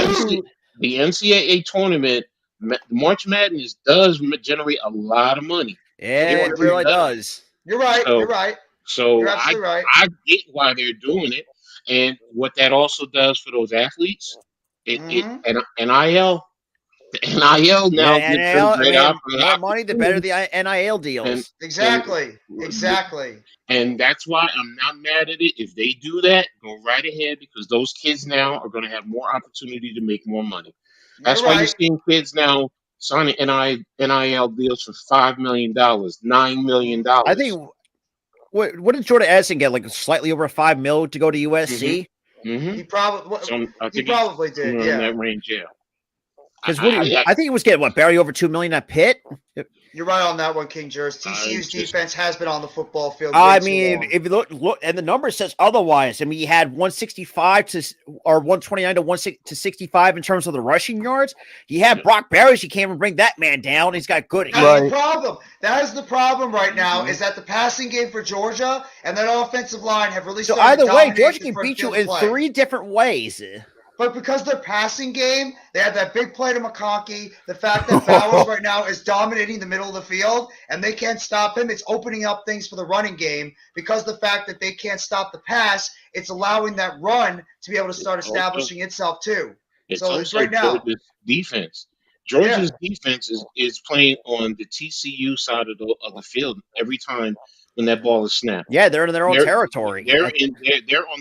the NCAA tournament, March Madness does generate a lot of money. Yeah, it really does. You're right. So- You're right. So You're absolutely right. I get why they're doing it, and what that also does for those athletes, and NIL. The NIL now Yeah, gives them great more money, the better the NIL deals. Exactly. And that's why I'm not mad at it. If they do that, go right ahead, because those kids now are going to have more opportunity to make more money. That's why you're seeing kids now signing NIL deals for $5 million, $9 million. I think. What did Jordan Addison get? Like slightly over $5 million to go to USC. Mm-hmm. He probably. I think he probably did. In Yeah. that range. Yeah. Because I think he was getting barely over $2 million at Pitt. You're right on that one, King Jers. TCU's defense has been on the football field. I mean, if you look, and the number says otherwise. I mean, he had 165 or 129 to 65 in terms of the rushing yards. He had Brock Barrios. You can't even bring that man down. He's got good. That's the problem. That is the problem right now. Is that the passing game for Georgia and that offensive line have really started. So either way, Georgia can beat you in 3 different ways. But because their passing game, they have that big play to McConkey. The fact that Bowers right now is dominating the middle of the field and they can't stop him, it's opening up things for the running game. Because the fact that they can't stop the pass, it's allowing that run to be able to start establishing itself too. It's so also right now, Georgia's defense. Georgia's defense is playing on the TCU side of the field every time when that ball is snapped. Yeah, they're in their own territory. They're on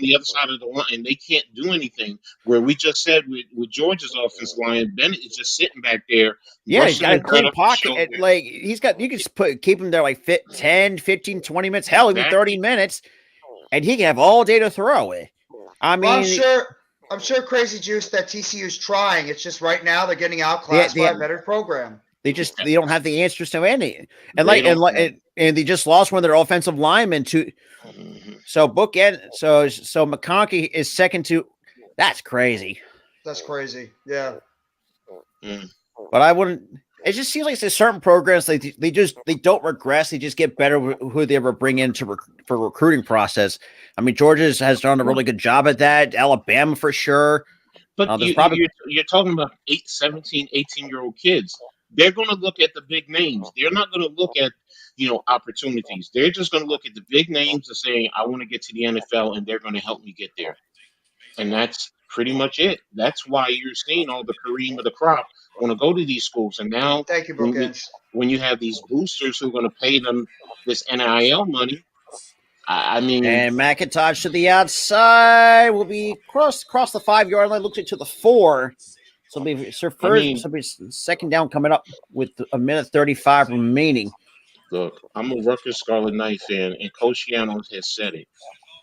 the other side of the line, and they can't do anything. Where we just said with Georgia's offensive line, Bennett is just sitting back there. Yeah, he's got a clean pocket. You can just keep him there like 10, 15, 20 minutes, hell, even 30 minutes, and he can have all day to throw it. I mean, I'm sure Crazy Juice that TCU's trying. It's just right now they're getting outclassed by a better program. They don't have the answers to any, and they just lost one of their offensive linemen to. So so McConkey is second to. That's crazy. That's crazy. Yeah. But I wouldn't. It just seems like there's certain programs they don't regress. They just get better with who they ever bring in for recruiting process. I mean, Georgia has done a really good job at that. Alabama for sure. But you're talking about 17, 18-year-old kids. They're going to look at the big names. They're not going to look at, opportunities. They're just going to look at the big names and say, I want to get to the NFL, and they're going to help me get there. And that's pretty much it. That's why you're seeing all the cream of the crop want to go to these schools. And now, thank you, Bookends. When you have these boosters who are going to pay them this NIL money, I mean, and McIntosh to the outside will be cross the 5-yard line, looks to the 4. So it'll be second down coming up with a minute 35 remaining. Look, I'm a Rutgers Scarlet Knight fan, and Coach Shiano has said it.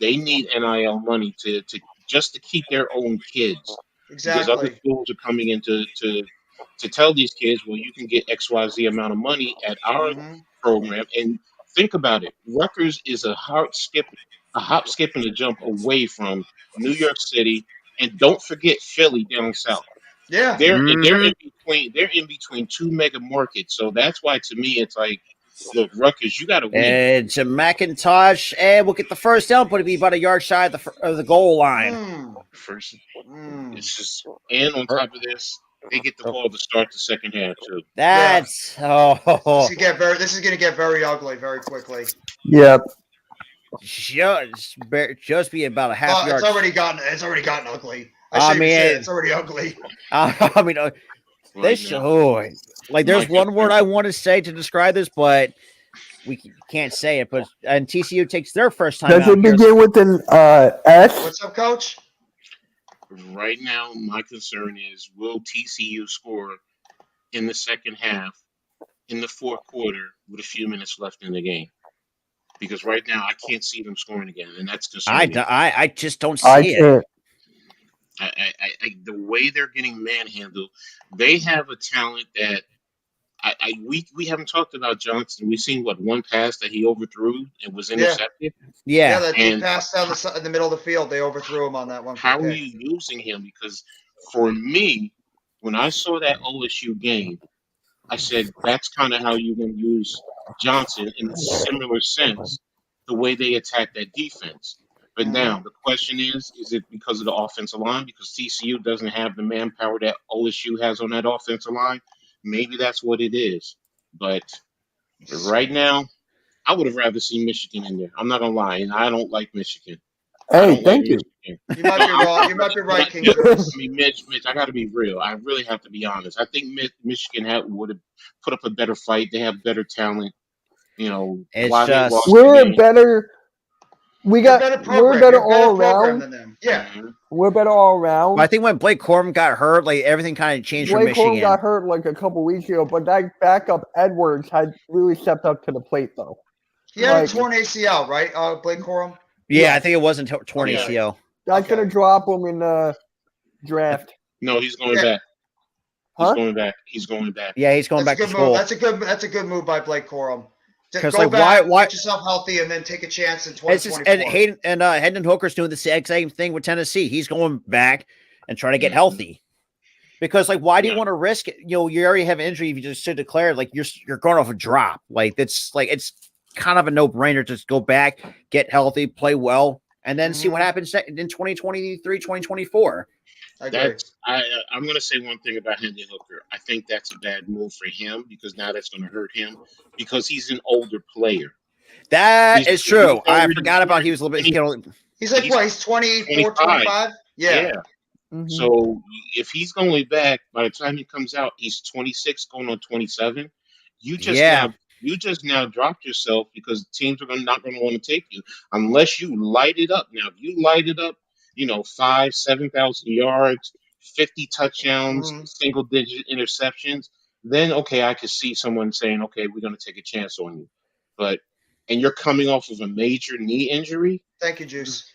They need NIL money to keep their own kids. Exactly. Because other schools are coming in to tell these kids, well, you can get XYZ amount of money at our program. And think about it. Rutgers is a hop, skip, and a jump away from New York City, and don't forget Philly down south. Yeah, they're in between 2 mega markets, so that's why to me it's like, look, Rutgers, you got to win. And to McIntosh, and we'll get the first down, but it'll be about a yard shy of the goal line. It's just, and on top of this, they get the ball to start the second half too. That's This is going to get very ugly very quickly. Yep. Just be about a half yard. It's already gotten ugly. It's already ugly. I mean, there's one word I want to say to describe this, but we can't say it. But TCU takes their first time. Does it begin with an S? What's up, Coach? Right now, my concern is, will TCU score in the second half, in the fourth quarter, with a few minutes left in the game? Because right now, I can't see them scoring again, and that's concerning. I just don't see it. The way they're getting manhandled, they have a talent that we haven't talked about Johnson. We've seen one pass that he overthrew and was intercepted. Yeah, that and deep pass down in the middle of the field. They overthrew him on that one. How are you using him? Because for me, when I saw that OSU game, I said that's kind of how you're going to use Johnson in a similar sense, the way they attack that defense. But now the question is it because of the offensive line? Because TCU doesn't have the manpower that OSU has on that offensive line? Maybe that's what it is. But right now, I would have rather seen Michigan in there. I'm not going to lie. And I don't like Michigan. Hey, thank you. You might be wrong. You might be right, King Jones. I mean, Mitch, I got to be real. I really have to be honest. I think Michigan would have put up a better fight. They have better talent. You know, it's just we're better. We're better all around than them. Yeah, we're better all around. Well, I think when Blake Corum got hurt, like everything kind of changed for Michigan. Blake Corum got hurt like a couple weeks ago, but that backup Edwards had really stepped up to the plate though. He had a torn ACL, right? Blake Corum. Yeah, I think it wasn't torn ACL. That's gonna drop him in the draft. No, he's going back. He's going back. He's going back. Yeah, he's going back to school. That's a good move by Blake Corum. Because like why get yourself healthy and then take a chance in 2024. And Hendon Hooker's doing the exact same thing with Tennessee. He's going back and trying to get healthy. Because why do you want to risk it? You already have an injury if you just should declare you're going off a drop. It's kind of a no-brainer. Just go back, get healthy, play well, and then see what happens in 2023, 2024. I'm going to say one thing about Hendon Hooker. I think that's a bad move for him because now that's going to hurt him because he's an older player. That is true. I forgot about he was a little bit. He's like what? He's 24, 25? Yeah. Mm-hmm. So if he's going back, by the time he comes out, he's 26 going on 27. You just now dropped yourself because teams are not going to want to take you unless you light it up. Now, if you light it up, 5,000-7,000 yards, 50 touchdowns, single-digit interceptions, then, okay, I could see someone saying, okay, we're going to take a chance on you. And you're coming off of a major knee injury. Thank you, Juice.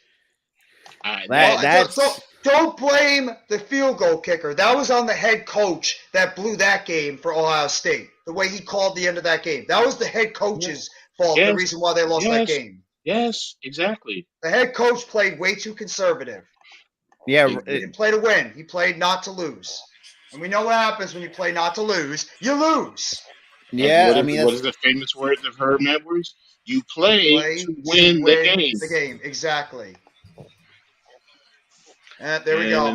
Don't blame the field goal kicker. That was on the head coach that blew that game for Ohio State, the way he called the end of that game. That was the head coach's fault, the reason why they lost that game. Yes, exactly. The head coach played way too conservative. Yeah. He didn't play to win. He played not to lose. And we know what happens when you play not to lose. You lose. Yeah, what is the famous words of Herb Edwards? You play to win the game. The game, exactly. There we go.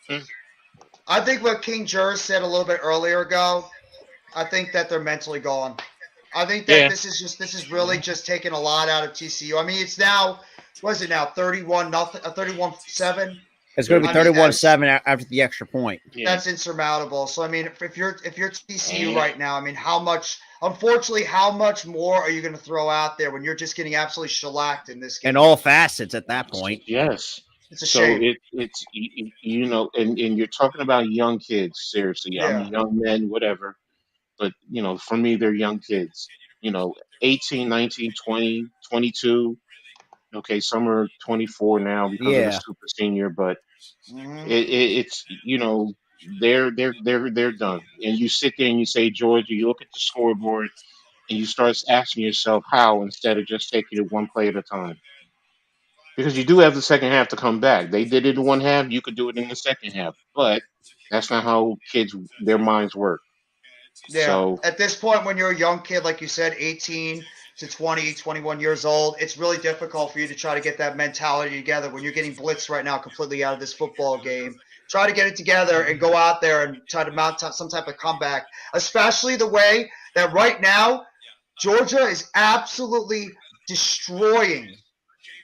Another. I think what King Jers said a little bit earlier ago, I think that they're mentally gone. I think that this is really just taking a lot out of TCU. I mean, it's now, what is it now, 31-7? It's going to be 31-7 after the extra point. That's insurmountable. So I mean, if you're TCU right now, I mean, how much more are you going to throw out there when you're just getting absolutely shellacked in this game? In all facets at that point. Yes. It's a shame. It's and you're talking about young kids. Seriously, I mean, young men, whatever. But for me, they're young kids. 18, 19, 20, 22. Okay, some are 24 now because of the super senior, but it's they're done. And you sit there and you say, Georgia, you look at the scoreboard and you start asking yourself how instead of just taking it one play at a time. Because you do have the second half to come back. They did it in one half, you could do it in the second half. But that's not how their minds work. Yeah. So, at this point, when you're a young kid, like you said, 18 to 20, 21 years old, it's really difficult for you to try to get that mentality together when you're getting blitzed right now completely out of this football game. Try to get it together and go out there and try to mount some type of comeback, especially the way that right now Georgia is absolutely destroying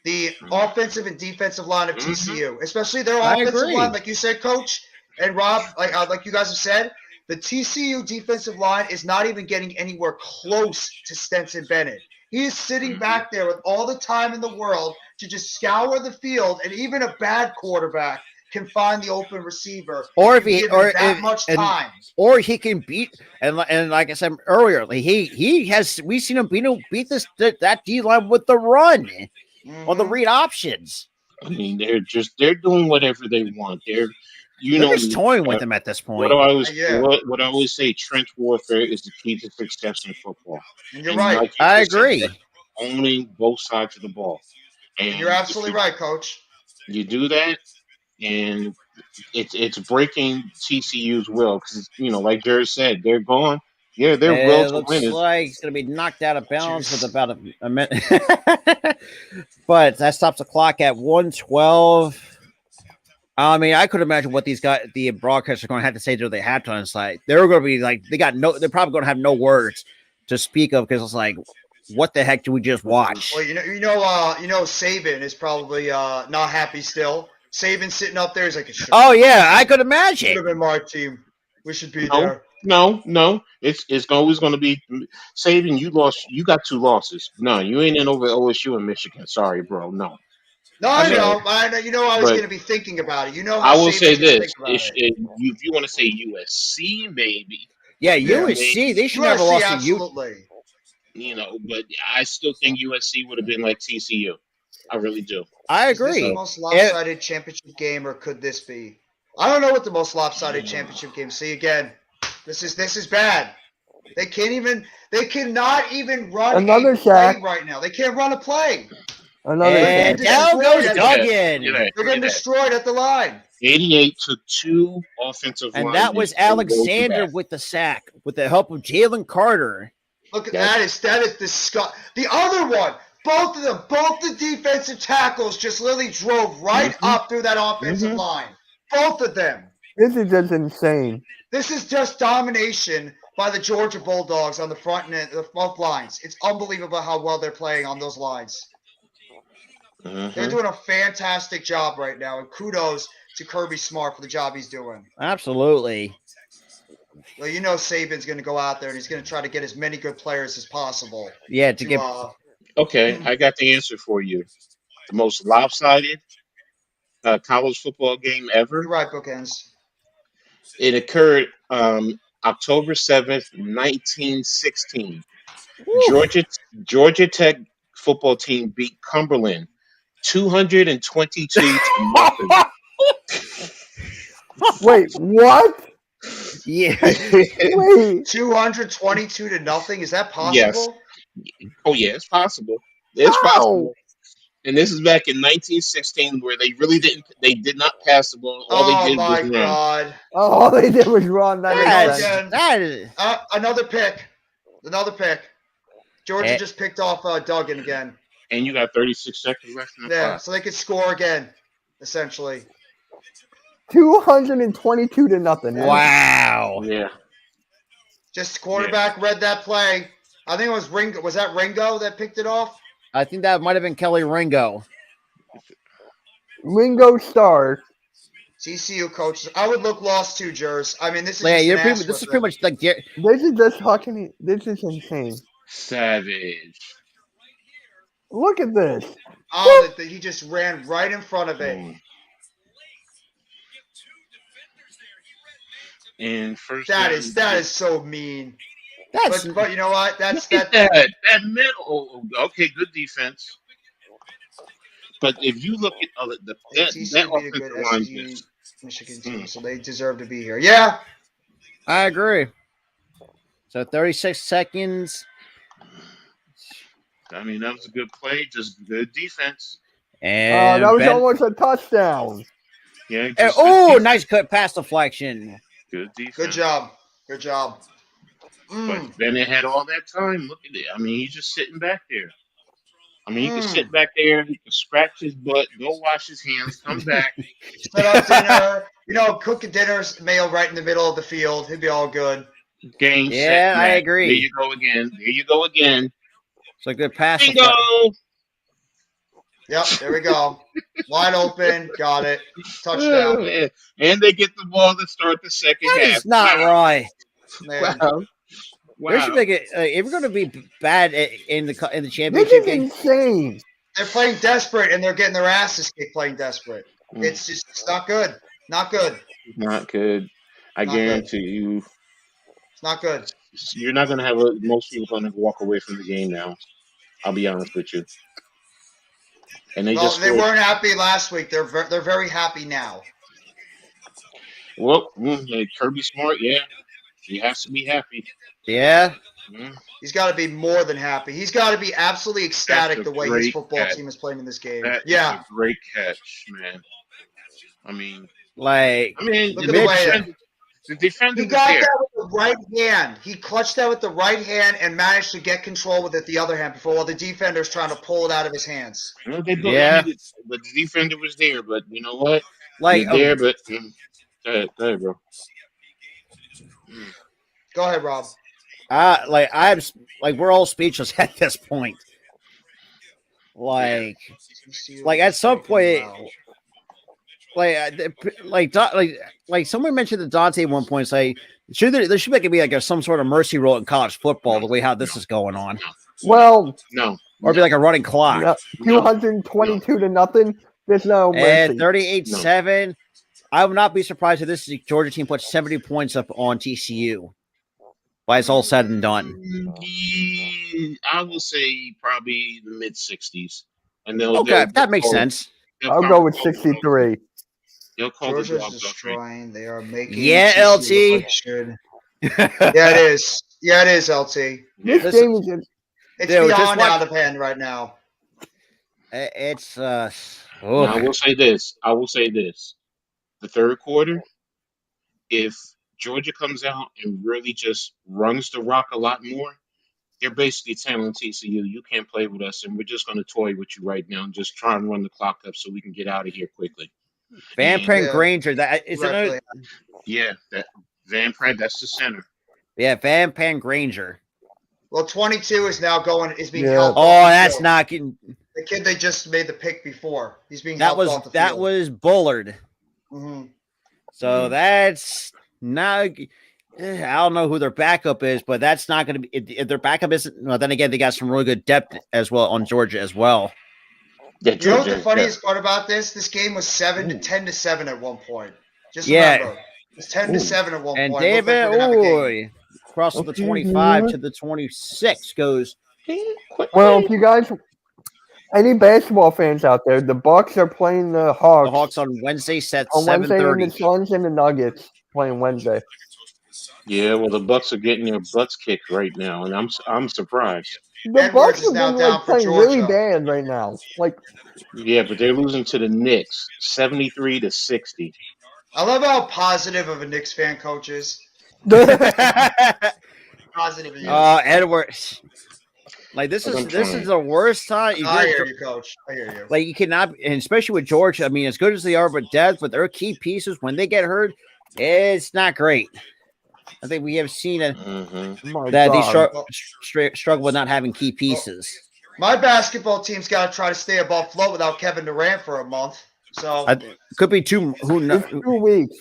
the offensive and defensive line of TCU, especially their offensive line, like you said, Coach, and Rob, like you guys have said. The TCU defensive line is not even getting anywhere close to Stetson Bennett. He is sitting back there with all the time in the world to just scour the field, and even a bad quarterback can find the open receiver. Or if he much time. Or he can beat and like I said earlier, we've seen him beat that D line with the run on the read options. I mean, they're doing whatever they want. They're just toying with him at this point. What I always say, trench warfare is the key to success in football. And you're right. Like I agree. Owning both sides of the ball. And you're absolutely right, Coach. You do that, and it's breaking TCU's will because like Jerry said, they're gone. Yeah, their will to win is like it's going to be knocked out of bounds with about a minute. But that stops the clock at 1:12. I mean, I could imagine what these guys, the broadcasters, are going to have to say to the halftime site. They're going to be like, they're probably going to have no words to speak of because it's like, what the heck do we just watch? Well, Saban is probably not happy still. Saban sitting up there is like, oh yeah, I could imagine. Should have been my team. We should be there. No. It's always going to be Saban. You lost. You got 2 losses. No, you ain't in over OSU and Michigan. Sorry, bro. No. No, I know. I was going to be thinking about it. How I will say this: if you want to say USC, maybe. Yeah, USC. They should never lost absolutely. But I still think USC would have been like TCU. I really do. I agree. Is this the most lopsided championship game, or could this be? I don't know what the most lopsided championship game. See again, this is bad. They cannot even run another play right now. They can't run a play. And down goes Duggan. They're getting destroyed at the line. 88 to 2 offensive line. And that was Alexander with the sack with the help of Jalen Carter. Look at that is disgusting. The other one, both of them, both the defensive tackles just literally drove right up through that offensive line. Both of them. This is just insane. This is just domination by the Georgia Bulldogs on the front end of both lines. It's unbelievable how well they're playing on those lines. They're doing a fantastic job right now, and kudos to Kirby Smart for the job he's doing. Absolutely. Well, Saban's going to go out there and he's going to try to get as many good players as possible. Yeah, Okay, I got the answer for you. The most lopsided college football game ever. You're right, Bookends. It occurred October 7th, 1916. Georgia Tech football team beat Cumberland 222 to nothing. Wait, what? Yeah. Wait. 222 to nothing? Is that possible? Yes. Oh, yeah, it's possible. It's possible. And this is back in 1916 where they did not pass the ball. All they did was run. God. All they did was run. Another pick. Georgia just picked off Duggan again. And you got 36 seconds left in the clock. So they could score again, essentially. 222 to nothing. Wow. Yeah. Just quarterback read that play. I think it was Ringo. Was that Ringo that picked it off? I think that might have been Kelly Ringo. Ringo Starr. TCU coach. I would look lost too, Jers. I mean, this is this is pretty much like this is just talking. This is insane. Savage. Look at this. Oh, he just ran right in front of it. And first, that is so mean. But you know what? That's that middle. Okay, good defense. But if you look at that offensive line, Michigan team, so they deserve to be here. Yeah, I agree. So 36 seconds. I mean, that was a good play, just good defense. And that was almost a touchdown. Yeah. Nice cut pass deflection. Good defense. Good job. But Bennett had all that time. Look at it. I mean, he's just sitting back there. I mean, he can sit back there, he can scratch his butt, go wash his hands, come back. Set up dinner. Cook a dinner meal right in the middle of the field. He'd be all good. Game, yeah, set, I agree. There you go again. It's a good pass. Bingo! Yep, there we go. Wide open. Got it. Touchdown. And they get the ball to start the second half. That's not right. Wow. They should make it. If we're going to be bad in the championship, this is insane. They're playing desperate and they're getting their asses kicked playing desperate. It's not good. Not good. Not good. I guarantee you. It's not good. You're not going to have most people going to walk away from the game now. I'll be honest with you. And they weren't happy last week. They're very happy now. Well, Kirby Smart, yeah, he has to be happy. Yeah. He's got to be more than happy. He's got to be absolutely ecstatic the way his football team is playing in this game. That is a great catch, man. I mean, look at the way the defender he got was there. that with the right hand. He clutched that with the right hand and managed to get control with it the other hand before while the defender's trying to pull it out of his hands. But the defender was there. But you know what? Like you're there, but go ahead, bro. Go ahead, Rob. We're all speechless at this point. Like at some point, someone mentioned the Dante at one point. Say, there should be some sort of mercy rule in college football. The way how this is going on. Well, or be like a running clock. 222 to nothing. There's no mercy. 38-7. I would not be surprised if this Georgia team puts 70 points up on TCU. By it's all said and done. I will say probably the mid-60s. And that makes sense. I'll go with 63. They'll call Georgia's destroying. They are making LT. Yeah, it is. Yeah, it is, LT. This game is it's beyond out of hand right now. It's I will say this. The third quarter, if Georgia comes out and really just runs the rock a lot more, they're basically telling TCU, you can't play with us, and we're just going to toy with you right now and just try and run the clock up so we can get out of here quickly. Van Pran Granger, that is it. That Van Pran, that's the center. Yeah, Van Pan Granger. Well, 22 is now being held. Oh, that's not getting. The kid they just made the pick before. He's being held off the field. That was Bullard. Mm-hmm. So that's not. I don't know who their backup is, but that's not going to be. If their backup isn't, well, then again, they got some really good depth as well on Georgia as well. Yeah, you know what the funniest part about this? This game was 10-7 at one point. Just remember, it's 10-7 at one point. And David, crossing the 25 to the 26 goes. Well, if you guys, any basketball fans out there, the Bucks are playing the Hawks. The Hawks on Wednesday, set on 7:30. Wednesday, and the Suns and the Nuggets playing Wednesday. Yeah, well, the Bucks are getting their butts kicked right now, and I'm surprised. The Bucks have been playing really bad right now. Yeah, but they're losing to the Knicks, 73-60. I love how positive of a Knicks fan coach is. Positive. Edwards. This is the worst time. I hear you, coach. I hear you. You cannot, and especially with Georgia. I mean, as good as they are with depth, but their key pieces when they get hurt, it's not great. I think we have seen it that they struggle with not having key pieces. My basketball team's got to try to stay above float without Kevin Durant for a month. So could be 2. Who knows? 2 weeks.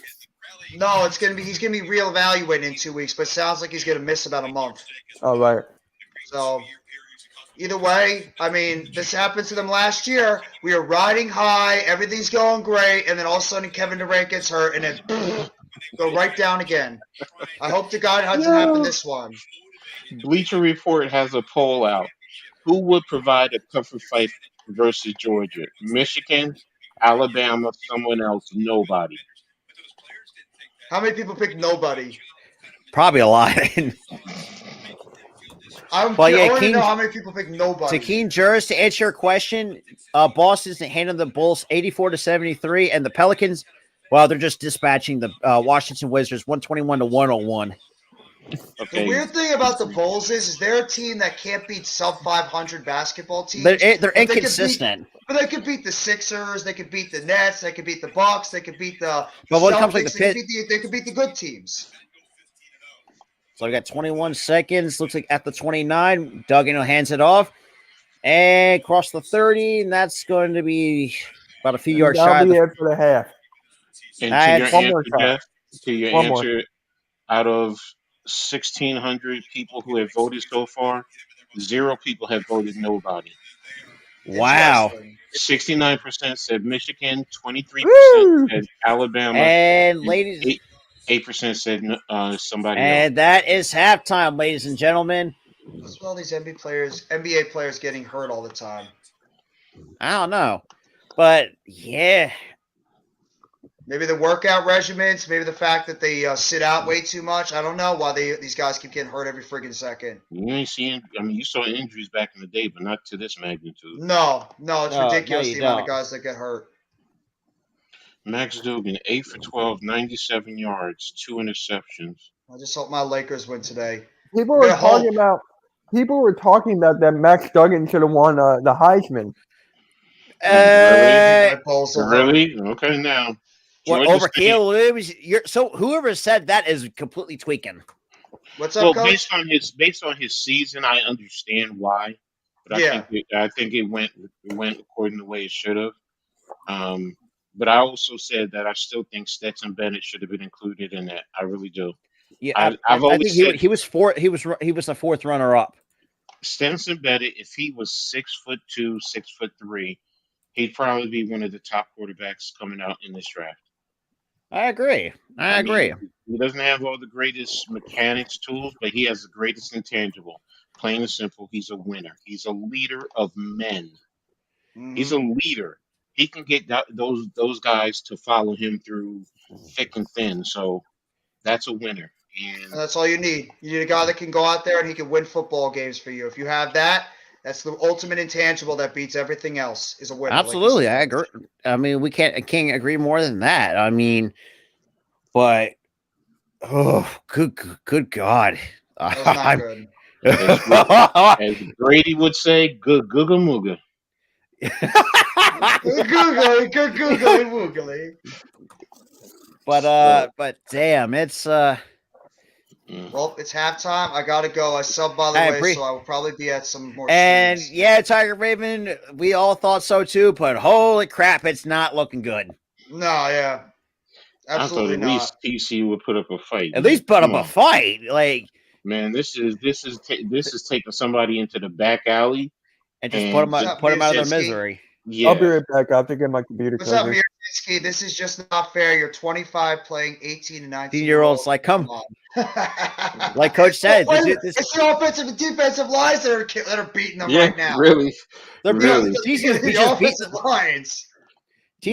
No, he's gonna be reevaluated in 2 weeks, but it sounds like he's gonna miss about a month. All right. So either way, I mean, this happened to them last year. We are riding high, everything's going great, and then all of a sudden Kevin Durant gets hurt, and then go right down again. I hope to God it doesn't happen this one. Bleacher Report has a poll out. Who would provide a tougher fight versus Georgia? Michigan, Alabama, someone else, nobody. How many people picked nobody? Probably a lot. I want to know how many people picked nobody. To Keen Juris, to answer your question, Boston's handling the Bulls 84-73, and the Pelicans, well, they're just dispatching the Washington Wizards 121-101. Okay. The weird thing about the Bulls is they're a team that can't beat sub 500 basketball teams. They're inconsistent. But they could beat the Sixers, they could beat the Nets, they could beat the Bucks, they could beat the but when Celtics, it comes like they could beat the good teams. So we got 21 seconds. Looks like at the 29, Duggan hands it off and cross the 30, and that's going to be about a few yards shy. For the half. And to your answer, out of 1,600 people who have voted so far, 0 people have voted nobody. Wow. 69% said Michigan, 23% said Alabama, and ladies, 8% said somebody and else. That is halftime, ladies and gentlemen. What's all these NBA players getting hurt all the time? I don't know. But yeah. Maybe the workout regimens, maybe the fact that they sit out way too much. I don't know why these guys keep getting hurt every freaking second. You ain't seeing. I mean, you saw injuries back in the day, but not to this magnitude. No, it's ridiculous the amount of guys that get hurt. Max Duggan, 8 for 12, 97 yards, 2 interceptions. I just hope my Lakers win today. People were talking about that Max Duggan should have won the Heisman. Really? Okay, now. What, over Caleb Williams? So whoever said that is completely tweaking. What's up, Coach? based on his season, I understand why, but I think it went according to the way it should have. But I also said that I still think Stetson Bennett should have been included in that. I really do. Yeah, I think he was the fourth runner up. Stetson Bennett, if he was 6'2", 6'3", he'd probably be one of the top quarterbacks coming out in this draft. I agree. I agree. He doesn't have all the greatest mechanics tools, but he has the greatest intangible. Plain and simple, he's a winner. He's a leader of men. Mm-hmm. He's a leader. He can get those guys to follow him through thick and thin. So that's a winner. And that's all you need. You need a guy that can go out there and he can win football games for you. If you have that, that's the ultimate intangible that beats everything else. Is a winner. Absolutely, I agree. I mean, I can't agree more than that. I mean, but good God, that was not good. As Brady would say, good googa mooga. Good googly. But damn, it's Well, it's halftime. I gotta go. I subbed by the way, so I will probably be at some more. And streams. Yeah, Tiger Raven, we all thought so too. But holy crap, it's not looking good. No, yeah, absolutely I thought at least TCU would put up a fight. At least put up a fight, like. Man, this is taking somebody into the back alley and just put them out of their misery. Yeah. I'll be right back. I have to get my computer. What's up, Mirzinski? This is just not fair. You're 25 playing 18 and 19-year-olds. Like, come on. Like Coach said, it's the offensive and defensive lines that are beating them right now. Really, they're really. The offensive lines. Go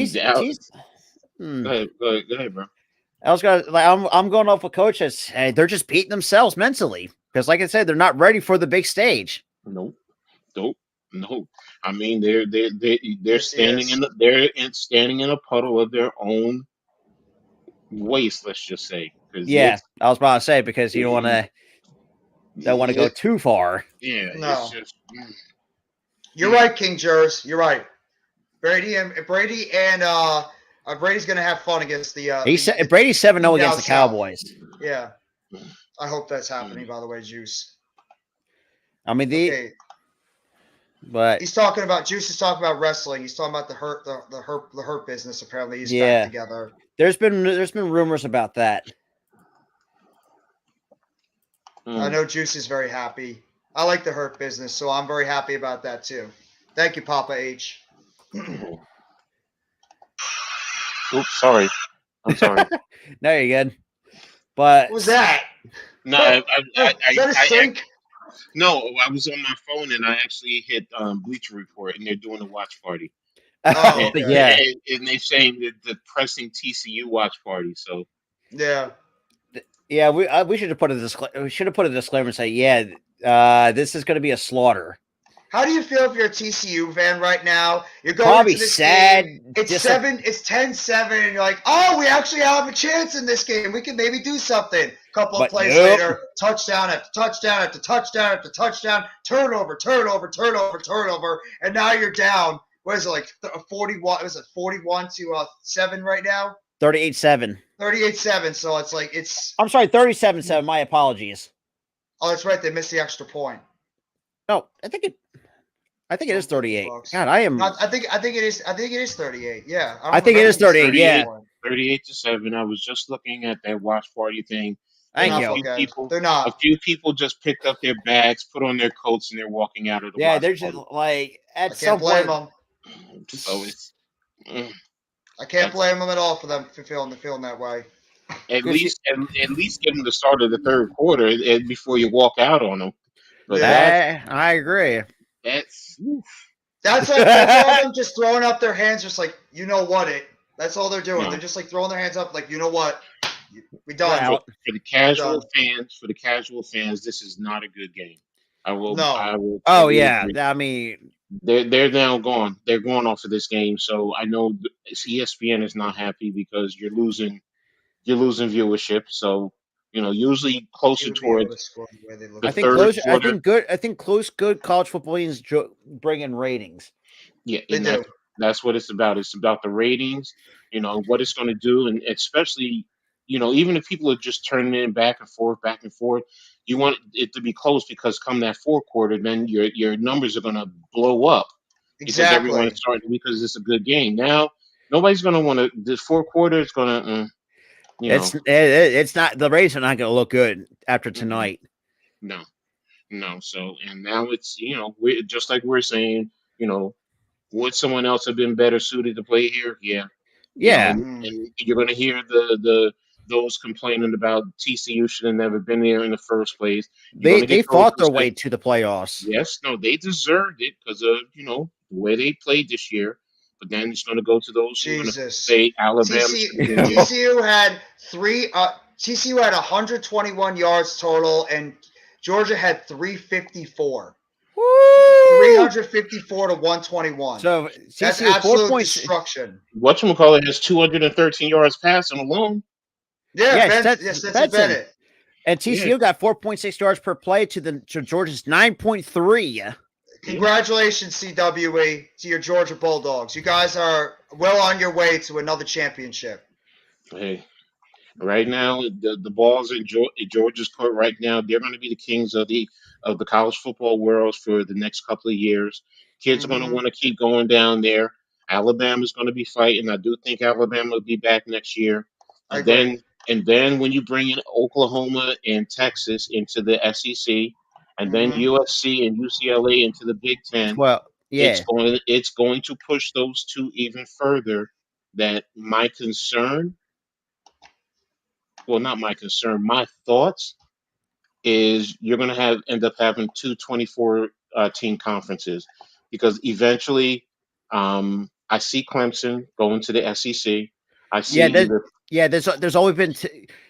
ahead, bro. I was I'm going off with Coach. They're just beating themselves mentally because, like I said, they're not ready for the big stage. Nope. I mean, they're standing standing in a puddle of their own waste. Let's just say. Yeah, I was about to say because you don't want to go too far. Yeah, no. You're right, King Jers. You're right. Brady and Brady's going to have fun against the. Brady's 7-0 against the Cowboys. Yeah, I hope that's happening. By the way, Juice. I mean but he's talking about Juice is talking about wrestling. He's talking about the hurt business. Apparently, he's back together. There's been rumors about that. I know Juice is very happy. I like the hurt business, so I'm very happy about that too. Thank you, Papa H. Oops, sorry. I'm sorry. No, you're good. But what was that? No, is that a sync? No, I was on my phone and I actually hit Bleacher Report and they're doing a watch party. Oh, okay. Yeah. And they're saying that the pressing TCU watch party. So yeah. Yeah, we should have put a disclaimer. We should have put a disclaimer and say, this is going to be a slaughter. How do you feel if you're a TCU fan right now? You're going probably into this sad. Game. It's 10-7, and you're like, oh, we actually have a chance in this game. We can maybe do something. A couple of plays later, touchdown after touchdown after touchdown after touchdown, turnover, and now you're down. What is it, like 41? Was it 41-7 right now? 38-7. 38-7. So it's like I'm sorry, 37-7. My apologies. Oh, that's right. They missed the extra point. No, I think it is 38. God, I am. I think it is. I think it is 38. Yeah. I think it is 38. Yeah. 38-7. I was just looking at that watch party thing. Thank you. They're not. A few people just picked up their bags, put on their coats, and they're walking out of the. Yeah, they're just like at some point. Them. So it's. I can't blame them at all for them feeling that way. At least give them the start of the third quarter before you walk out on them. But I agree. That's like them just throwing up their hands, just like, you know what, That's all they're doing. No. They're just like throwing their hands up, like, you know what? We done. For the casual fans, this is not a good game. I will. Oh totally yeah, agree. I mean, they're now gone. They're going off of this game. So I know ESPN is not happy because you're losing viewership. So usually closer towards the I think third close. quarter. I think close. Good college football games bring in ratings. Yeah, They do. That's what it's about. It's about the ratings. What it's going to do, and especially even if people are just turning in back and forth, you want it to be close because come that fourth quarter, then your numbers are going to blow up because everyone is starting because it's a good game. Now nobody's going to want to. This fourth quarter is going to. It's not, the ratings are not going to look good after tonight. No. So, and now it's, we just like we're saying, would someone else have been better suited to play here? Yeah. Yeah. And you're going to hear those complaining about TCU should have never been there in the first place. They fought their way to the playoffs. Yes, no, they deserved it because of the way they played this year. But then it's going to go to those who are going to say Alabama. TCU had TCU had 121 yards total, and Georgia had 354. Woo! 354 to 121. So that's absolute destruction. Whatchamacallit has 213 yards passing alone. Yeah, that's Bennett. And TCU got 4.6 yards per play to Georgia's 9.3. Congratulations, CWE, to your Georgia Bulldogs. You guys are well on your way to another championship. Hey, right now the ball's in Georgia's court. Right now, they're going to be the kings of the college football world for the next couple of years. Kids are going to want to keep going down there. Alabama's going to be fighting. I do think Alabama will be back next year. And then when you bring in Oklahoma and Texas into the SEC, and then USC and UCLA into the Big Ten, it's going to push those two even further. That my thoughts is you're going to end up having two 24 team conferences because eventually I see Clemson going to the SEC. I see there's always been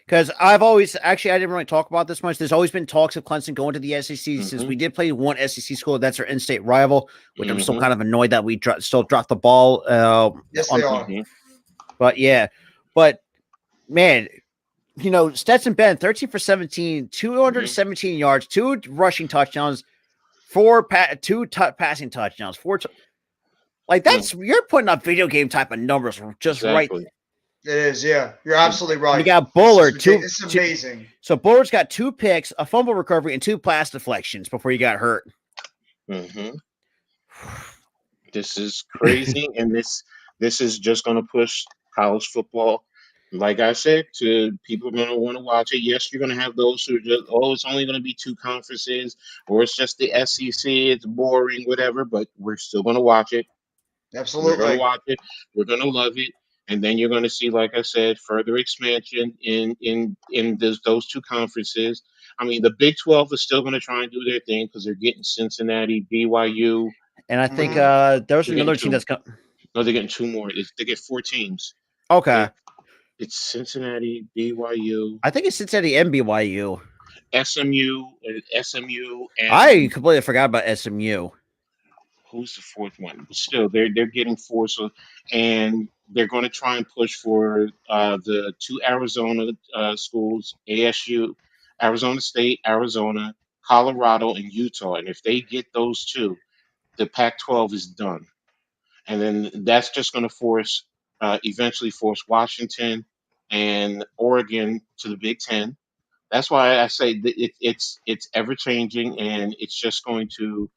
because I didn't really talk about this much. There's always been talks of Clemson going to the SEC since we did play one SEC school. That's our in-state rival, which I'm still kind of annoyed that we still dropped the ball. Yes, they are. But man, Stetson Bennett, 13 for 17, 217 yards, 2 rushing touchdowns, 2 passing touchdowns, 4. That's you're putting up video game type of numbers just right. It is, yeah. You're absolutely right. You got Bullard, it's amazing. So Bullard's got 2 picks, a fumble recovery, and 2 pass deflections before he got hurt. This is crazy, and this is just going to push college football. Like I said, to people are going to want to watch it. Yes, you're going to have those who are just, it's only going to be 2 conferences, or it's just the SEC. It's boring, whatever. But we're still going to watch it. Absolutely, we're going to watch it. We're going to love it. And then you're going to see, like I said, further expansion in those 2 conferences. I mean, the Big 12 is still going to try and do their thing because they're getting Cincinnati, BYU. And I think there's another team that's coming. No, they're getting 2 more. They get 4 teams. Okay. It's Cincinnati, BYU. I think it's Cincinnati and BYU. SMU, and I completely forgot about SMU. Who's the 4th one? But still, they're getting 4. So, and they're going to try and push for the 2 Arizona schools: ASU, Arizona State, Arizona, Colorado, and Utah. And if they get those 2, the Pac-12 is done. And then that's just going to eventually force Washington and Oregon to the Big Ten. That's why I say that it's ever changing, and it's just going to.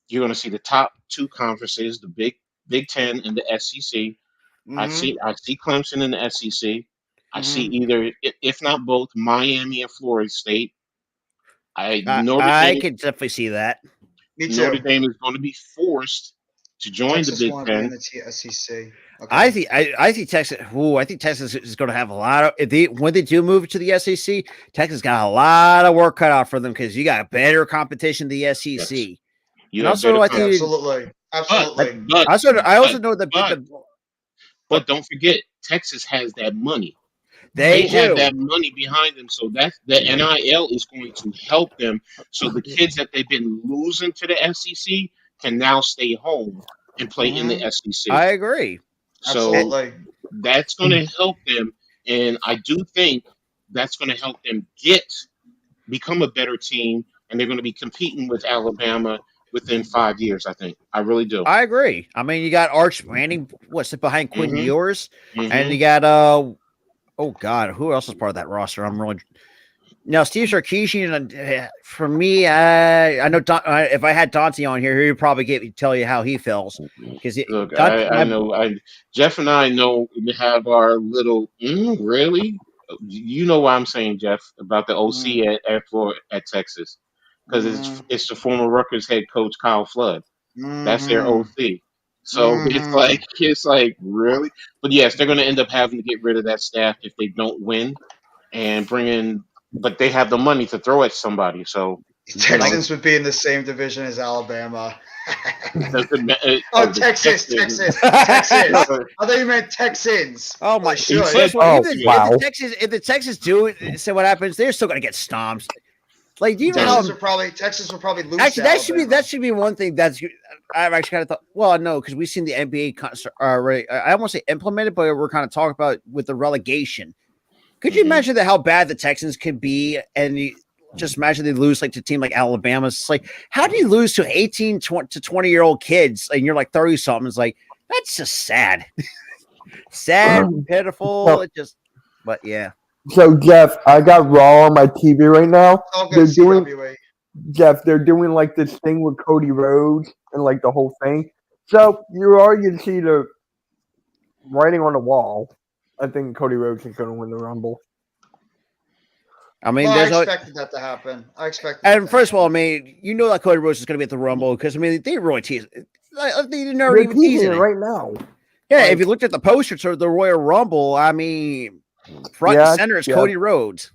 You're going to see the top 2 conferences, the Big Ten and the SEC. I see Clemson in the SEC. I see either, if not both, Miami and Florida State. I can definitely see that. Me too. Notre Dame is going to be forced to join the Big Ten. The SEC. Okay. I think Texas. I think Texas is going to have a lot of. When they do move to the SEC, Texas got a lot of work cut out for them because you got better competition than the SEC. Yes. And also, I think absolutely. But I also know that. But don't forget, Texas has that money. They have do. that money behind them, so that's the NIL is going to help them. So the kids that they've been losing to the SEC can now stay home and play in the SEC. I agree. So Absolutely. that's going to help them, and I do think that's going to help them become a better team, and they're going to be competing with Alabama within 5 years. I think. I really do. I agree. I mean, you got Arch Manning. What's it behind Quinn Ewers, and you got oh God, who else is part of that roster? I'm really now Steve Sarkisian. For me, I know if I had Dante on here, he would probably tell you how he feels because look, I know. Jeff and I know we have our little really. You know what I'm saying, Jeff, about the OC at Texas, because it's the former Rutgers head coach Kyle Flood. That's their OC. So it's like really, but yes, they're going to end up having to get rid of that staff if they don't win, and bring in. But they have the money to throw at somebody. So Texans would be in the same division as Alabama. Texas. I thought you meant Texans. Oh my! If the Texans do it, so what happens? They're still going to get stomped. Like, do you know? Texas will probably lose. Actually, that should be one thing that's I've actually kind of thought. Well, no, because we've seen the NBA already. I don't want to say implemented, but we're kind of talking about with the relegation. Could you imagine how bad the Texans could be, and just imagine they lose like to a team like Alabama? It's like, how do you lose to 18 to 20-year-old kids, and you're like 30 something? It's like that's just sad, sad, pitiful. But yeah. So Jeff, I got Raw on my TV right now. They're doing like this thing with Cody Rhodes and like the whole thing. So you already can see the writing on the wall. I think Cody Rhodes is going to win the Rumble. I mean, I expected that to happen. And first of all, I mean, you know that Cody Rhodes is going to be at the Rumble because I mean they really tease. They didn't even tease it right now. Yeah, if you looked at the posters for the Royal Rumble, I mean. Front and center is Cody Rhodes.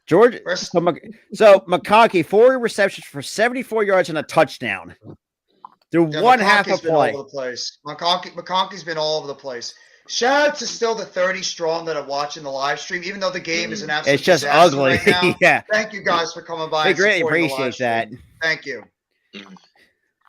George. So McConkey, 4 receptions for 74 yards and a touchdown. Through one half a play. All over the place. McConkey's been all over the place. Shout out to still the 30 strong that are watching the live stream, even though the game is an absolute it's just ugly. Right now. Yeah. Thank you guys for coming by. We greatly appreciate that. Thank you.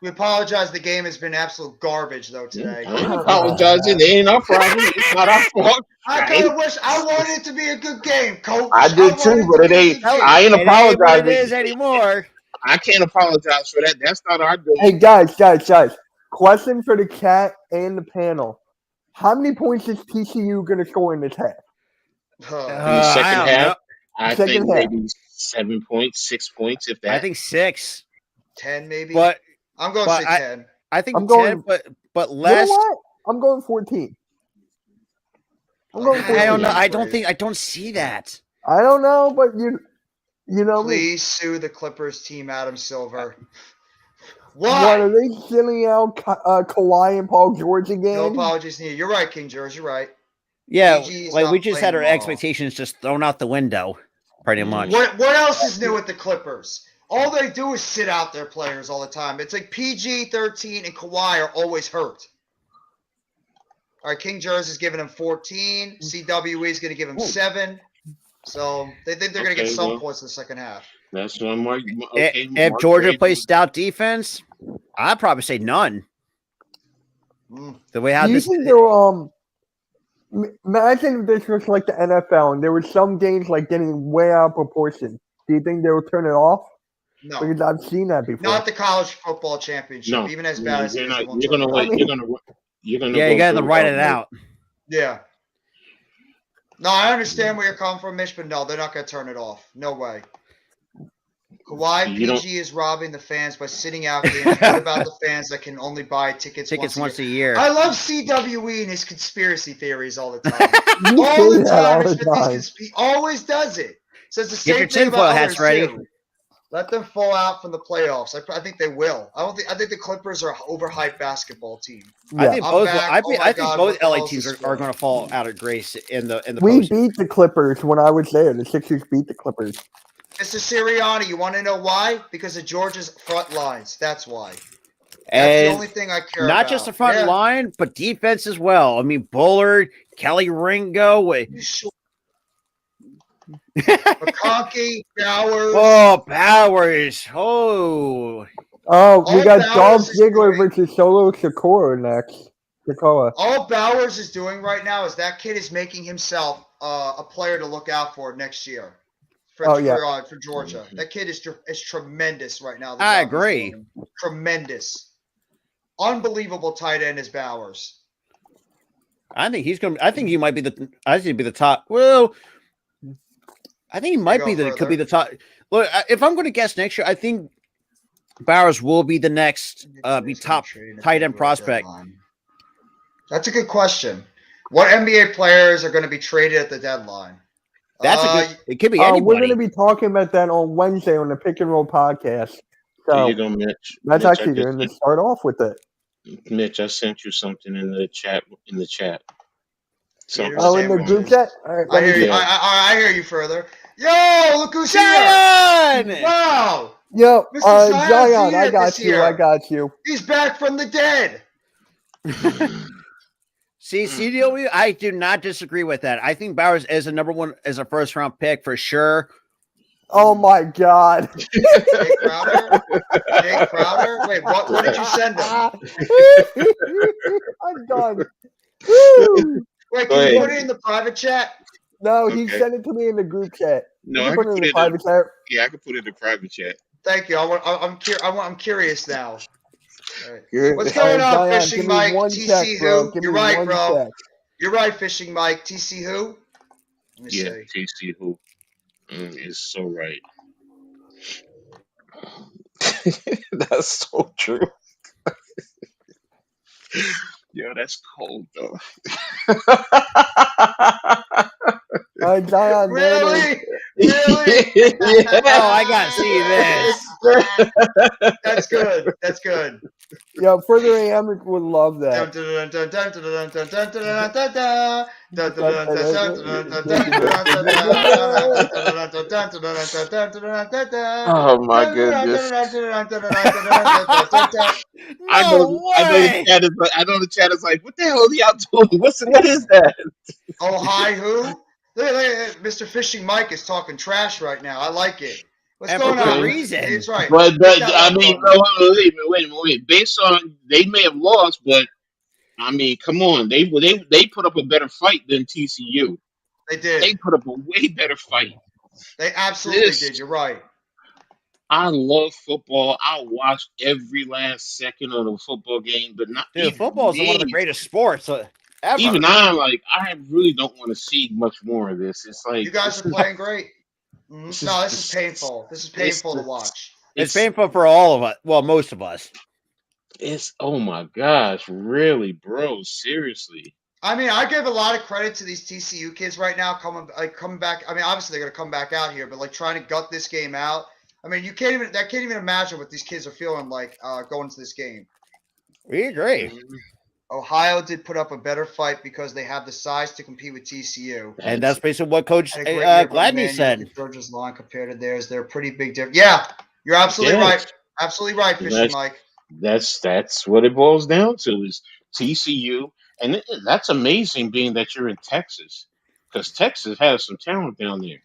We apologize. The game has been absolute garbage, though, today. I apologize. It ain't our problem. It's not our fault. I kind of wish I wanted it to be a good game, Coach. I did too, but it ain't. I ain't apologizing. It is anymore. I can't apologize for that. That's not our doing. Hey, guys. Question for the chat and the panel. How many points is TCU going to score in this half? In the second half, I think maybe 7 points, 6 points, if that. I think 6. 10 maybe. But I'm going to say 10. I think 10, but less. You know what? I'm going 14. I don't know. I don't see that. I don't know, but you know. Please sue the Clippers team, Adam Silver. What are they killing out Kawhi and Paul George again? No apologies needed. You're right, King George. You're right. Yeah, like we just had our expectations just thrown out the window, pretty much. What else is new with the Clippers? All they do is sit out their players all the time. It's like PG-13 and Kawhi are always hurt. All right, King Jersey's giving him 14. CWE is going to give him 7. So they think they're going to get some points in the second half. That's one more. If Georgia plays stout defense, I'd probably say none. The way how this. Imagine if this was like the NFL and there were some games like getting way out of proportion. Do you think they would turn it off? No, because I've seen that before. Not the college football championship. No. Even as bad as you're gonna wait. You're gonna. Yeah, you gotta write it out. Yeah. No, I understand where you're coming from, Mitch, but no, they're not gonna turn it off. No way. Kawhi PG is robbing the fans by sitting out games. What about the fans that can only buy tickets once a year? I love CWE and his conspiracy theories all the time. all the time. He always does it. Says the same thing about others too. Let them fall out from the playoffs. I think they will. I think the Clippers are an overhyped basketball team. Yeah. I think both LA teams are going to fall out of grace in the. We beat the Clippers when I was there. The Sixers beat the Clippers. Mr. Sirianni, you want to know why? Because of Georgia's front lines. That's why. That's the And only thing I care not about. just the front line, but defense as well. I mean, Bullard, Kelly Ringo. McConkey, Bowers. Oh, Bowers. Oh, we got Dom Bowers is Ziegler doing- versus Solo Sikoa next. Sikoa. All Bowers is doing right now is that kid is making himself a player to look out for next year. For Georgia. That kid is tremendous right now. I agree. Tremendous. Unbelievable tight end is Bowers. I think he's going to. I think he might be the. I think he'd be the top. Well, I think he might be the. Could be the top. Look, if I'm going to guess next year, I think Bowers will be the next. Be top tight end prospect. That's a good question. What NBA players are going to be traded at the deadline? That's a good. It could be anybody. We're going to be talking about that on Wednesday on the Pick and Roll podcast. So there you go, Mitch. That's Mitch, actually going to start off with it. Mitch, I sent you something in the chat. In the group chat. All right, I hear you. I hear you further. Yo, look who's here! Wow. Yo, Mr. Zion, I got you. I got you. He's back from the dead. See, CDOE, I do not disagree with that. I think Bowers is a number one, as a first round pick for sure. Oh my God. Jake Crowder? Jake Crowder? Wait, what did you send him? I'm done. Wait, can you put it in the private chat? No, he sent it to me in the group chat. No, I I put it in the private chat. Yeah, I can put it in the private chat. Thank you. I'm curious now. Right. Good. What's going on, Zion, Fishing Mike? TC who? You're right, bro. Check. You're right, Fishing Mike. TC who? Let me see. TC who is so right. That's so true. Yeah, that's cold though. Zion, Really? Oh, I got to see this. That's good. That's good. Yeah, Further AM would love that. Oh my goodness. I know the chat is like, what the hell are y'all doing? What is that? Oh, hi, who? Look, Mr. Fishing Mike is talking trash right now. I like it. What's going on? Reason. It's right. But I mean, wait. Based on they may have lost, but I mean, come on, they put up a better fight than TCU. They did. They put up a way better fight. They absolutely did. You're right. I love football. I watch every last second of the football game, but not. Dude, football is one of the greatest sports ever. Even I really don't want to see much more of this. It's like you guys are playing great. This is painful. This is painful to watch. It's painful for all of us. Well, most of us. It's oh my gosh, really, bro? Seriously. I mean, I give a lot of credit to these TCU kids right now coming back. I mean, obviously they're gonna come back out here, but like trying to gut this game out. I mean, I can't even imagine what these kids are feeling like going into this game. We agree. Ohio did put up a better fight because they have the size to compete with TCU. And that's basically what Coach Gladney said. Georgia's line compared to theirs, they're a pretty big difference. Yeah, you're absolutely right. Absolutely right, Fishing Mike. That's what it boils down to is TCU. And that's amazing being that you're in Texas because Texas has some talent down there.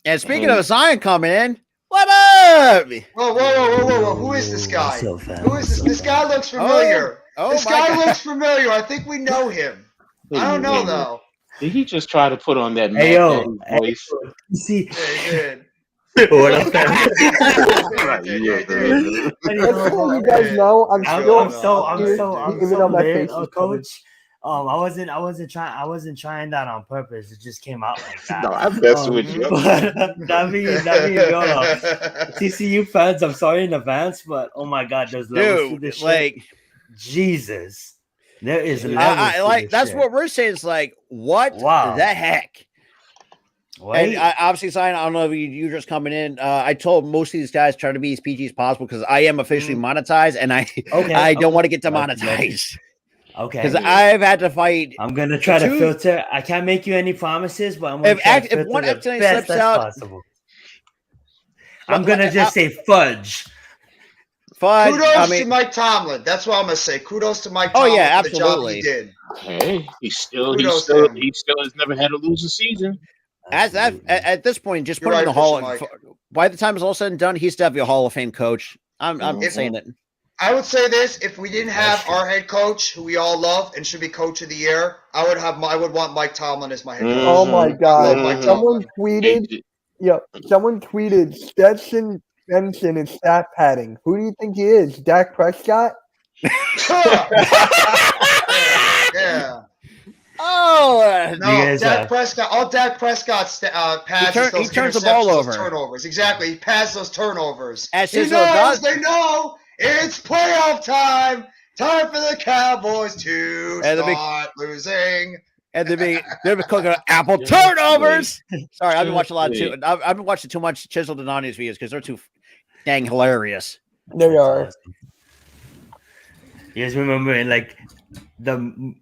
And speaking of Zion coming in, what up? Whoa. Who is this guy? Who is this? This guy looks familiar. This guy looks familiar. I think we know him. I don't know, though. Did he just try to put on that voice? See, he did. What up, you guys know, I'm so lit, Coach. I wasn't trying that on purpose. It just came out like that. No, I'm messing with you. But that being real, TCU fans, I'm sorry in advance, but oh my God, there's levels to this shit. Jesus, there is levels to this that's shit. what we're saying. It's like, what the heck? Right? And obviously, Zion, I don't know if you just coming in. I told most of these guys try to be as PG as possible because I am officially monetized, and I don't want to get demonetized. Okay. Because I've had to fight. I'm gonna try to filter. I can't make you any promises, but I'm gonna try to filter if one the accidentally best slips out, possible. I'm gonna just say fudge. fun. Kudos to Mike Tomlin. That's what I'm gonna say. Kudos to Mike Tomlin for the job he did. Hey, he still has never had a losing season. At this point, just put him in the Hall of. By the time it's all said and done, he's definitely a Hall of Fame coach. I'm saying it. I would say this: if we didn't have our head coach, who we all love and should be coach of the year, I would want Mike Tomlin as my head coach. Oh my God! Someone tweeted. Someone tweeted Stetson Benson is stat padding. Who do you think he is? Dak Prescott? Yeah. Oh no! Dak Prescott. All Dak Prescott's passes. He turns the ball over. Turnovers. Exactly. He passes those turnovers. They know it's playoff time. Time for the Cowboys to start losing. And they've been cooking apple turnovers. Sorry, I've been watching I've been watching too much Chisel Donani's videos because they're too dang hilarious. They are. You guys remember in like the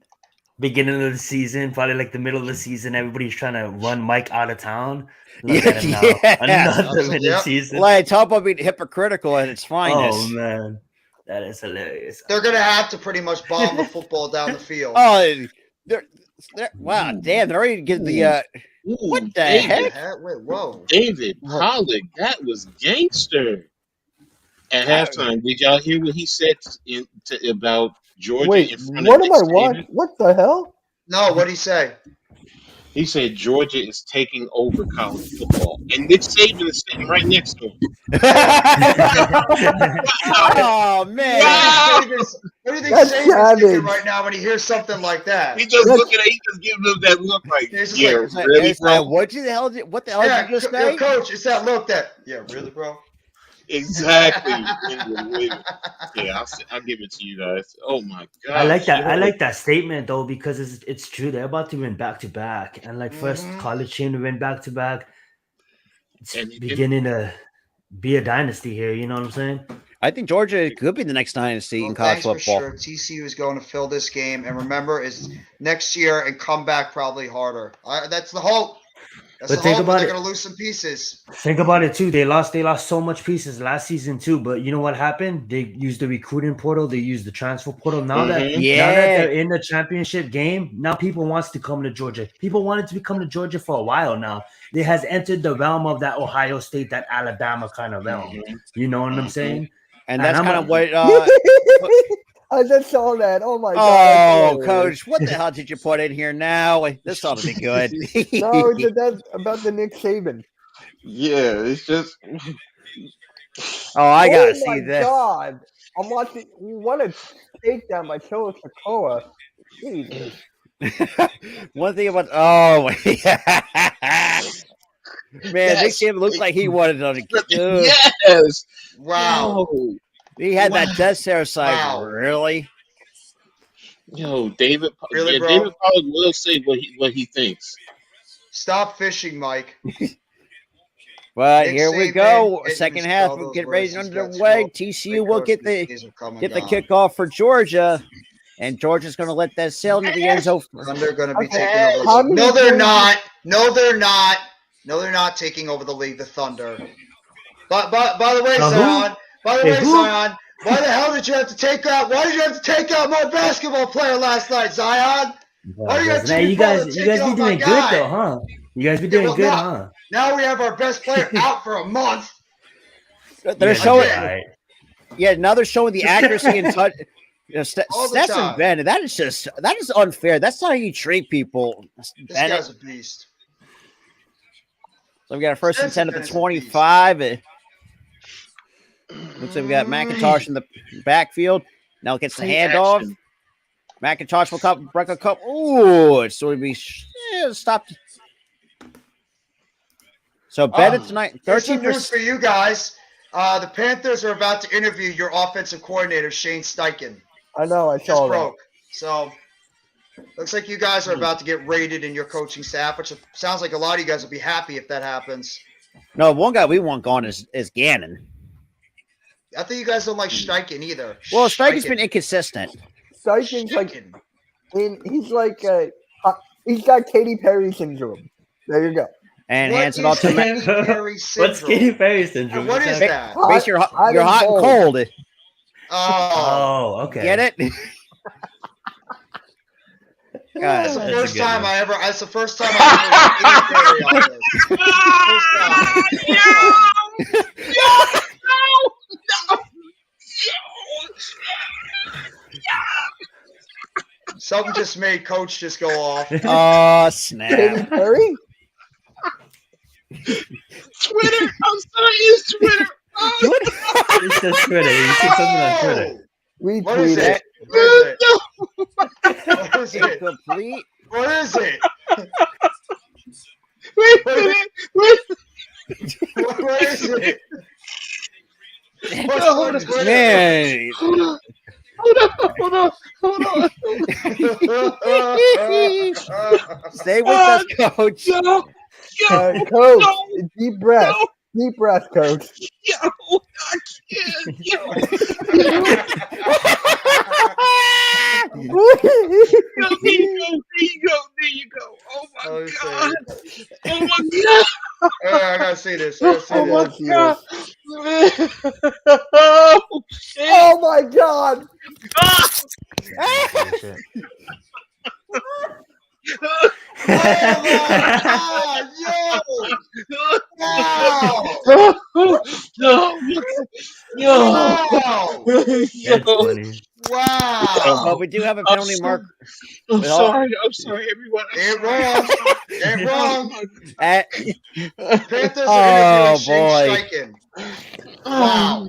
beginning of the season, probably like the middle of the season, everybody's trying to run Mike out of town. Another season. Like, talk about being hypocritical at its finest. Oh man, that is hilarious. They're gonna have to pretty much bomb the football down the field. Oh, wow, damn! They're already getting the. What the heck? Wait, whoa, David Pollock, that was gangster. At halftime, did y'all hear what he said about Georgia? Wait, in front what of am I watching? What the hell? No, what'd he say? He said Georgia is taking over college football, and Nick Saban is sitting right next to him. Oh man! Wow. What do you think Saban's thinking right now when he hears something like that? He just looking at. He just giving him that look like, really, bro? What the hell did you just say? Coach, it's that look that. Yeah, really, bro. Exactly. Yeah, I'll give it to you guys. Oh my god! I like that. I like that statement though because it's true. They're about to win back to back, and like first college team to win back to back. It's beginning to be a dynasty here. You know what I'm saying? I think Georgia could be the next dynasty in college football. For sure. TCU is going to fill this game, and remember, is next year and come back probably harder. That's the hope. But think about it. They're going to lose some pieces. Think about it too. They lost so much pieces last season too. But you know what happened? They used the recruiting portal. They used the transfer portal. Now that they're in the championship game, now people wants to come to Georgia. People wanted to come to Georgia for a while now. It has entered the realm of that Ohio State, that Alabama kind of realm. You know what I'm saying? And that's kind of what. I just saw that. Oh my god! Oh, Coach, what the hell did you put in here now? This ought to be good. No, that's about the Nick Saban. Yeah, it's just. Oh, I gotta see this. Oh my god! I'm watching. What a takedown by Choa Sokoa. Jesus. One thing about man, Nick Saban looked like he wanted on a Yes. Wow. He had that death stare side, really? Yo, David. Really, bro? David Pollard will say what he thinks. Stop fishing, Mike. But Nick here we go. Second half, we'll get ready underway. TCU will get the kickoff for Georgia, and Georgia's going to let that sail into the end zone. They're going to be taking over. No, they're not. No, they're not. No, they're not taking over the league. The Thunder. But by the way, Zion. Zion, why the hell did you have to take out? Why did you have to take out my basketball player last night, Zion? Why you guys be doing good though, huh? You guys be doing good, huh? Now we have our best player out for a month. They're showing, now they're showing the accuracy and touch. Stetson Bennett, that is unfair. That's not how you treat people. This guy's a beast. So we got a first and 10 at the 25. Looks like we got McIntosh in the backfield. Now it gets the handoff. McIntosh will break a cup. Ooh, so it'd be stopped. So Bennett tonight, 13%. News for you guys. The Panthers are about to interview your offensive coordinator, Shane Steichen. I know, I saw that. So looks like you guys are about to get raided in your coaching staff, which sounds like a lot of you guys will be happy if that happens. No, one guy we want gone is Gannon. I think you guys don't like Steichen either. Well, Steichen's been inconsistent. Steichen's he's got Katy Perry syndrome. There you go. And hands it off to What's Katy Perry syndrome? What is that? You're hot and cold. Oh, okay. Get it? That's the first time I ever. That's the first time I ever. Something just made Coach just go off. Oh, snap. Perry? Twitter. I'm sorry, it's Twitter. He said Twitter. He said something on Twitter. What is it? What is it? Complete. What is it? Wait a minute. What is it? What's hold on Twitter? Man. Hold on. Stay with us, Coach. Coach, deep breath. Deep breath, Coach. Yo, I can't. Yo. There you go. Oh my God. Oh my God. I gotta see this. Oh my God. Oh, shit. Oh my God. Oh my God, yo! Wow! Wow! But we do have a penalty mark. I'm sorry, everyone. Ain't wrong. Panthers Oh, are boy. Shane Steichen. Wow.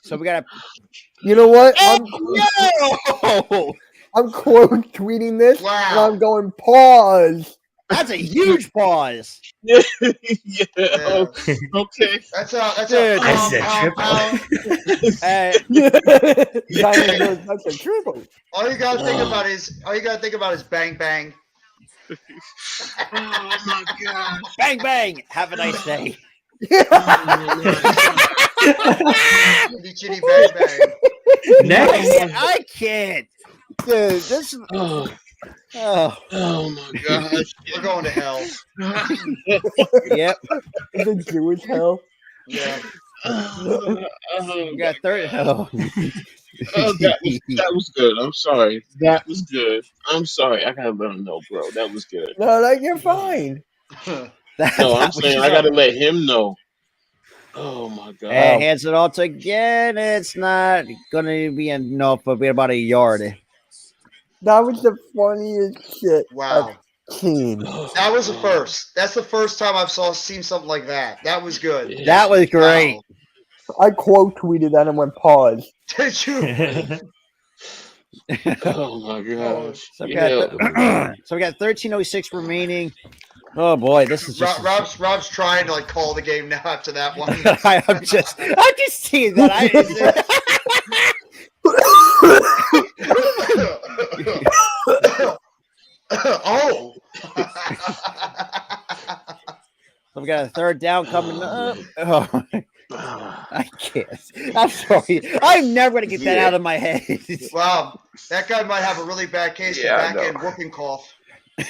So we got to. You know what? No! I'm quote tweeting this, Wow. and I'm going pause. That's a huge pause. Yeah. Yeah. Okay. That's Dude, that's a triple. That's a triple. All you gotta think about is bang bang. Oh my God. Bang, bang. Have a nice day. Chitty chitty bang bang. Next. I can't. Dude, this is. Oh my gosh. We're going to hell. Yep. The Jewish hell. Yeah. We got third. Oh. That was good. I'm sorry. That was good. I'm sorry. I gotta let him know, bro. That was good. No, you're fine. No, I'm saying I gotta let him know. Oh my God. And hands it off again. It's not gonna be enough, but we're about a yard. That was the funniest shit. Wow. I've seen. That was the first. That's the first time I've seen something like that. That was good. Yeah. That was great. Wow. I quote tweeted that and went pause. Did you? Oh my gosh. So we got 13:06 remaining. Oh boy, this is just Rob's trying to call the game now after that one. I'm just seeing that. Oh. So we got a third down coming up. Oh, I can't. I'm sorry. I'm never going to get that out of my head. Wow. That guy might have a really bad case of back-end whooping cough. We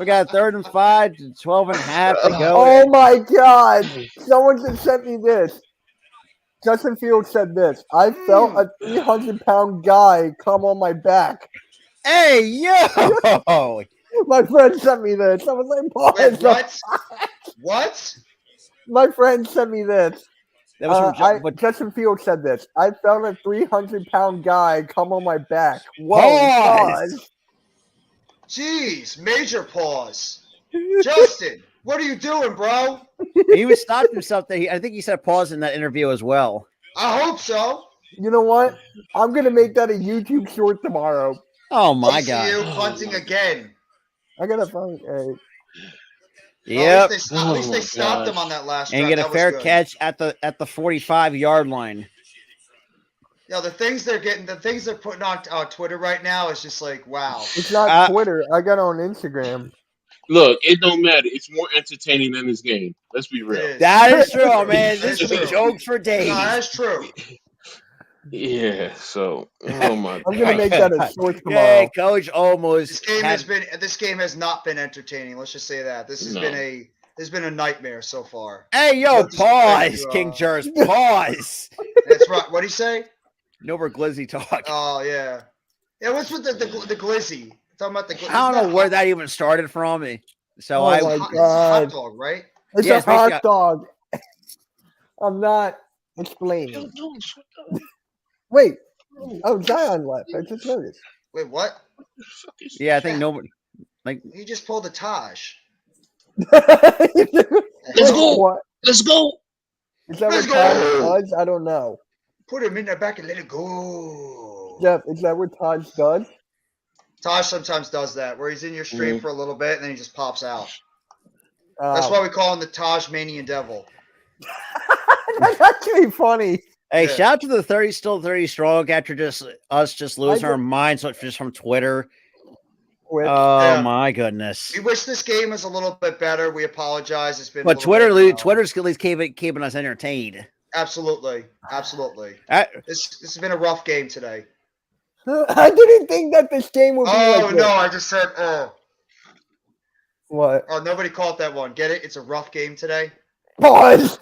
got 3rd and 5, 12 and a half to go. Oh my God. Someone just sent me this. Justin Fields said this. I felt a 300-pound guy come on my back. Hey, yo! My friend sent me this. I was like, wait, what? What? My friend sent me this. That was from Justin Fields said this. I felt a 300-pound guy come on my back. Whoa, pause. Jeez, major pause. Justin, what are you doing, bro? He was stopping something. I think he said pause in that interview as well. I hope so. You know what? I'm going to make that a YouTube short tomorrow. Oh, my TCU God. punting again. I got to find Yep. At least they stopped him on that last and drive. get a fair catch at the 45-yard line. Yeah, the things they're putting on Twitter right now is just like, wow. It's not Twitter. I got it on Instagram. Look, it don't matter. It's more entertaining than this game. Let's be real. That is true, man. This will be jokes for days. No, that's true. Yeah, so oh my I'm gonna make that a short tomorrow. Yeah, Coach almost. This game has not been entertaining. Let's just say that this has been a has been a nightmare so far. Hey, yo, pause, King Jers, pause. That's right. What'd he say? No more glizzy talk. Oh, yeah. Yeah, what's with the glizzy? Talking about the glizzy. I don't know where that even started from. So my God. It's a hot dog, right? It's a hot dog. I'm not explaining. Wait. Oh, Zion left. I just noticed. Wait, what? Yeah, I think nobody. Like he just pulled a Taj. Let's go. What? Let's go. Is that what Taj does? I don't know. Put him in the back and let it go. Jeff, is that what Taj does? Taj sometimes does that, where he's in your stream for a little bit and then he just pops out. That's why we call him the Tajmanian Devil. That's actually funny. Hey, shout out to the 30 still 30 strong after us losing our minds just from Twitter. My goodness. We wish this game was a little bit better. We apologize. It's been Twitter's at least keeping us entertained. Absolutely. This has been a rough game today. I didn't think that this game would be like this. I just said What? Oh, nobody caught that one. Get it? It's a rough game today. Pause.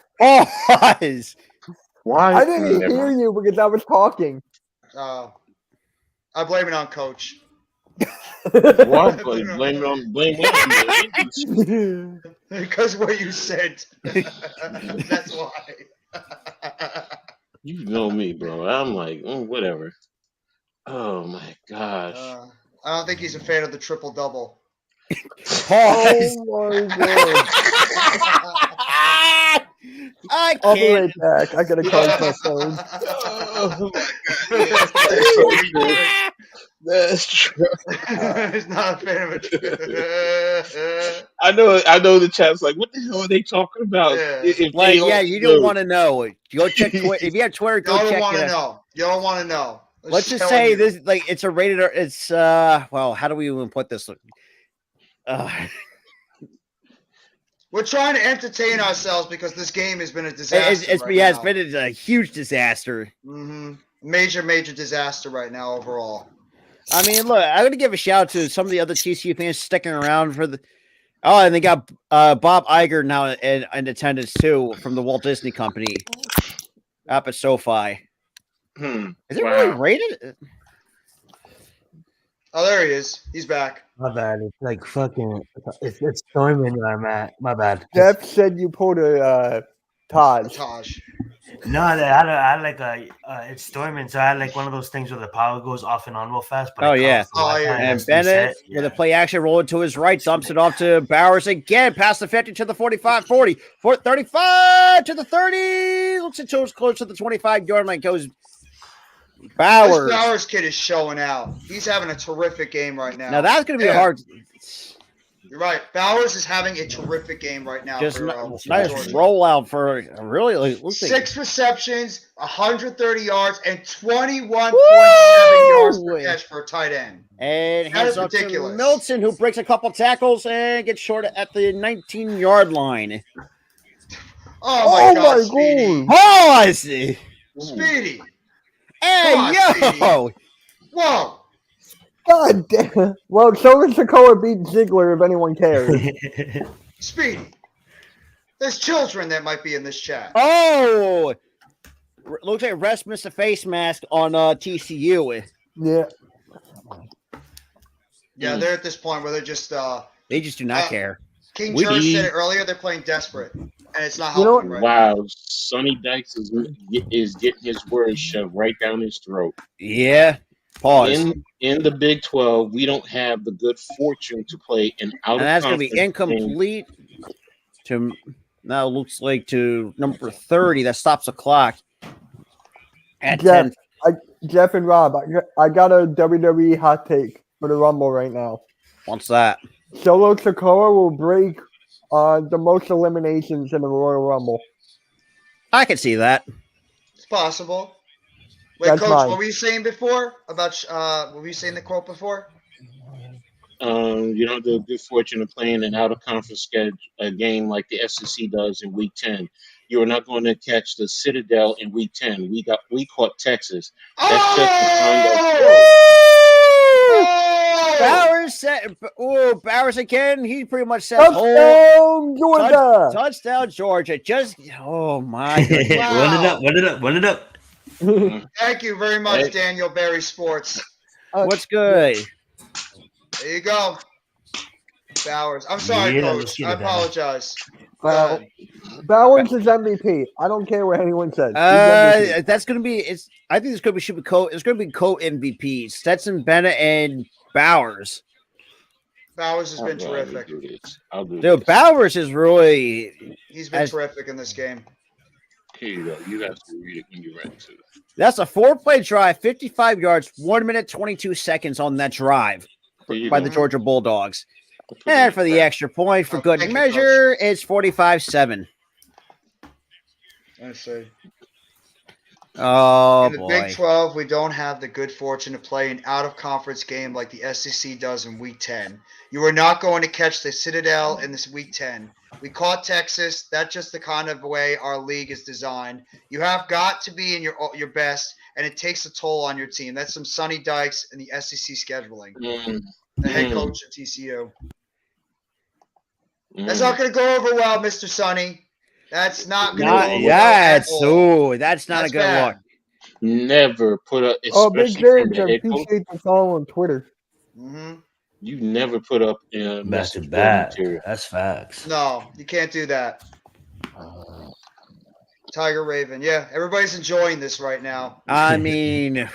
Why? I didn't hear you because I was talking. I blame it on Coach. Why? Blame it on because what you said. That's why. You know me, bro. I'm like, whatever. Oh my gosh. I don't think he's a fan of the triple double. Oh my God. I'll be right back. I gotta charge my phone. That's true. He's not a fan of it. I know the chat's like, what the hell are they talking about? Yeah, you don't want to know. Go check Twitter. If you have Twitter, go check it. You don't want to know. Let's just say this, like, it's a rated. It's well, how do we even put this? We're trying to entertain ourselves because this game has been a disaster. It's been a huge disaster. Mm-hmm. Major disaster right now overall. I mean, look, I'm going to give a shout out to some of the other TCU fans sticking around for the. Oh, and they got Bob Iger now in attendance too from the Walt Disney Company up at SoFi. Is it really rated? Oh, there he is. He's back. My bad. It's like fucking. It's storming where I'm at. My bad. Jeff said you pulled a Taj. No, I had like it's storming, so I had like one of those things where the power goes off and on real fast. But and Bennett with a play action roll to his right, dumps it off to Bowers again, past the 50 to the 45, 40, 35 to the 30. Looks at close to the 25-yard line. Goes Bowers. This Bowers kid is showing out. He's having a terrific game right now. Now that's going to be hard. You're right. Bowers is having a terrific game right now. Just nice rollout for really 6 receptions, 130 yards, and 21.7 yards per catch for a tight end. And that is ridiculous. Milton, who breaks a couple tackles and gets short at the 19-yard line. Oh my God, Speedy. Pause! Speedy. Hey, yo! Whoa! God damn. Well, Shogun Sokoa beat Ziggler if anyone cares. Speedy. There's children that might be in this chat. Oh! Looks like Rest missed a face mask on TCU. Yeah. Yeah, they're at this point where they're just... they just do not care. King George said it earlier, they're playing desperate. And it's not helping right now. Wow, Sonny Dykes is getting his words shoved right down his throat. Yeah. Pause. In the Big 12, we don't have the good fortune to play an out. And that's going to be incomplete. To now looks like to number 30 that stops the clock. At Jeff, Jeff and Rob, I got a WWE hot take for the Rumble right now. What's that? Solo Sikoa will break the most eliminations in the Royal Rumble. I can see that. It's possible. Wait, That's Coach, mine. what were you saying before about? What were you saying the quote before? You don't have the good fortune of playing an out of conference game like the SEC does in Week 10. You are not going to catch the Citadel in Week 10. We caught Texas. That's just the kind of. Bowers said, Bowers again. He pretty much said, touchdown, Georgia. Touchdown, Georgia. Just, oh my goodness. Wow. Run it up. Thank you very much, Daniel Berry Sports. What's good? There you go. Bowers. I'm sorry, Coach. I apologize. Well, Bowers is MVP. I don't care what anyone says. That's gonna be. I think it's gonna be It's gonna be co-MVPs. Stetson Bennett and Bowers. Bowers has been terrific. Dude, Bowers is really. He's been terrific in this game. Here you go. You have to read it when you're ready to. That's a 4-play drive, 55 yards, 1 minute 22 seconds on that drive by the Georgia Bulldogs. And for the extra point, for good measure, it's 45-7. I see. Oh, in the Big 12, we don't have the good fortune to play an out-of-conference game like the SEC does in Week 10. You are not going to catch the Citadel in this Week 10. We caught Texas. That's just the kind of way our league is designed. You have got to be in your best, and it takes a toll on your team. That's some Sonny Dykes and the SEC scheduling. The head coach of TCU. That's not going to go over well, Mr. Sonny. That's not going to go over well. That's not a good look. Never put up. Big James, I appreciate the follow on Twitter. You never put up message material. That's facts. No, you can't do that. Tiger Raven. Yeah, everybody's enjoying this right now. I mean,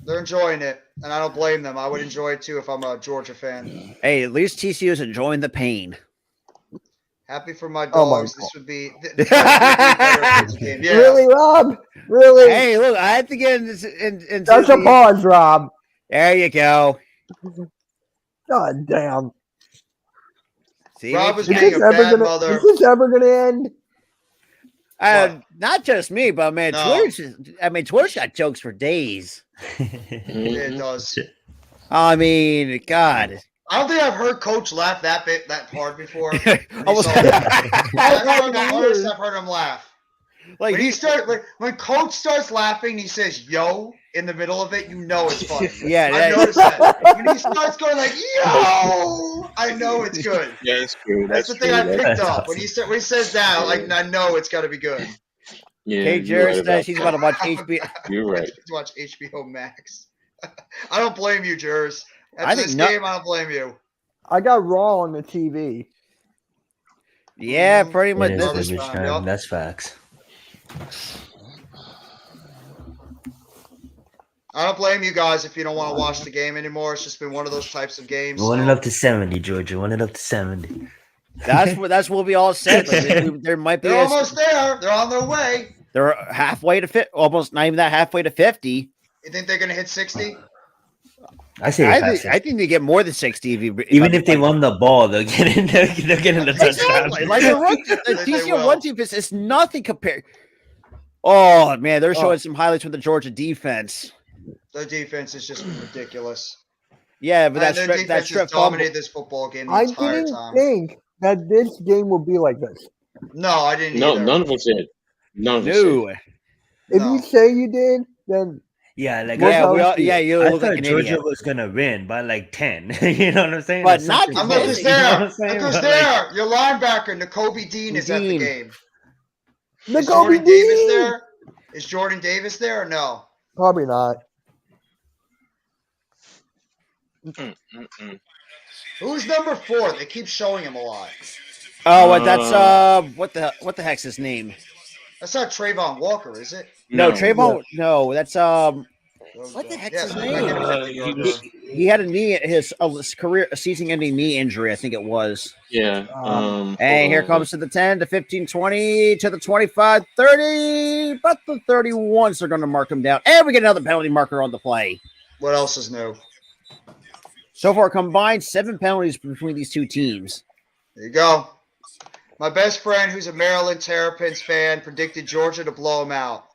they're enjoying it, and I don't blame them. I would enjoy it too if I'm a Georgia fan. Hey, at least TCU is enjoying the pain. Happy for my dogs. This would be better game. Yeah. Really, Rob? Really? Hey, look, I have to get in That's a pause, Rob. There you go. God damn. See, Rob was being a bad mother. Is this ever going to end? Not just me, but man, Twitter's got jokes for days. It does. I mean, God. I don't think I've heard Coach laugh that hard before. I've heard him laugh. Like when Coach starts laughing, he says "yo" in the middle of it. You know it's funny. Yeah, I noticed that. When he starts going like "yo," I know it's good. Yeah, it's true. That's the thing I picked up when he says that. Like I know it's got to be good. Yeah, Kate Jarrett says she's about to watch HBO. You're right. Watch HBO Max. I don't blame you, Jers. After this game, I don't blame you. I got Raw on the TV. Yeah, pretty much. That's facts. I don't blame you guys if you don't want to watch the game anymore. It's just been one of those types of games. Run it up to 70, Georgia. Run it up to 70. That's what we all said. Like, there might be. They're almost there. They're on their way. They're halfway to fit. Almost not even that halfway to 50. You think they're going to hit 60? I think they get more than 60. Even if they run the ball, they're getting the touchdown. Like the TCU run defense is nothing compared. Oh man, they're showing some highlights with the Georgia defense. The defense is just ridiculous. Yeah, but their defense has dominated this football game the entire time. I didn't think that this game would be like this. No, I didn't. No, either. none of us did. None of us did. If you say you did, then. Yeah, like you I look thought like an Georgia idiot. was gonna win by like 10. You know what I'm saying? But not. I'm not just there. Because there, your linebacker N'Kobe Dean is at the game. Is Jordan Davis there? Is Jordan Davis there or no? Probably not. Who's number 4? They keep showing him a lot. Oh, that's what the heck's his name? That's not Trayvon Walker, is it? No, Trayvon. No, that's what the heck's his name? He had a knee, his career season-ending knee injury, I think it was. Yeah. And here comes to the 10, to 15, 20, to the 25, 30, about the 31. So they're going to mark him down, and we get another penalty marker on the play. What else is new? So far, combined 7 penalties between these two teams. There you go. My best friend, who's a Maryland Terrapins fan, predicted Georgia to blow him out.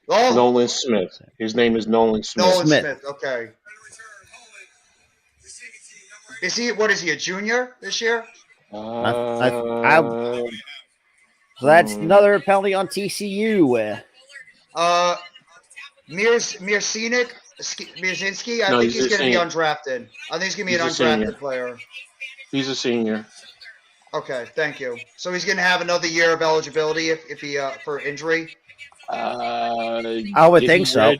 Oh. Nolan Smith. His name is Nolan Smith. Nolan Smith. Okay. Is he? What is he? A junior this year? So that's another penalty on TCU. Mir Scenic Mierzinski? I No, think he's going to be senior. undrafted. I think he's going to be an He's a undrafted senior. player. He's a senior. Okay, thank you. So he's going to have another year of eligibility if he for injury. I would think so.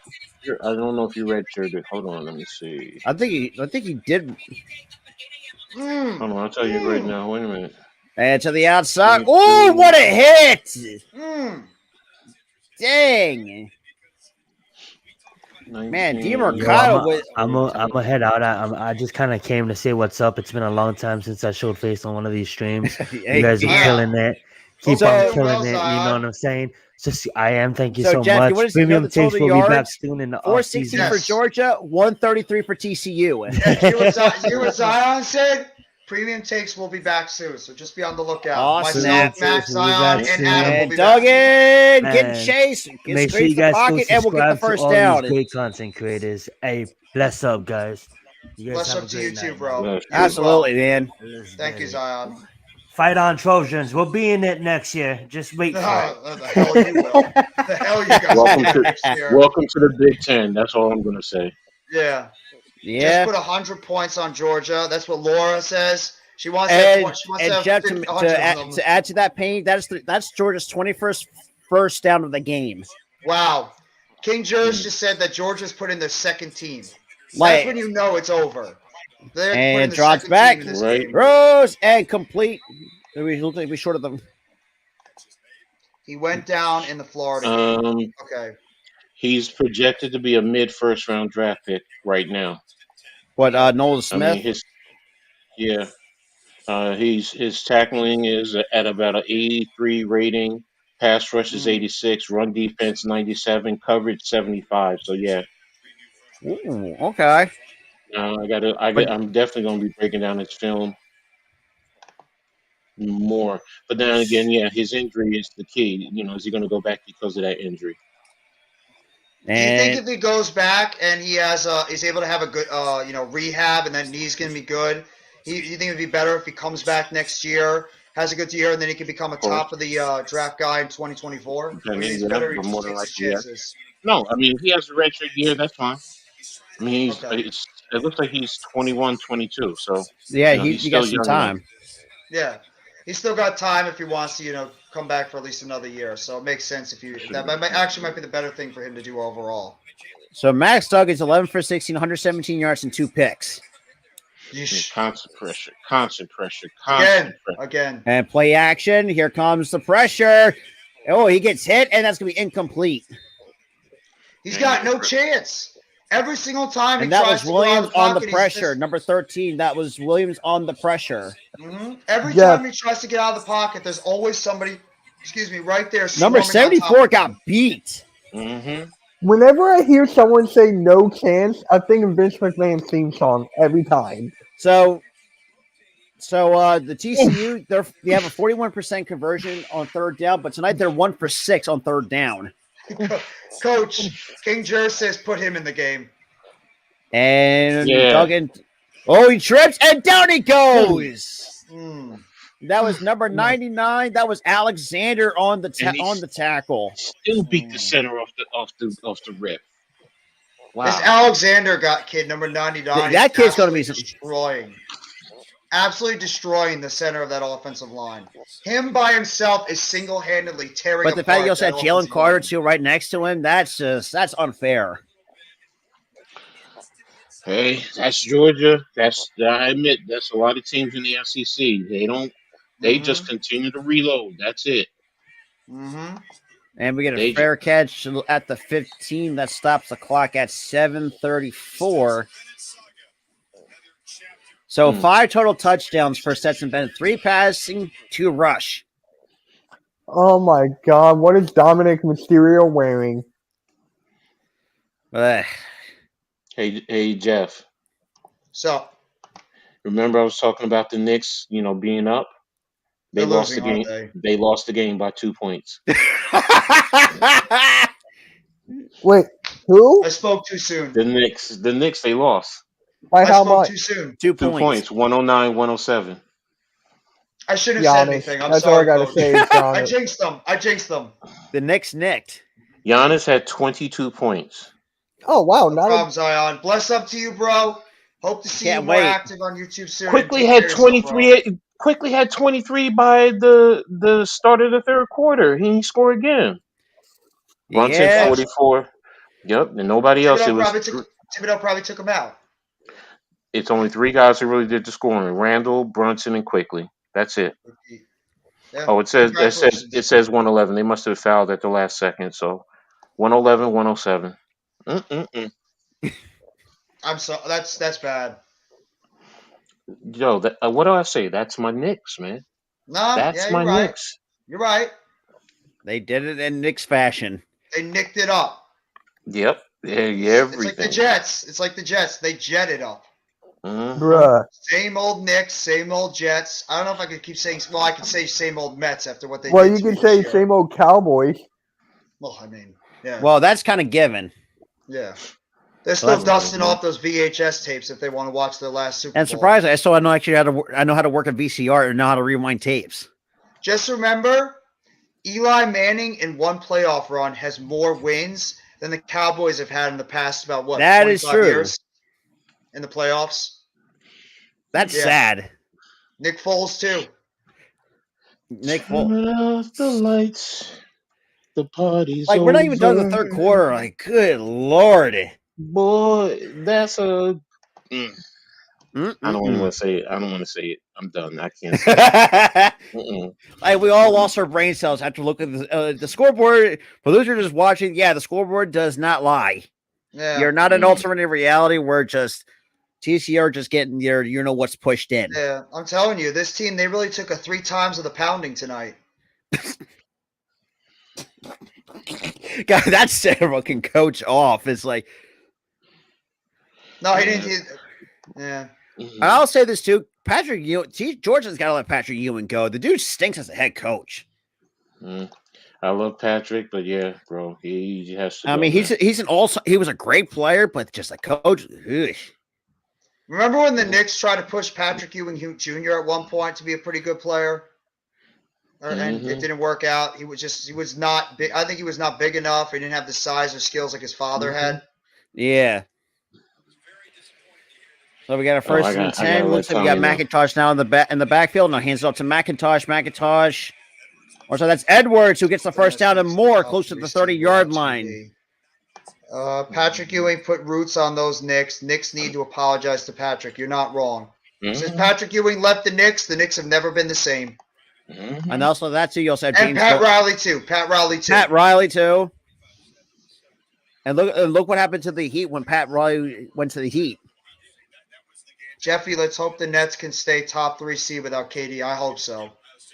I don't know if you redshirted. Hold on, let me see. I think he did. Hold on, I'll tell you right now. Wait a minute. And to the outside. Oh, what a hit! Dang. 19. Man, DeMarcado. I'm a head out. I just kind of came to say what's up. It's been a long time since I showed face on one of these streams. You guys are killing it. Keep on killing it. You know what I'm saying? I am. Thank you so Jeff, much. Premium takes will be back soon in the 460 for Georgia, 133 for TCU. You what Zion said? Premium takes will be back soon, so just be on the lookout. Awesome. Myself, Max, Zion, and Adam will be Duggan, back. get Chase, make sure you guys pocket, and we'll get the first all down. These great content creators. Hey, bless up, guys. You guys bless up to you too, bro. Absolutely, man. Thank you, Zion. Fight on, Trojans. We'll be in it next year. Just wait for it. The hell you will. The hell you guys next year. Welcome to the Big Ten. That's all I'm going to say. Yeah. Yeah. Just put 100 points on Georgia. That's what Laura says. She wants to Jeff, to add to that pain, that's Georgia's 21st first down of the game. Wow. King George just said that Georgia's put in their second team. That's when you know it's over. And drops back. Right. Rose and complete. We short of them. He went down in the Florida game. Okay. He's projected to be a mid-first round draft pick right now. What, Nolan Smith? His tackling is at about an 83 rating. Pass rush is 86. Run defense 97. Coverage 75. So yeah. Ooh, okay. I'm definitely going to be breaking down his film more. But then again, yeah, his injury is the key. You know, is he going to go back because of that injury? Do you think if he goes back and he has is able to have a good rehab and that knee's going to be good? You think it'd be better if he comes back next year, has a good year, and then he can become a top of the draft guy in 2024? No, I mean, if he has a redshirt year, that's fine. I mean, it looks like he's 21, 22. So yeah, he got some time. Young. Yeah, he's still got time if he wants to, come back for at least another year. So it makes sense if that might be the better thing for him to do overall. So Max Duggan's 11 for 16, 117 yards and 2 picks. Constant pressure. Again. And play action. Here comes the pressure. Oh, he gets hit, and that's going to be incomplete. He's got no chance. Every single time and that was Williams on the pressure. Number 13, that was Williams on the pressure. Mm-hmm. Every time he tries to get out of the pocket, there's always somebody, right there. Number 74 got beat. Mm-hmm. Whenever I hear someone say no chance, I think of Vince McMahon's theme song every time. So the TCU, they have a 41% conversion on third down, but tonight they're 1 for 6 on third down. Coach King Jer says put him in the game. And Duggan, he trips and down he goes. That was number 99. That was Alexander on the tackle. Still beat the center off the rip. Wow. This Alexander kid number 99. That kid's going to be absolutely destroying the center of that offensive line. Him by himself is single-handedly tearing apart. But the fact you also had Jalen Carter too right next to him, that's unfair. Hey, that's Georgia. I admit that's a lot of teams in the SEC. They just continue to reload. That's it. Mm-hmm. And we get a fair catch at the 15 that stops the clock at 7:34. So 5 total touchdowns for Stetson Bennett, 3 passing, 2 rush. Oh my God! What is Dominic Mysterio wearing? Hey, Jeff. So, remember I was talking about the Knicks, being up? They lost the game. They lost the game by 2 points. Wait, who? I spoke too soon. The Knicks, they lost. By how much? Too soon. 2 points. 109-107. I shouldn't have said anything. I'm That's sorry. All I gotta say. I jinxed them. The Knicks nicked. Giannis had 22 points. Oh wow! No problem, Zion. Bless up to you, bro. Hope to see you more active on YouTube soon. Quickly had 23. Quickly had 23 by the start of the third quarter. He scored again. Brunson 44. Yep, and nobody else. Thibodeau probably took him out. It's only 3 guys who really did the scoring: Randall, Brunson, and Quickly. That's it. Yeah. Oh, it says 111. They must have fouled at the last second. So 111, 107. I'm sorry. That's bad. Yo, what do I say? That's my Knicks, man. No, that's my Knicks. You're right. They did it in Knicks fashion. They nicked it up. Yep. Everything. It's like the Jets. It's like the Jets. They jetted up. Bruh. Same old Knicks, same old Jets. I don't know if I could keep saying. Well, I could say same old Mets after what they did. Well, you can say same old Cowboys. Well, I mean, yeah. Well, that's kind of given. Yeah. They're still dusting off those VHS tapes if they want to watch their last Super Bowl. And surprisingly, I know how to work a VCR and know how to rewind tapes. Just remember, Eli Manning in one playoff run has more wins than the Cowboys have had in the past about what? That is true. Years in the playoffs. That's sad. Nick Foles too. Nick Foles. Turn off the lights. The party's like we're not even done the third quarter. Like, good Lord. Boy, that's a. I don't want to say it. I don't want to say it. I'm done. I can't say it. Like we all lost our brain cells after looking at the scoreboard. For those who are just watching, the scoreboard does not lie. Yeah. You're not an alternative reality. We're just TCU are just getting your, what's pushed in. Yeah, I'm telling you, this team, they really took 3 times of the pounding tonight. God, that Sarah can coach off. It's like. No, he didn't. Yeah. I'll say this too. Patrick Ewing, Georgia's got to let Patrick Ewing go. The dude stinks as a head coach. I love Patrick, but yeah, bro, he has to. I mean, he was a great player, but just a coach. Ugh. Remember when the Knicks tried to push Patrick Ewing Jr. at one point to be a pretty good player? And it didn't work out. He was not big. I think he was not big enough. He didn't have the size or skills like his father had. Yeah. So we got a first and 10. Looks like we got McIntosh now in the backfield. Now hands it up to McIntosh. Or so that's Edwards who gets the first down and more close to the 30-yard line. Patrick Ewing put roots on those Knicks. Knicks need to apologize to Patrick. You're not wrong. Since Patrick Ewing left the Knicks have never been the same. And also that too, you also have James Pat Riley too. Pat Riley too. And look what happened to the Heat when Pat Riley went to the Heat. Jeffy, let's hope the Nets can stay top 3 seed without KD. I hope so.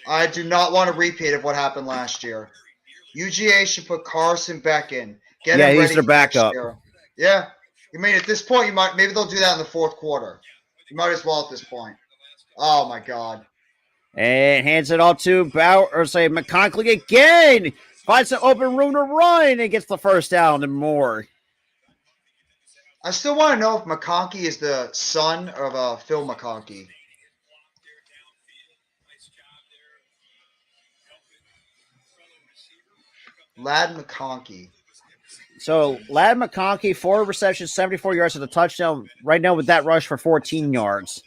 I do not want a repeat of what happened last year. UGA should put Carson Beck in. Get him ready. He's their backup. Yeah. I mean, at this point, maybe they'll do that in the fourth quarter. You might as well at this point. Oh my God. And hands it off to McConkley again. Finds an open room to run and gets the first down and more. I still want to know if McConkey is the son of Phil McConkey. Lad McConkey. So, Lad McConkey, 4 receptions, 74 yards to the touchdown. Right now with that rush for 14 yards.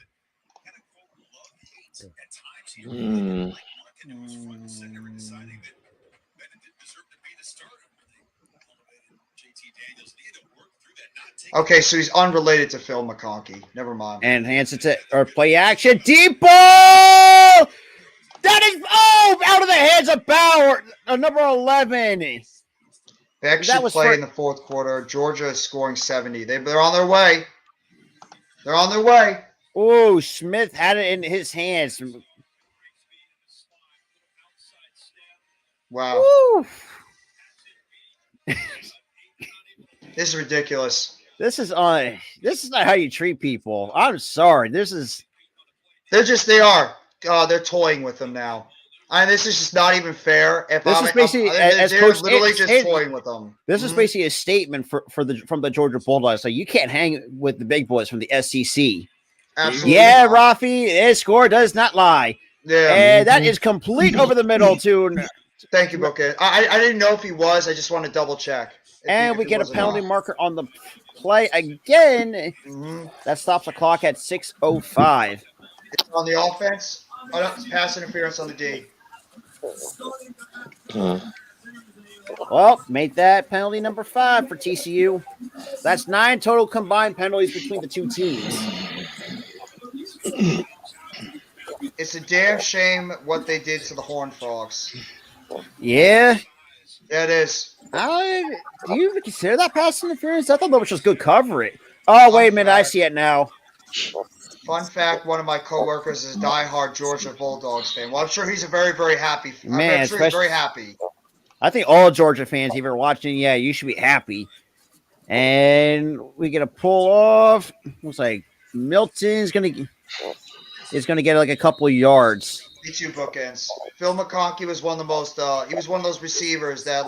Okay, so he's unrelated to Phil McConkey. Never mind. And hands it to play action. Deep ball! That is out of the hands of Bauer, number 11. They actually play in the fourth quarter. Georgia is scoring 70. They're on their way. They're on their way. Oh, Smith had it in his hands. Wow. This is ridiculous. This is not how you treat people. I'm sorry. They are. They're toying with them now. This is just not even fair. They're literally just toying with them. This is basically a statement from the Georgia Bulldogs. So you can't hang with the big boys from the SEC. Absolutely. Yeah, not. Rafi, his score does not lie. Yeah. And that is complete over the middle to Thank you, Booker. I didn't know if he was. I just want to double check. And we get a penalty marker on the play again. Mm-hmm. That stops the clock at 6:05. It's on the offense. Oh, no, it's pass interference on the D. Well, made that penalty number 5 for TCU. That's 9 total combined penalties between the two teams. It's a damn shame what they did to the Horned Frogs. Yeah. Yeah, it is. Do you even consider that pass interference? I thought that was just good coverage. Oh, wait a minute. I see it now. Fun fact, one of my coworkers is a diehard Georgia Bulldogs fan. Well, I'm sure he's a very, very happy fan. Man, I'm sure he's very happy. I think all Georgia fans, if you're watching, yeah, you should be happy. And we get a pull off. Looks like Milton's gonna get like a couple of yards. Me too, bookends. Phil McConkey was one of the most. He was one of those receivers that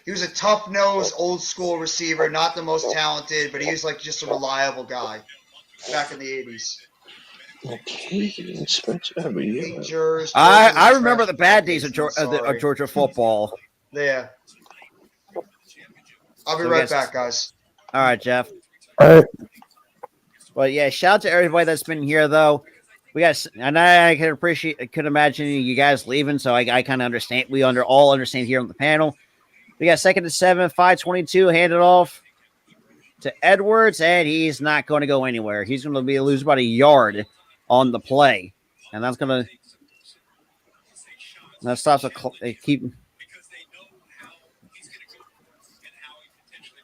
he was a tough nosed, old school receiver, not the most talented, but he was like just a reliable guy back in the 80s. I remember the bad days of Georgia football. Yeah. I'll be right back, guys. All right, Jeff. All right. Well, yeah, shout out to everybody that's been here, though. And I could imagine you guys leaving, so I kind of understand. We all understand here on the panel. We got 2nd and 7, 5:22, handed off to Edwards, and he's not going to go anywhere. He's going to lose about a yard on the play, and that stops keep.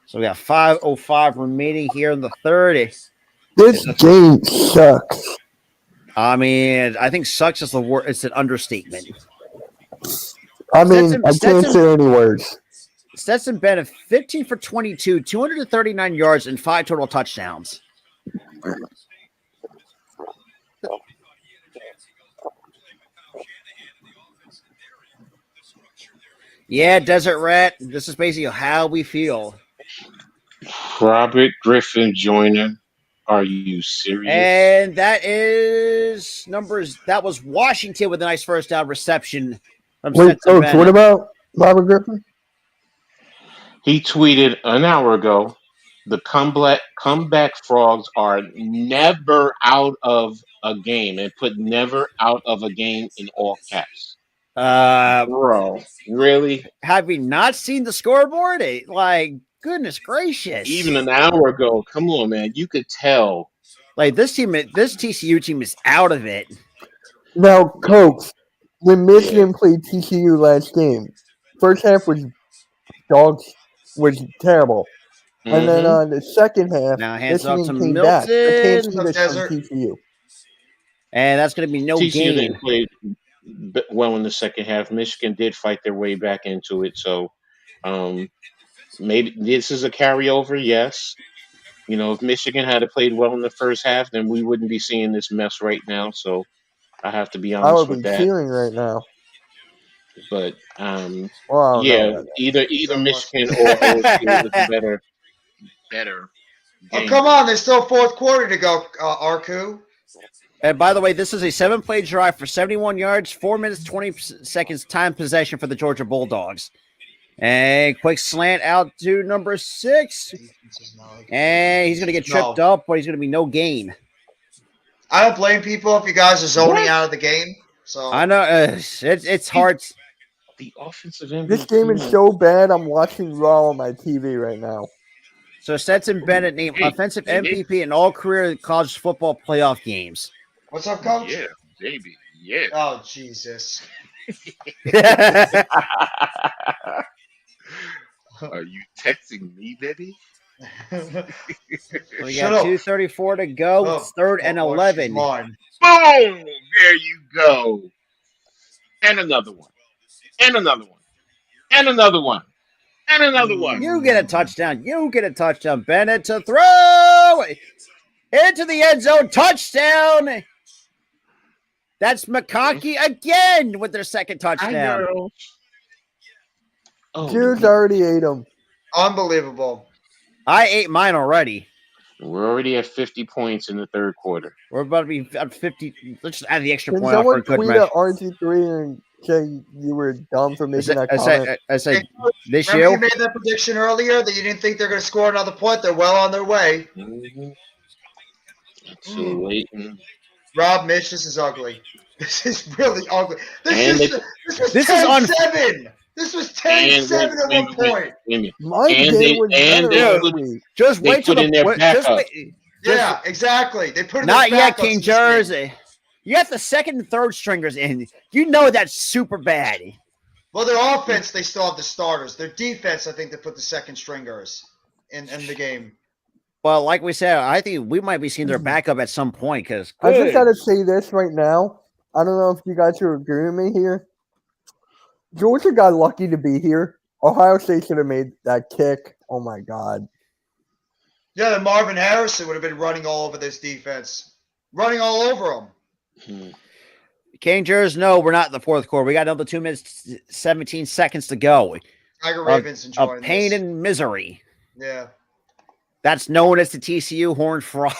So we got 5:05 remaining here in the third. This game sucks. I mean, I think sucks is the word. It's an understatement. I mean, I can't say any words. Stetson Bennett, 15 for 22, 239 yards, and 5 total touchdowns. Yeah, Desert Rat, this is basically how we feel. Robert Griffin Joyner. Are you serious? And that is numbers. That was Washington with a nice first down reception. Wait, Coach, what about Robert Griffin? He tweeted an hour ago, the comeback Frogs are never out of a game, and put never out of a game in all caps. Bro, really? Have you not seen the scoreboard? Goodness gracious. Even an hour ago. Come on, man. You could tell. This TCU team is out of it. Now, Coach, when Michigan played TCU last game, first half was terrible. Mm-hmm. And then on the second half, now hands Michigan off to came Milton. back. I can't see this on TCU. And that's going to be no TCU game. Didn't play well in the second half. Michigan did fight their way back into it. So, maybe this is a carryover, yes. You know, if Michigan had played well in the first half, then we wouldn't be seeing this mess right now. So I have to be honest with that. I would be cheering right now. But either Michigan or OSU is better. Oh, come on! There's still fourth quarter to go, Arku. And by the way, this is a 7-play drive for 71 yards, 4 minutes, 20 seconds time possession for the Georgia Bulldogs. And quick slant out to number 6. And he's going to get tripped up, but he's going to be no gain. I don't blame people if you guys are zoning out of the game. So I know it's hard. The offensive MVP. This game is so bad, I'm watching Raw on my TV right now. So Stetson Bennett named offensive MVP in all career college football playoff games. What's up, Coach? Yeah, baby. Yeah. Oh, Jesus. Are you texting me, baby? We got 2:34 to go. It's 3rd and 11. Boom! There you go. And another one. And another one. And another one. And another one. You get a touchdown. Bennett to throw into the end zone. Touchdown. That's McConkey again with their second touchdown. Dude's already ate them. Unbelievable. I ate mine already. We're already at 50 points in the third quarter. We're about to be at 50. Let's just add the extra Can point off for a good match. RG3 say you were dumb for making that comment. I said this Remember year. You made that prediction earlier that you didn't think they're going to score another point. They're well on their way. So waiting. Rob, Mitch, this is ugly. This is really ugly. This was 10-7. This was 10-7 at one point. Just wait till Yeah, exactly. They put in not yet, King Jersey. You got the second and third stringers in. You know that's super bad. Well, their offense, they still have the starters. Their defense, I think they put the second stringers in the game. Well, like we said, I think we might be seeing their backup at some point. Because I just got to say this right now. I don't know if you guys are agreeing with me here. Georgia got lucky to be here. Ohio State should have made that kick. Oh, my God. Yeah, then Marvin Harrison would have been running all over this defense. Running all over them. King Jersey, no, we're not in the fourth quarter. We got another 2 minutes, 17 seconds to go. Tiger Ravens enjoying this. Pain and misery. Yeah. That's known as the TCU Horned Frogs.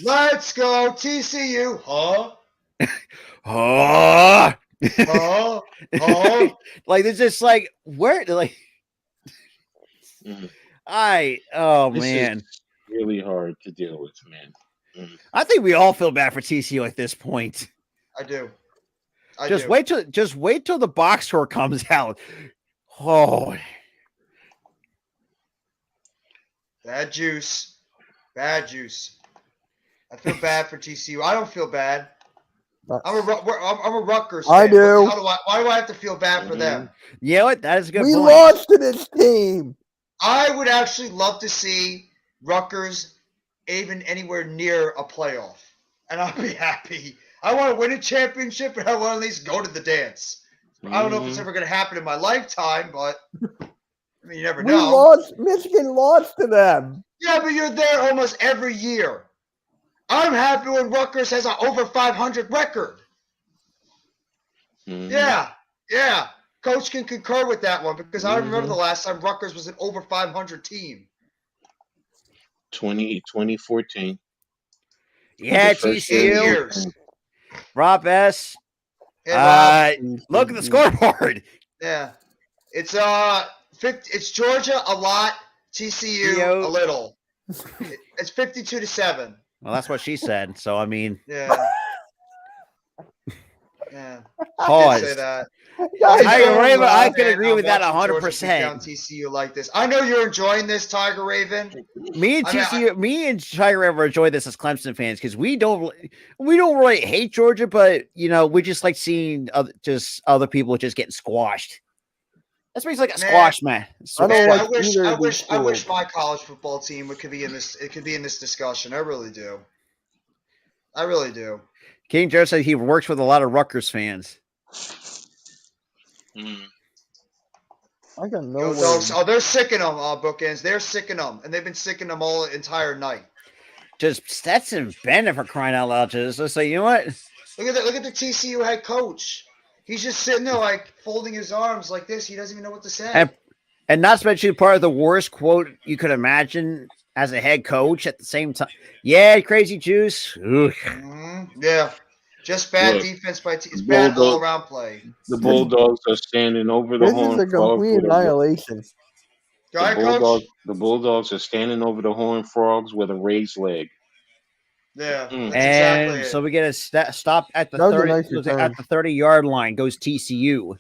Let's go, TCU. Huh? Huh? Huh? Huh? Like, it's just like, where, like, This man. Is really hard to deal with, man. I think we all feel bad for TCU at this point. I do. Just wait till the box score comes out. Oh. Bad juice. Bad juice. I feel bad for TCU. I don't feel bad. I'm a Rutgers fan. I do. Why do I have to feel bad for them? You know what? That is a good point. We lost to this team. I would actually love to see Rutgers even anywhere near a playoff, and I'll be happy. I want to win a championship, and I want to at least go to the dance. I don't know if it's ever going to happen in my lifetime, but I mean, you never know. Michigan lost to them. Yeah, but you're there almost every year. I'm happy when Rutgers has an over 500 record. Yeah. Coach can concur with that one because I remember the last time Rutgers was an over 500 team. 2014. Yeah, TCU. Rob S. Yeah, look at the scoreboard. Yeah. It's it's Georgia a lot, TCU a little. It's 52-7. Well, that's what she said. So I mean, yeah. Pause. Say that. Tiger Raven, I can agree with that 100%. TCU like this. I know you're enjoying this, Tiger Raven. Me and Tiger Raven enjoy this as Clemson fans because we don't really hate Georgia, but we just like seeing other people just getting squashed. That's basically like a squash match. I wish my college football team could be in this. It could be in this discussion. I really do. King Jared said he works with a lot of Rutgers fans. I got no words. Oh, they're sicking them, bookends. They're sicking them, and they've been sicking them all the entire night. Just Stetson Bennett for crying out loud. Just say, you know what? Look at the TCU head coach. He's just sitting there like folding his arms like this. He doesn't even know what to say. And not to mention part of the worst quote you could imagine as a head coach at the same time. Yeah, crazy juice. Yeah. Just bad defense by it's bad all-around play. The Bulldogs are standing over the horn. This is a complete annihilation. The Bulldogs are standing over the Horned Frogs with a raised leg. Yeah, that's and exactly so we get a stop at the 30-yard line. Goes TCU.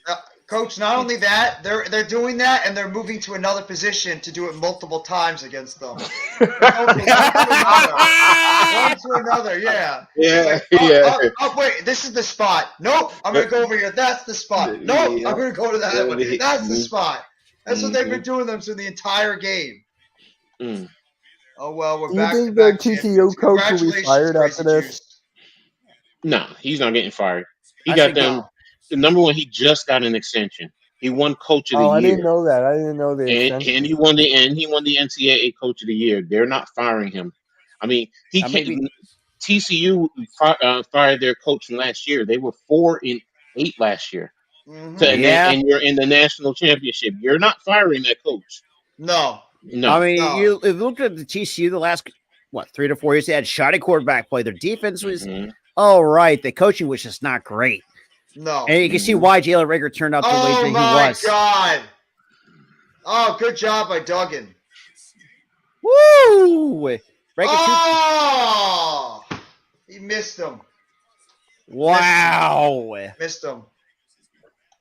Coach, not only that, they're doing that, and they're moving to another position to do it multiple times against them. One to another, yeah. Yeah, Oh, wait, this is the spot. Nope, I'm going to go over here. That's the spot. Nope, I'm going to go to that one. That's the spot. That's what they've been doing them through the entire game. Oh, well, we're back. Do you think the TCU coach will be fired after this? No, he's not getting fired. He got them. Number one, he just got an extension. He won Coach of the Year. I didn't know that. I didn't know the extension. And he won the NCAA Coach of the Year. They're not firing him. I mean, TCU fired their coach from last year. They were 4-8 last year. And you're in the national championship. You're not firing that coach. No. I mean, you look at the TCU the last 3 to 4 years. They had shoddy quarterback play. Their defense was all right. The coaching was just not great. No. And you can see why Jalen Rager turned out the way that he was. Oh, my God. Oh, good job by Duggan. Woo! Oh! He missed him. Wow. Missed him.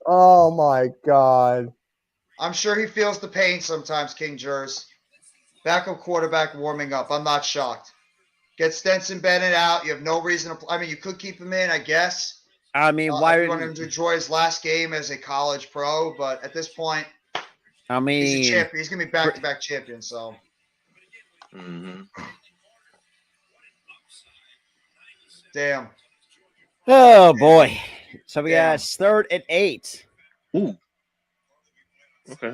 Oh, my God. I'm sure he feels the pain sometimes, King Jers. Backup quarterback warming up. I'm not shocked. Get Stenson Bennett out. You have no reason to. I mean, you could keep him in, I guess. I mean, why? You want him to enjoy his last game as a college pro, but at this point, I mean, he's a champion. He's gonna be back-to-back champion. So. Damn. Oh boy. So we got 3rd and 8. Ooh. Okay.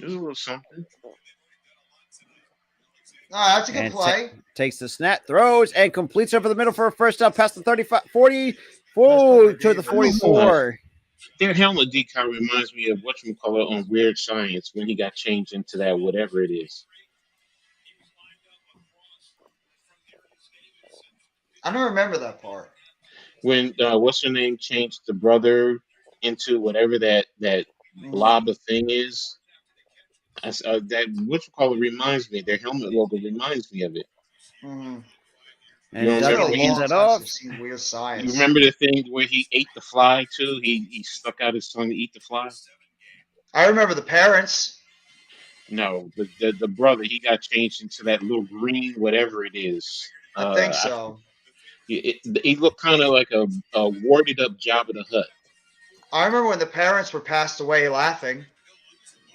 There's a little something. That's a good play. Takes the snap, throws, and completes over the middle for a first down past the 35, 40, to the 44. Their helmet decal reminds me of whatchamacallit on Weird Science when he got changed into that whatever it is. I don't remember that part. When what's her name changed the brother into whatever that blob of thing is. That whatchamacallit reminds me. Their helmet logo reminds me of it. Mm-hmm. And Duggan hands it off. Weird Science. You remember the thing where he ate the fly too? He stuck out his tongue to eat the fly. I remember the parents. No, the brother, he got changed into that little green whatever it is. I think so. He looked kind of like a warded up Jabba the Hutt. I remember when the parents were passed away laughing.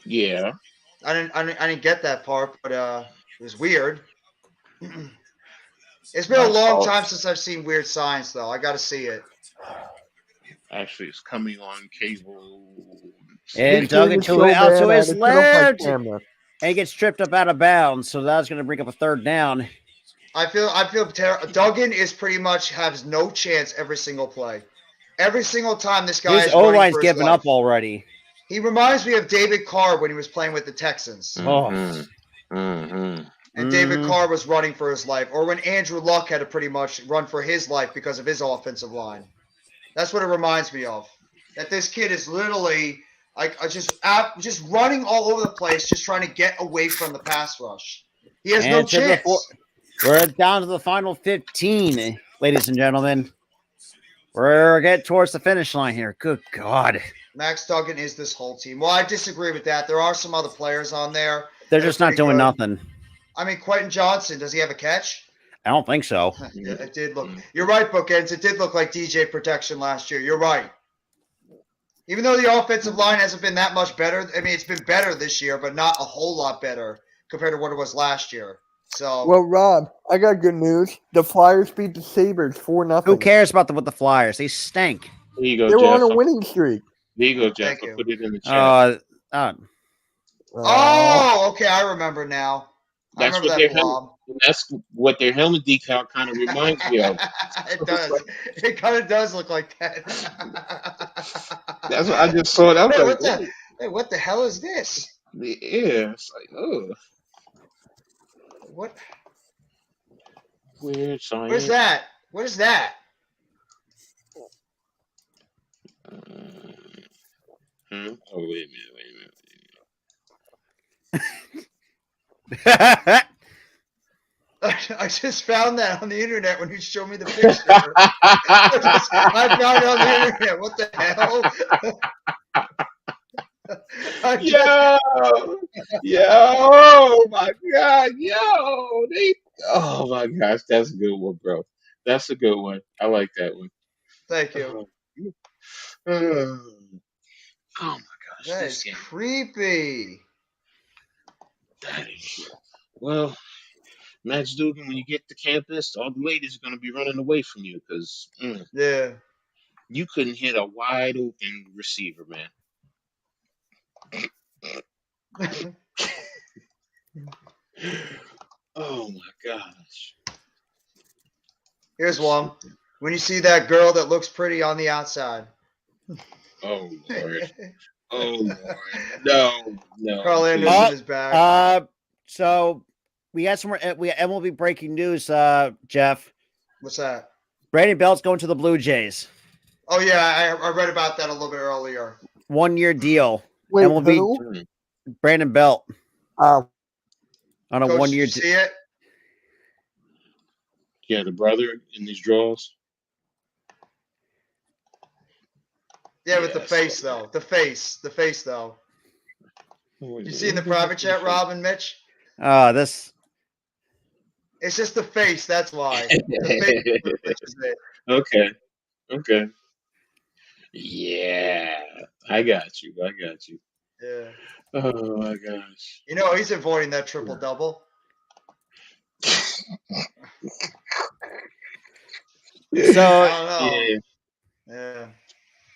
Yeah. I didn't get that part, but it was weird. It's been a long time since I've seen Weird Science, though. I got to see it. Actually, it's coming on cable. And Duggan to his left. And he gets tripped up out of bounds, so that's going to bring up a 3rd down. I feel Duggan is pretty much has no chance every single play. Every single time this guy his O-line's given up already. He reminds me of David Carr when he was playing with the Texans. And David Carr was running for his life. Or when Andrew Luck had to pretty much run for his life because of his offensive line. That's what it reminds me of. That this kid is literally just running all over the place, just trying to get away from the pass rush. He has no chance. We're down to the final 15, ladies and gentlemen. We're getting towards the finish line here. Good God. Max Duggan is this whole team. Well, I disagree with that. There are some other players on there. They're just not doing nothing. I mean, Quentin Johnson, does he have a catch? I don't think so. It did look. You're right, Bookends. It did look like DJ protection last year. You're right. Even though the offensive line hasn't been that much better, I mean, it's been better this year, but not a whole lot better compared to what it was last year. So, well, Rob, I got good news. The Flyers beat the Sabres 4-0. Who cares about the Flyers? They stink. There you go, they Jeff. were on a winning streak. There you go, Jeff. I'll put it in the chat. Okay, I remember now. That's what their helmet decal kind of reminds me of. It does. It kind of does look like that. That's what I just saw. What the hell is this? Yeah, it's like, oh. What? Weird Science. What is that? What is that? Oh, wait a minute. I just found that on the internet when you showed me the picture. I found it on the internet. What the hell? Oh my God, oh my gosh, that's a good one, bro. That's a good one. I like that one. Thank you. Oh my gosh, that is creepy. That is well. Max Dugan, when you get to campus, all the ladies are going to be running away from you because you couldn't hit a wide open receiver, man. Oh my gosh. Here's one. When you see that girl that looks pretty on the outside. Oh Lord. Oh Lord. No. Carl Anderson is back. So we got some more MLB breaking news, Jeff. What's that? Brandon Belt's going to the Blue Jays. Oh yeah, I read about that a little bit earlier. 1-year deal. Wait, MLB, who? Brandon Belt. On a Coach, 1-year did you see it? Yeah, the brother in these draws. Yeah, with the face though. The face though. You see in the private chat, Rob and Mitch? This. It's just the face. That's why. The face is it. Okay. Yeah, I got you. Yeah. Oh my gosh. You know he's avoiding that triple double. So I don't know. Yeah.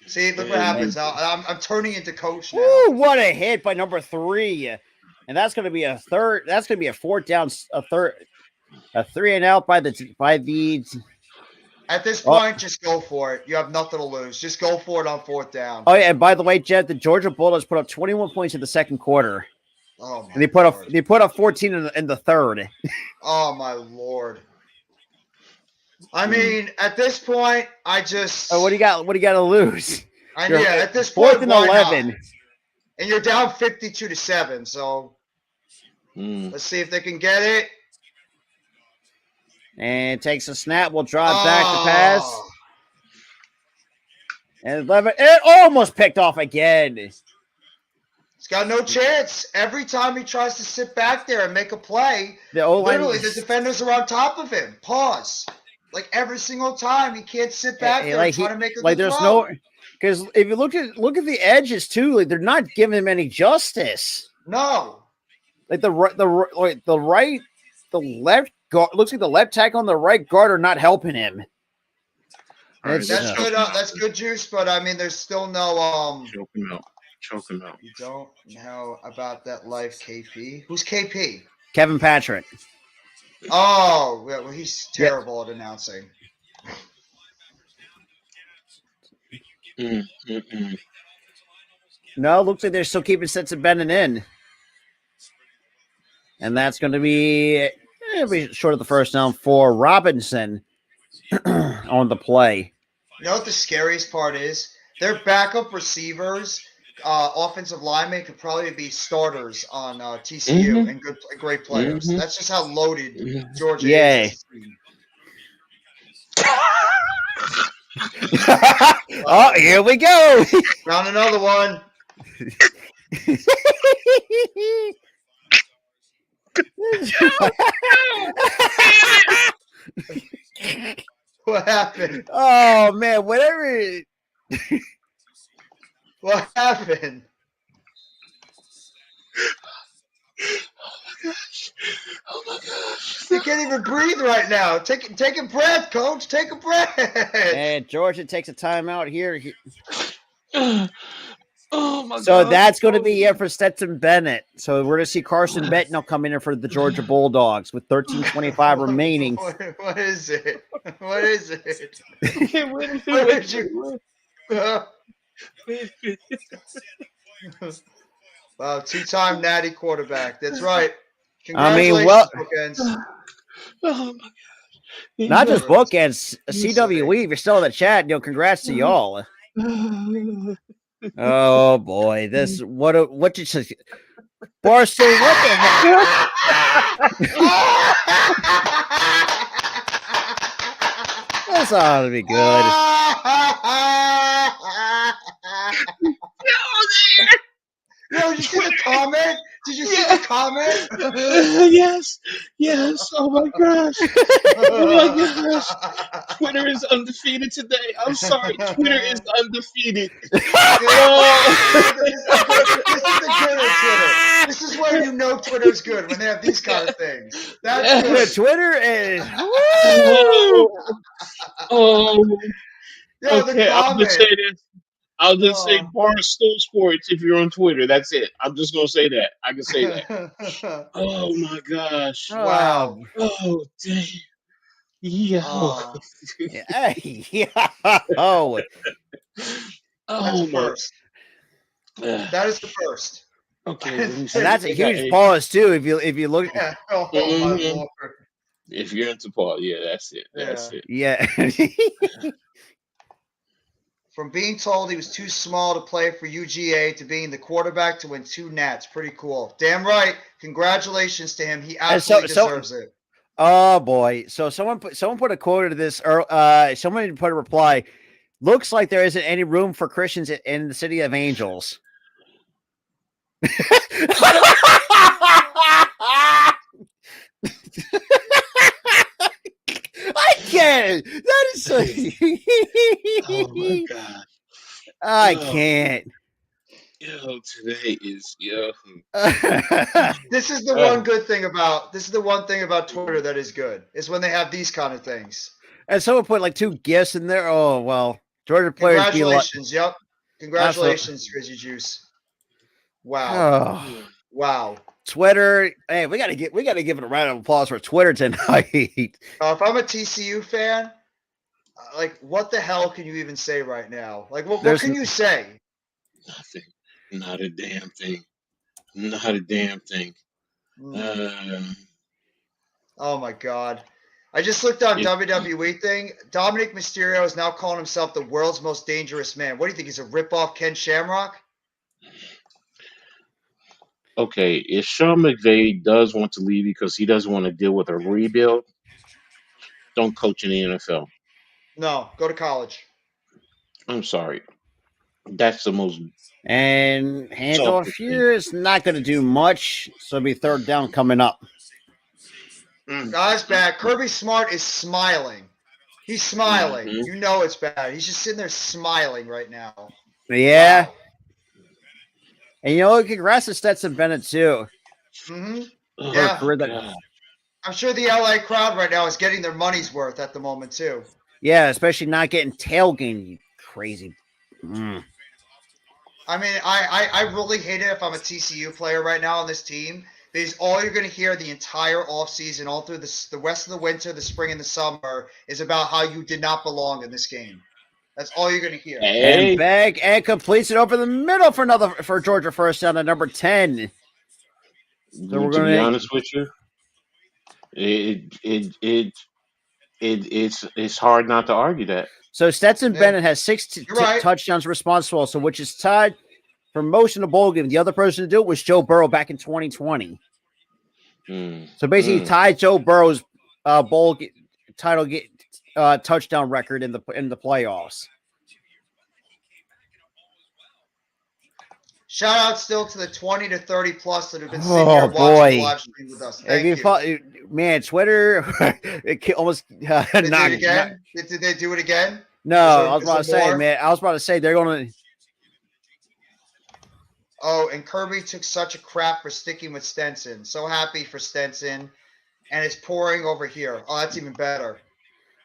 See, look what happens. I'm turning into coach now. Ooh, what a hit by number 3. And that's going to be a third. That's going to be a 4th down, a 3 and out by the. At this point, just go for it. You have nothing to lose. Just go for it on 4th down. Oh yeah, and by the way, Jed, the Georgia Bulldogs put up 21 points in the second quarter. Oh my! And they put up 14 in the third. Oh my Lord! I mean, at this point, I just. Oh, what do you got? What do you got to lose? At this point, 4th and 11, and you're down 52-7. So let's see if they can get it. And takes a snap. We'll draw it back to pass. And 11. It almost picked off again. He's got no chance. Every time he tries to sit back there and make a play, literally the defenders are on top of him. Pause. Like every single time, he can't sit back there and try to make a good there's throw. No, because if you look at the edges too, like they're not giving him any justice. No. Like the left guard looks like the left tackle and the right guard are not helping him. That's good. That's good juice, but I mean, there's still no Choke him out. You don't know about that live KP. Who's KP? Kevin Patrick. Oh, yeah, well, he's terrible at announcing. No, looks like they're still keeping Stetson Bennett in. And that's going to be short of the first down for Robinson on the play. You know what the scariest part is? Their backup receivers, offensive linemen could probably be starters on TCU and great players. That's just how loaded Georgia is. Oh, here we go. Found another one. What happened? Oh man, whatever. What happened? Oh my gosh. You can't even breathe right now. Take a breath, coach. Take a breath. And Georgia takes a timeout here. Oh my god. So that's going to be it for Stetson Bennett. So we're going to see Carson Benton come in for the Georgia Bulldogs with 13:25 remaining. What is it? What is it? What did you? Wow, 2-time natty quarterback. That's right. Congratulations, bookends. Oh my gosh. Not just bookends. CWE, if you're still in the chat, congrats to y'all. Oh boy, what you say? Barstool, what the heck? This ought to be good. Yo, did you see the comment? Did you see the comment? Yes. Oh my gosh. Oh my gosh. Twitter is undefeated today. I'm sorry. Twitter is undefeated. This is the good of Twitter. This is where you know Twitter's good, when they have these kind of things. That's good. Twitter is. Yo, okay, I'll just say this. I'll just say Barstool Sports if you're on Twitter. That's it. I'm just going to say that. I can say that. Oh, my gosh. Wow. Oh, dang. Yo. Oh. Oh. That's the first. That is the first. Okay. And that's a huge pause, too, if you look. Oh, my Lord. If you're into Paul, yeah, that's it. That's it. Yeah. From being told he was too small to play for UGA to being the quarterback to win 2 Nats. Pretty cool. Damn right. Congratulations to him. He absolutely deserves it. Oh boy. So someone put a quote to this, or someone put a reply. Looks like there isn't any room for Christians in the city of Angels. I can't. That is so. Oh my god. I can't. Yo, today is yo. This is the one thing about Twitter that is good, is when they have these kind of things. And someone put like 2 gifts in there. Oh well, Georgia players. Congratulations, yep. Congratulations, Crazy Juice. Wow. Oh. Wow. Twitter. Hey, we gotta give it a round of applause for Twitter tonight. If I'm a TCU fan, like, what the hell can you even say right now? Like, what can you say? Nothing. Not a damn thing. Not a damn thing. Oh my god. I just looked on WWE thing. Dominic Mysterio is now calling himself the world's most dangerous man. What do you think? He's a ripoff Ken Shamrock? Okay, if Sean McVay does want to leave because he doesn't want to deal with a rebuild, don't coach in the NFL. No, go to college. I'm sorry. That's the most. And Handle here is not going to do much, so it'll be 3rd down coming up. Guys, bad. Kirby Smart is smiling. He's smiling. Mm-hmm. You know it's bad. He's just sitting there smiling right now. Yeah. Wow. And you know what? Congrats to Stetson Bennett, too. Mm-hmm. Oh, yeah. I'm sure the LA crowd right now is getting their money's worth at the moment, too. Yeah, especially not getting tailgated, you crazy. I mean, I really hate it if I'm a TCU player right now on this team, because all you're going to hear the entire offseason, all through the rest of the winter, the spring, and the summer, is about how you did not belong in this game. That's all you're going to hear. Hey. And Begg and completes it over the middle for Georgia first down at number 10. So to be honest with you, it's hard not to argue that. So Stetson Bennett has 6 touchdowns responsible, so which is tied for most in the bowl game. The other person to do it was Joe Burrow back in 2020. So basically, tied Joe Burrow's bowl title touchdown record in the playoffs. Shout out still to the 20 to 30 plus that have been sitting here watching the live stream with us. Thank you. Man, Twitter, it almost Did they do it again? Did they do it again? No, I was about to say, man. I was about to say they're going to. Oh, and Kirby took such a crap for sticking with Stenson. So happy for Stenson, and it's pouring over here. Oh, that's even better.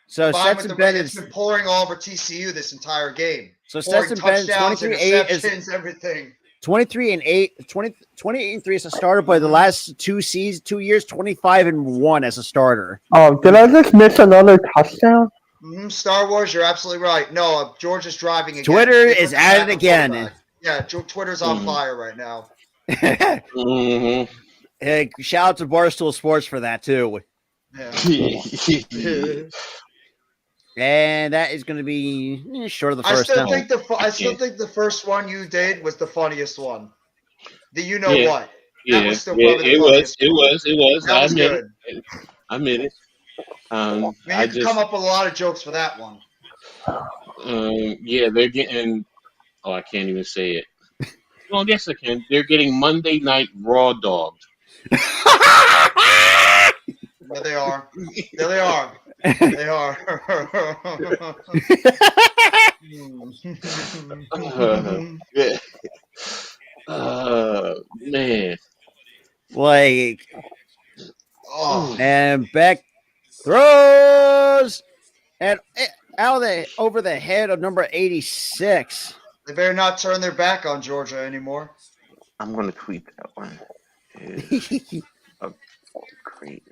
So Stetson Bennett, it's been pouring all over TCU this entire game. So Stetson Bennett, 23-8 is everything. 23-8, 28-3 as a starter, but the last 2 years, 25-1 as a starter. Oh, did I just miss another touchdown? Star Wars, you're absolutely right. No, Georgia's driving again. Twitter is at it again. Yeah, Twitter's on fire right now. Hey, shout out to Barstool Sports for that too. Yeah. And that is going to be short of the first. I still think the first one you did was the funniest one. What? Yeah, that was still probably it was. That was good. I admit it. You can come up with a lot of jokes for that one. Yeah, they're getting. Oh, I can't even say it. Well, yes, I can. They're getting Monday Night Raw dogged. There they are. There they are. They are. Man. Like, and Beck throws and over the head of number 86. They better not turn their back on Georgia anymore. I'm going to tweet that one. Great.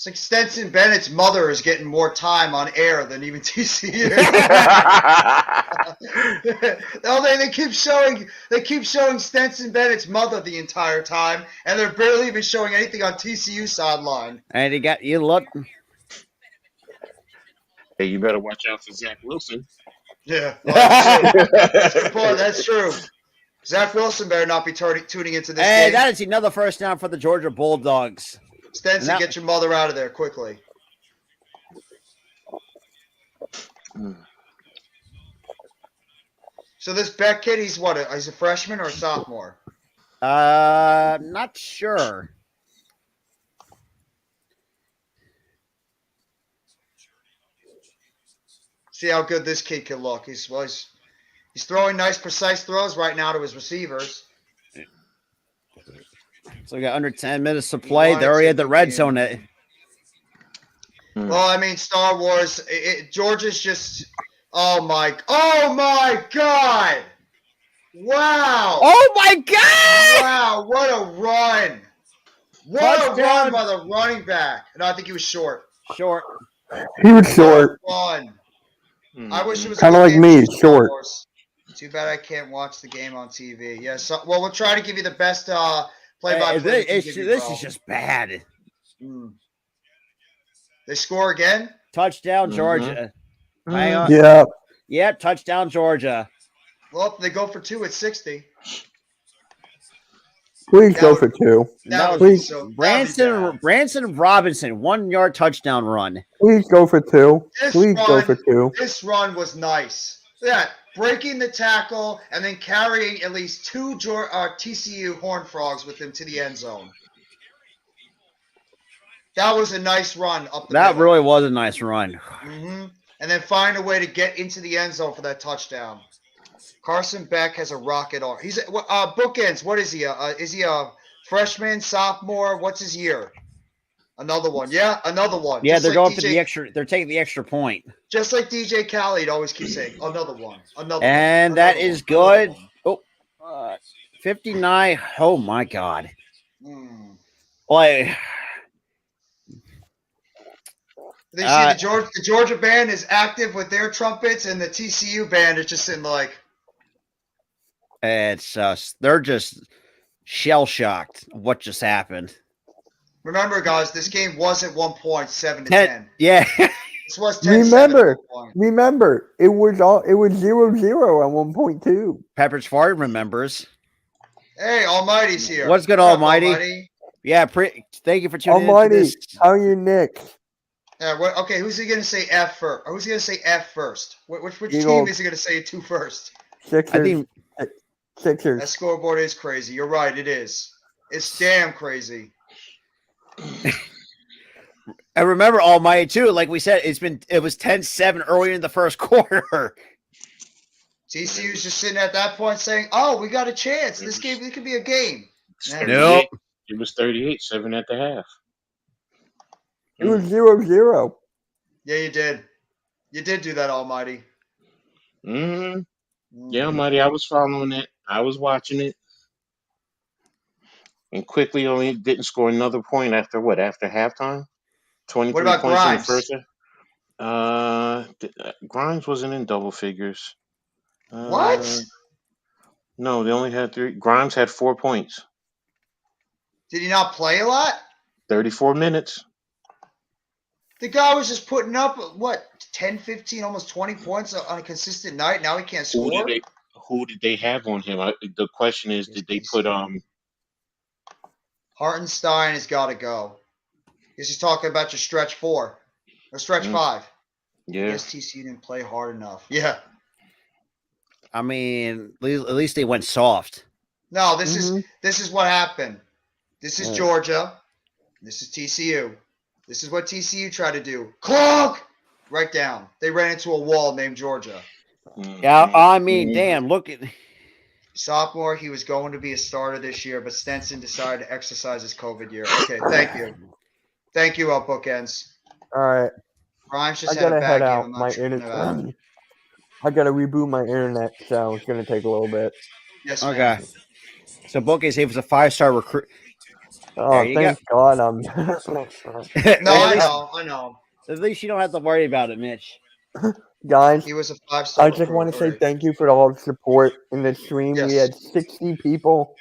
It's like Stetson Bennett's mother is getting more time on air than even TCU. They keep showing Stetson Bennett's mother the entire time, and they're barely even showing anything on TCU sideline. And you look. Hey, you better watch out for Zach Wilson. Yeah, that's a good point. That's true. Zach Wilson better not be tuning into this game. That is another first down for the Georgia Bulldogs. Stenson, get your mother out of there quickly. So this Beck kid, he's what? He's a freshman or a sophomore? Not sure. See how good this kid can look. He's throwing nice, precise throws right now to his receivers. So we got under 10 minutes to play. They're already at the red zone. Well, I mean, Star Wars. Georgia's just. Oh my God! Wow! Oh my God! Wow! What a run! What a run by the running back. No, I think he was short. Short. He was short. Fun. I wish it was kind of like me, short. Too bad I can't watch the game on TV. Yeah. So, well, we'll try to give you the best play-by-play. This is just bad. They score again. Touchdown, Georgia. Hang on. Yeah. Yep. Touchdown, Georgia. Well, they go for 2 at 60. Please go for 2. Please. Branson Robinson, 1 yard touchdown run. Please go for 2. Go for 2. This run was nice. Yeah, breaking the tackle and then carrying at least 2 TCU Horned Frogs with him to the end zone. That was a nice run up the middle. Really was a nice run. Mm-hmm. And then find a way to get into the end zone for that touchdown. Carson Beck has a rocket arm. He's bookends. What is he? Is he a freshman, sophomore? What's his year? Another one. Yeah, another one. Yeah, they're going for the extra. They're taking the extra point. Just like DJ Khaled always keeps saying, another one. And that is good. Oh, 59. Oh my God. Like. They see the Georgia band is active with their trumpets, and the TCU band is just sitting like. It's they're just shell shocked what just happened. Remember, guys, this game was at 1 point 7-10. Yeah. This was 10. Remember, it was 0-0 at 1.2. Pepperidge Farm remembers. Hey, Almighty's here. What's good, Almighty? Yeah, thank you for tuning in. Almighty, how are you, Nick? Okay, who's he going to say F first? Who's he going to say F first? Which team is he going to say to first? Sixers. I think Sixers. That scoreboard is crazy. You're right, it is. It's damn crazy. I remember Almighty too. Like we said, it was 10-7 earlier in the first quarter. TCU's just sitting at that point saying, "Oh, we got a chance. This game, it could be a game." Nope. It was 38-7 at the half. It was 0-0. Yeah, you did. You did do that, Almighty. Yeah, Almighty, I was following it. I was watching it. And quickly only didn't score another point after what? After halftime? 23 what about points Grimes? in the first. Grimes wasn't in double figures. What? No, they only had 3. Grimes had 4 points. Did he not play a lot? 34 minutes. The guy was just putting up, 10, 15, almost 20 points on a consistent night. Now he can't score? Who did they have on him? The question is, did they put Hartenstein has got to go. Because he's talking about your stretch 4 or stretch 5. Yeah. Yes, TCU didn't play hard enough. Yeah. I mean, at least they went soft. No, this is what happened. This is Georgia. This is TCU. This is what TCU tried to do. Clunk! Right down. They ran into a wall named Georgia. Yeah, I mean, damn, look at... Sophomore, he was going to be a starter this year, but Stenson decided to exercise his COVID year. Okay, thank you. Thank you, Bookends. All right. Grimes just I had a gotta bad head game. out. I'm My not sure internet. I gotta reboot my internet, so it's gonna take a little bit. Yes, okay. So Bookends, he was a 5-star recruit. Oh, thank God I'm. No, I know. At least you don't have to worry about it, Mitch. Guys, He was a 5-star. I just want to say thank you for all the support in the stream. Yes. We had 60 people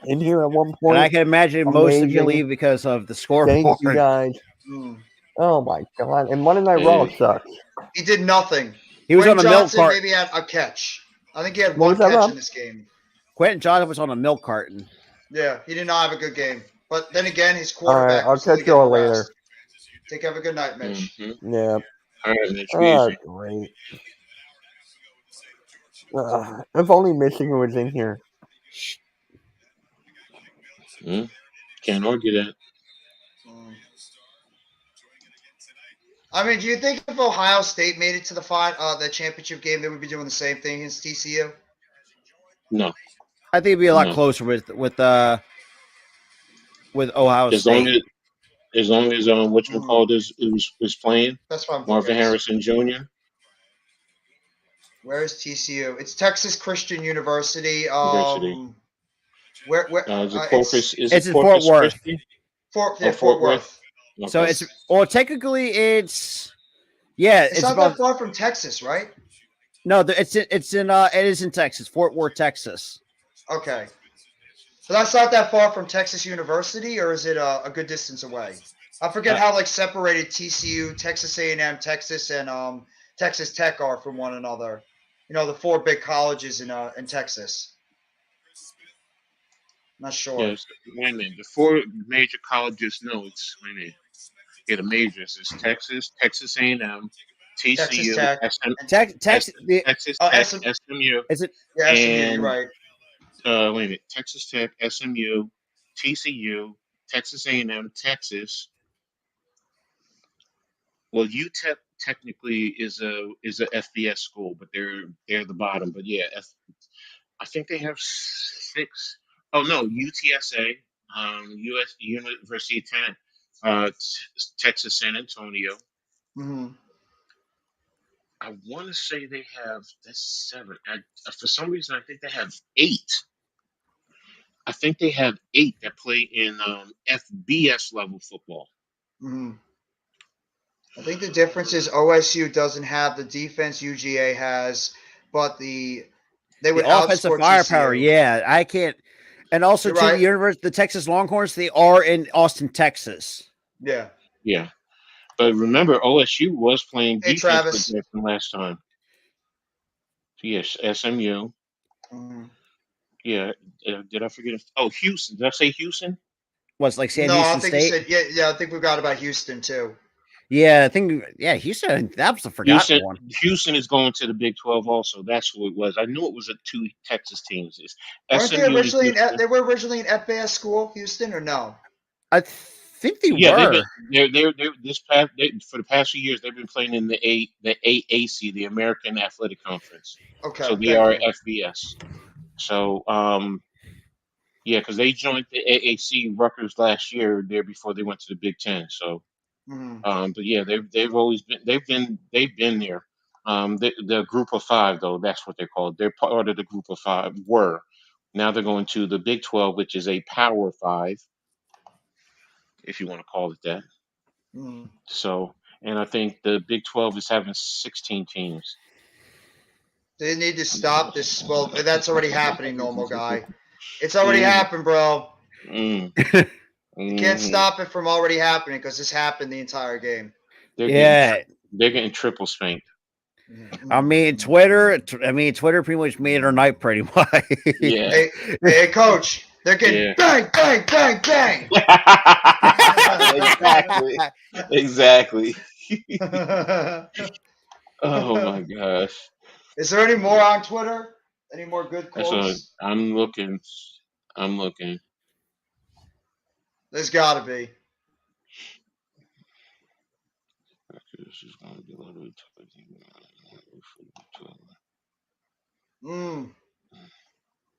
in here at one point. And I can imagine most of you leave because of the scoreboard. Thank you, guys. Oh, my God. And Monday Night Raw sucks. He did nothing. He was Quentin on a milk Johnson carton. maybe had a catch. I think he had one catch in this game. Quentin Johnson was on a milk carton. Yeah, he did not have a good game. But then again, his quarterback. All right, I'll catch you all later. Take have a good night, Mitch. Mm-hmm. Yeah. All right, Mitch. Great. If only Michigan was in here. Can't argue that. I mean, do you think if Ohio State made it to the championship game, they would be doing the same thing against TCU? No. I think it'd be a lot closer with Ohio State. As long as whatchamacallit was playing. That's fine. Marvin Harrison Jr. Where is TCU? It's Texas Christian University. Where is it Corpus? It's in Fort Worth. Fort Worth. Okay. So technically it's not that far from Texas, right? No, it is in Texas, Fort Worth, Texas. Okay. So that's not that far from Texas University, or is it a good distance away? I forget how separated TCU, Texas A&M, Texas, and Texas Tech are from one another. You know, the 4 big colleges in Texas. Not sure. Yes. Wait a minute. The 4 major colleges. No, it's wait a minute. Yeah, the majors is Texas, Texas A&M, TCU, Texas Tech, SMU. Is it? Yeah, SMU. You're right. Wait a minute. Texas Tech, SMU, TCU, Texas A&M, Texas. Well, UTEP technically is a FBS school, but they're the bottom. But yeah, I think they have 6. Oh no, UTSA, US University of Texas San Antonio. Mm-hmm. I want to say they have 7. For some reason, I think they have 8. I think they have 8 that play in FBS level football. Mm-hmm. I think the difference is OSU doesn't have the defense UGA has, but they would offensive firepower. TCU. Yeah, I can't. And also, the Texas Longhorns, they are in Austin, Texas. Yeah. Yeah. But remember, OSU was playing defense from last time. Yes, SMU. Mm-hmm. Yeah. Did I forget? Houston. Did I say Houston? What's like Houston I think State? you said, yeah, I think we got about Houston too. Yeah, I think Houston. That was the forgotten one. Houston is going to the Big 12 also. That's who it was. I knew it was 2 Texas teams. Weren't they originally they were originally an FBS school, Houston, or no? I think they were. They're for the past few years they've been playing in the AAC, the American Athletic Conference. Okay. So they are FBS. So because they joined the AAC Rutgers last year there before they went to the Big 10. So. Mm-hmm. But yeah, they've always been there. The group of 5 though, that's what they're called. They're part of the group of 5. Now they're going to the Big 12, which is a Power 5, if you want to call it that. Mm-hmm. So, and I think the Big 12 is having 16 teams. They need to stop this. Well, that's already happening, normal guy. It's already happened, bro. You can't stop it from already happening because this happened the entire game. They're getting triple spanked. I mean, Twitter pretty much made our night pretty much. Yeah. Hey, coach, they're getting bang, bang, bang, bang. Exactly. Oh my gosh. Is there any more on Twitter? Any more good quotes? I'm looking. There's got to be.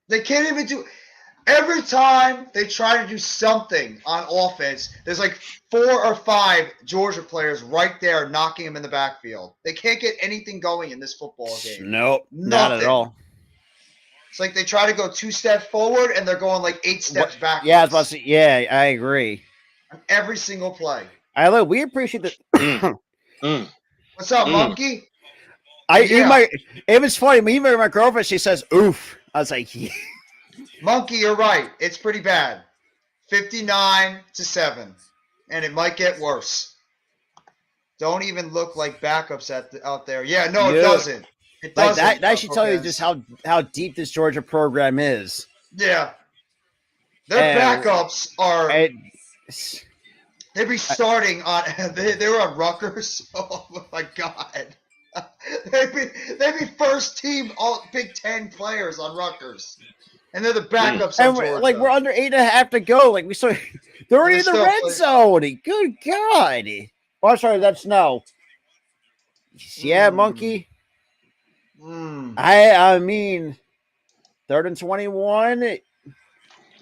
They can't even do. Every time they try to do something on offense, there's like 4 or 5 Georgia players right there knocking them in the backfield. They can't get anything going in this football game. Nope, not at all. It's like they try to go 2 steps forward and they're going like 8 steps backwards. Yeah, I was about to say, yeah, I agree. On every single play. We appreciate that. What's up, Monkey? It was funny. Even my girlfriend, she says, "Oof." I was like, yeah. Monkey, you're right. It's pretty bad. 59-7, and it might get worse. Don't even look like backups out there. Yeah, no, it doesn't. It doesn't. Like that should tell you just how deep this Georgia program is. Yeah, their backups are. They'd be starting on. They were on Rutgers. Oh my God. They'd be first team all Big Ten players on Rutgers, and they're the backups. And we're under 8.5 to go. Like they're already in the red zone. Good God! Oh, sorry, that's no. Yeah, Monkey. I mean, 3rd and 21.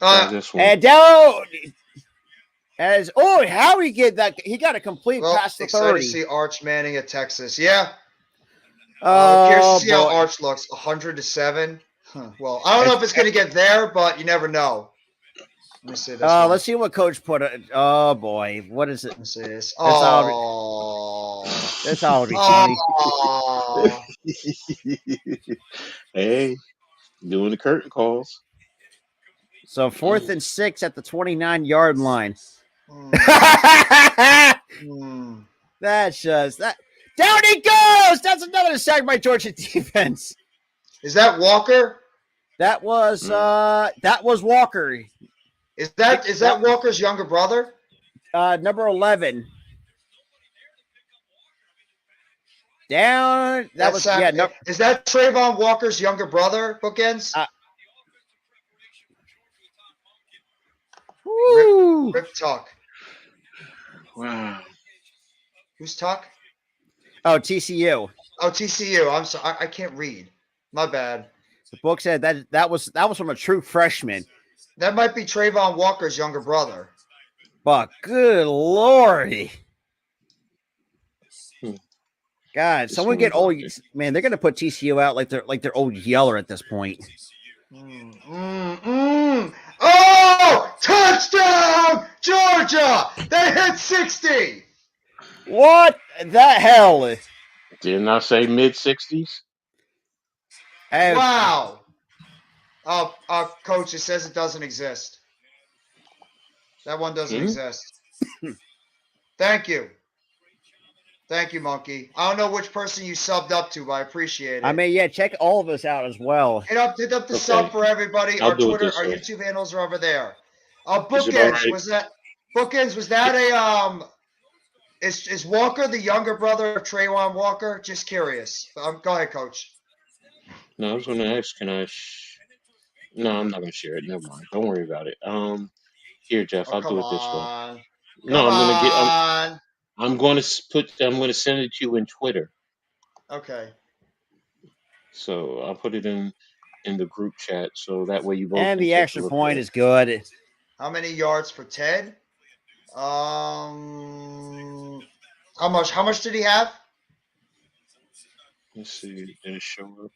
And down. How he get that? He got a complete past the 30. Excited to see Arch Manning at Texas. Yeah. Curious to see how Arch looks. 100-7. Huh. Well, I don't know if it's going to get there, but you never know. Let me see this. Let's see what Coach put. Oh boy, what is it? Let me see this. That's all be funny. Hey, doing the curtain calls. So 4th and 6 at the 29-yard line. That's just that. Down he goes. That's another sack by Georgia defense. Is that Walker? That was Walker. Is that Walker's younger brother? Number 11. Down. Is that Trayvon Walker's younger brother? Bookends. Rip Tuck. Wow. Who's Tuck? Oh, TCU. Oh, TCU. I'm sorry. I can't read. My bad. The book said that was from a true freshman. That might be Trayvon Walker's younger brother. But good Lordy. God, someone get old. Man, they're gonna put TCU out like they're old Yeller at this point. Oh, touchdown, Georgia! They hit 60. What the hell? Didn't I say mid-60s? Wow. Coach, it says it doesn't exist. That one doesn't exist. Thank you. Thank you, Monkey. I don't know which person you subbed up to, but I appreciate it. I mean, yeah, check all of us out as well. Hit up the sub for everybody. Our Twitter, our YouTube handles are over there. Bookends, was that a is Walker the younger brother of Trayvon Walker? Just curious. Go ahead, Coach. No, I was going to ask, can I No, I'm not going to share it. Never mind. Don't worry about it. Here, Jeff, I'll do it this way. No, I'm going to send it to you in Twitter. Okay. So I'll put it in the group chat, so that way you both. And the extra point is good. How many yards for Ted? How much did he have? Let's see. Did it show up?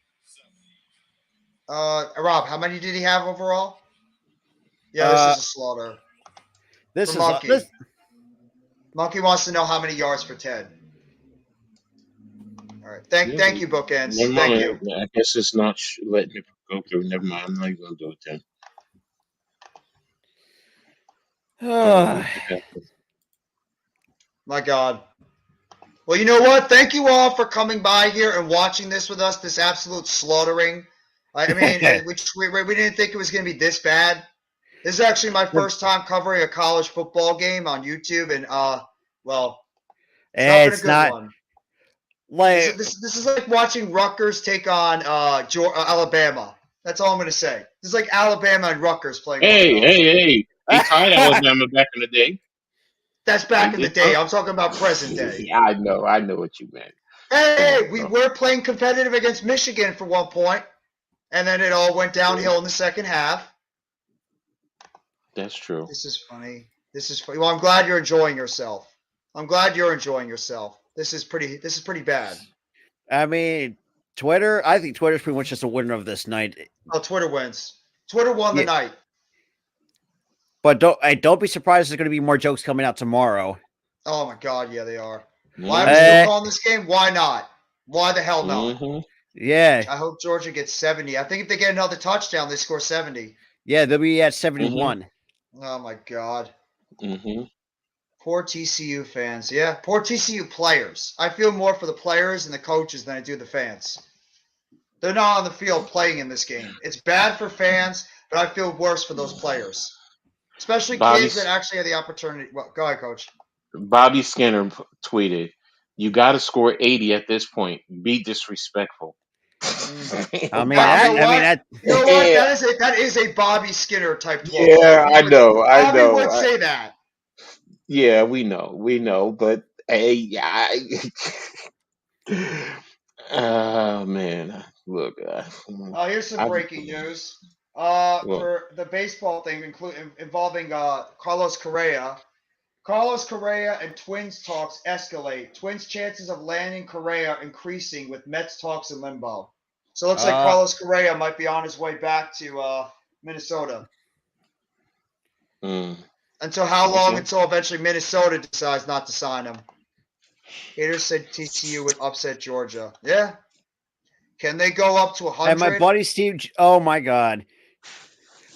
Rob, how many did he have overall? Yeah, this is a slaughter. Monkey wants to know how many yards for Ted. All right. Thank you, Bookends. Thank you. I guess it's not letting it go through. Never mind. I'm not even going to do it then. My God. Well, you know what? Thank you all for coming by here and watching this with us, this absolute slaughtering. I mean, we didn't think it was going to be this bad. This is actually my first time covering a college football game on YouTube, and it's not one. Like this is like watching Rutgers take on Alabama. That's all I'm going to say. This is like Alabama and Rutgers playing. Hey! They tied Alabama back in the day. That's back in the day. I'm talking about present day. I know what you meant. Hey, we were playing competitive against Michigan for one point, and then it all went downhill in the second half. That's true. This is funny. Well, I'm glad you're enjoying yourself. This is pretty bad. I mean, Twitter, I think Twitter's pretty much just a winner of this night. Oh, Twitter wins. Twitter won the night. But don't be surprised there's going to be more jokes coming out tomorrow. Oh my God, yeah, they are. Why are we still calling this game? Why not? Why the hell not? Mm-hmm. Yeah. I hope Georgia gets 70. I think if they get another touchdown, they score 70. Yeah, they'll be at 71. Mm-hmm. Oh my God. Mm-hmm. Poor TCU fans. Yeah, poor TCU players. I feel more for the players and the coaches than I do the fans. They're not on the field playing in this game. It's bad for fans, but I feel worse for those players. Especially kids that actually have the opportunity. Well, go ahead, Coach. Bobby Skinner tweeted, "You got to score 80 at this point. Be disrespectful." I mean, you know what? That is a Bobby Skinner type quote. Yeah, I know. Bobby would say that. Yeah, we know, but hey, oh man, look. Here's some breaking news. For the baseball thing, involving Carlos Correa. Carlos Correa and Twins talks escalate. Twins' chances of landing Correa increasing with Mets talks in limbo. So it looks like Carlos Correa might be on his way back to Minnesota. Until how long? Until eventually Minnesota decides not to sign him. Haters said TCU would upset Georgia. Yeah. Can they go up to 100? And my buddy Steve. Oh my God.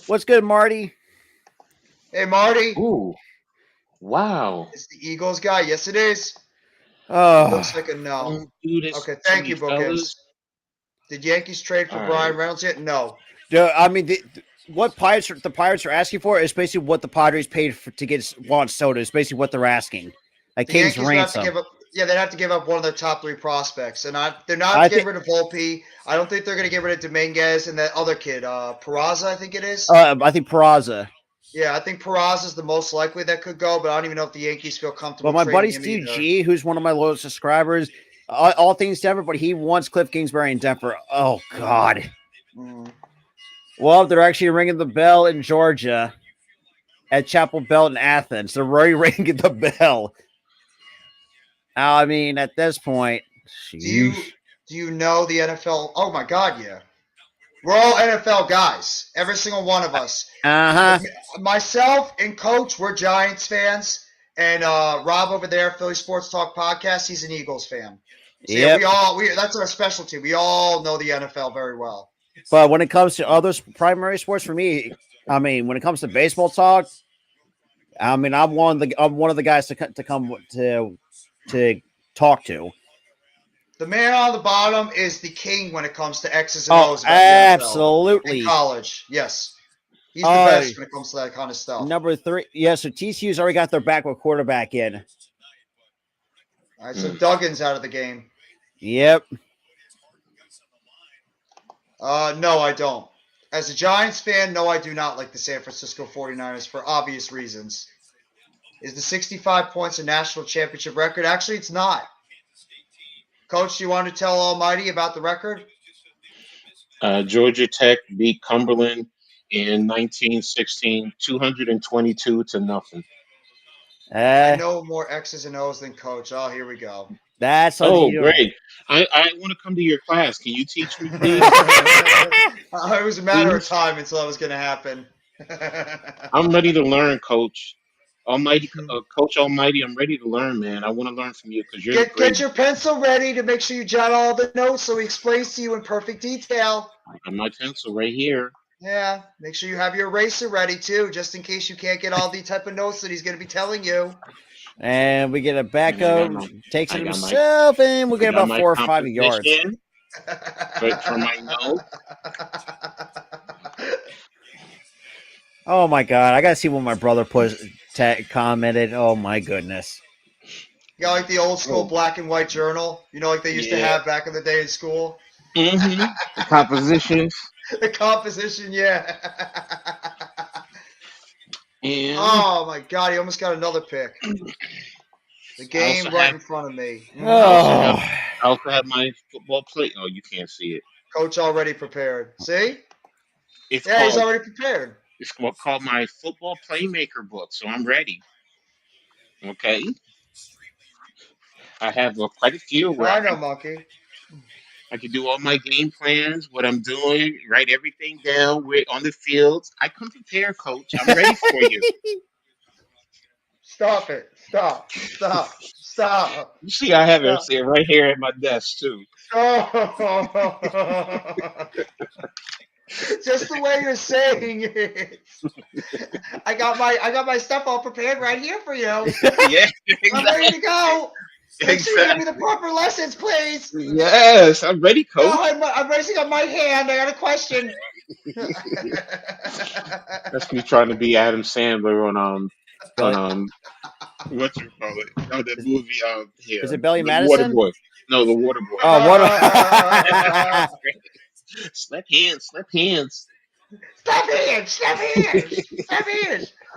What's good, Marty? Hey, Marty. Ooh. Wow. It's the Eagles guy. Yes, it is. Oh. Looks like a no. Okay, thank you, Bookins. Did Yankees trade for Brian Reynolds yet? No. I mean, what the Pirates are asking for is basically what the Padres paid to get Juan Soto. It's basically what they're asking. Like King's ransom. They'd have to give up one of their top 3 prospects. They're not getting rid of Volpe. I don't think they're going to get rid of Dominguez and that other kid, Peraza, I think it is. I think Peraza. Yeah, I think Peraza is the most likely that could go, but I don't even know if the Yankees feel comfortable. But my buddy Steve G, who's one of my loyal subscribers, all things Denver, but he wants Cliff Kingsbury in Denver. Oh God. Well, they're actually ringing the bell in Georgia at Chapel Bell in Athens. They're already ringing the bell. I mean, at this point, do you know the NFL? Oh my God, yeah. We're all NFL guys. Every single one of us. Myself and Coach, we're Giants fans. And Rob over there, Philly Sports Talk Podcast, he's an Eagles fan. So yeah, that's our specialty. We all know the NFL very well. But when it comes to other primary sports, for me, I mean, when it comes to baseball talk, I mean, I'm one of the guys to come to talk to. The man on the bottom is the king when it comes to X's and O's. Absolutely. In college, yes. He's the best when it comes to that kind of stuff. Number 3, yeah, so TCU's already got their backup quarterback in. All right, so Duggan's out of the game. Yep. No, I don't. As a Giants fan, no, I do not like the San Francisco 49ers for obvious reasons. Is the 65 points a national championship record? Actually, it's not. Coach, do you want to tell Almighty about the record? Georgia Tech beat Cumberland in 1916, 222-0. I know more X's and O's than Coach. Oh, here we go. That's great. I want to come to your class. Can you teach me, please? It was a matter of time until that was going to happen. I'm ready to learn, Coach. Coach Almighty, I'm ready to learn, man. I want to learn from you because you're get your pencil ready to make sure you jot all the notes so he explains to you in perfect detail. I got my pencil right here. Yeah, make sure you have your eraser ready too, just in case you can't get all the type of notes that he's going to be telling you. And we get a backup, takes it himself, and we'll get about 4 or 5 yards. For my note. Oh my God! I gotta see what my brother commented. Oh my goodness! You got like the old school black and white journal, like they used to have back in the day in school. Mm-hmm. The compositions. The composition, yeah. Oh my God! He almost got another pick. The game right in front of me. I also have my football plate. Oh, you can't see it. Coach already prepared. See? He's already prepared. It's called my football playmaker book, so I'm ready. Okay. I have quite a few. I know, Monkey. I can do all my game plans, what I'm doing, write everything down. We're on the field. I come prepared, Coach. I'm ready for you. Stop it. Stop. You see, I have it sitting right here at my desk too. Just the way you're saying it. I got my stuff all prepared right here for you. Yeah, exactly. I'm ready to go. Make sure you give me the proper lessons, please. Yes, I'm ready, Coach. No, I'm raising up my hand. I got a question. That's me trying to be Adam Sandler on what you call it? No, the movie. Is it Billy the Madison? Waterboy. No, the Waterboy. Oh, what? Slap hands. Step hands.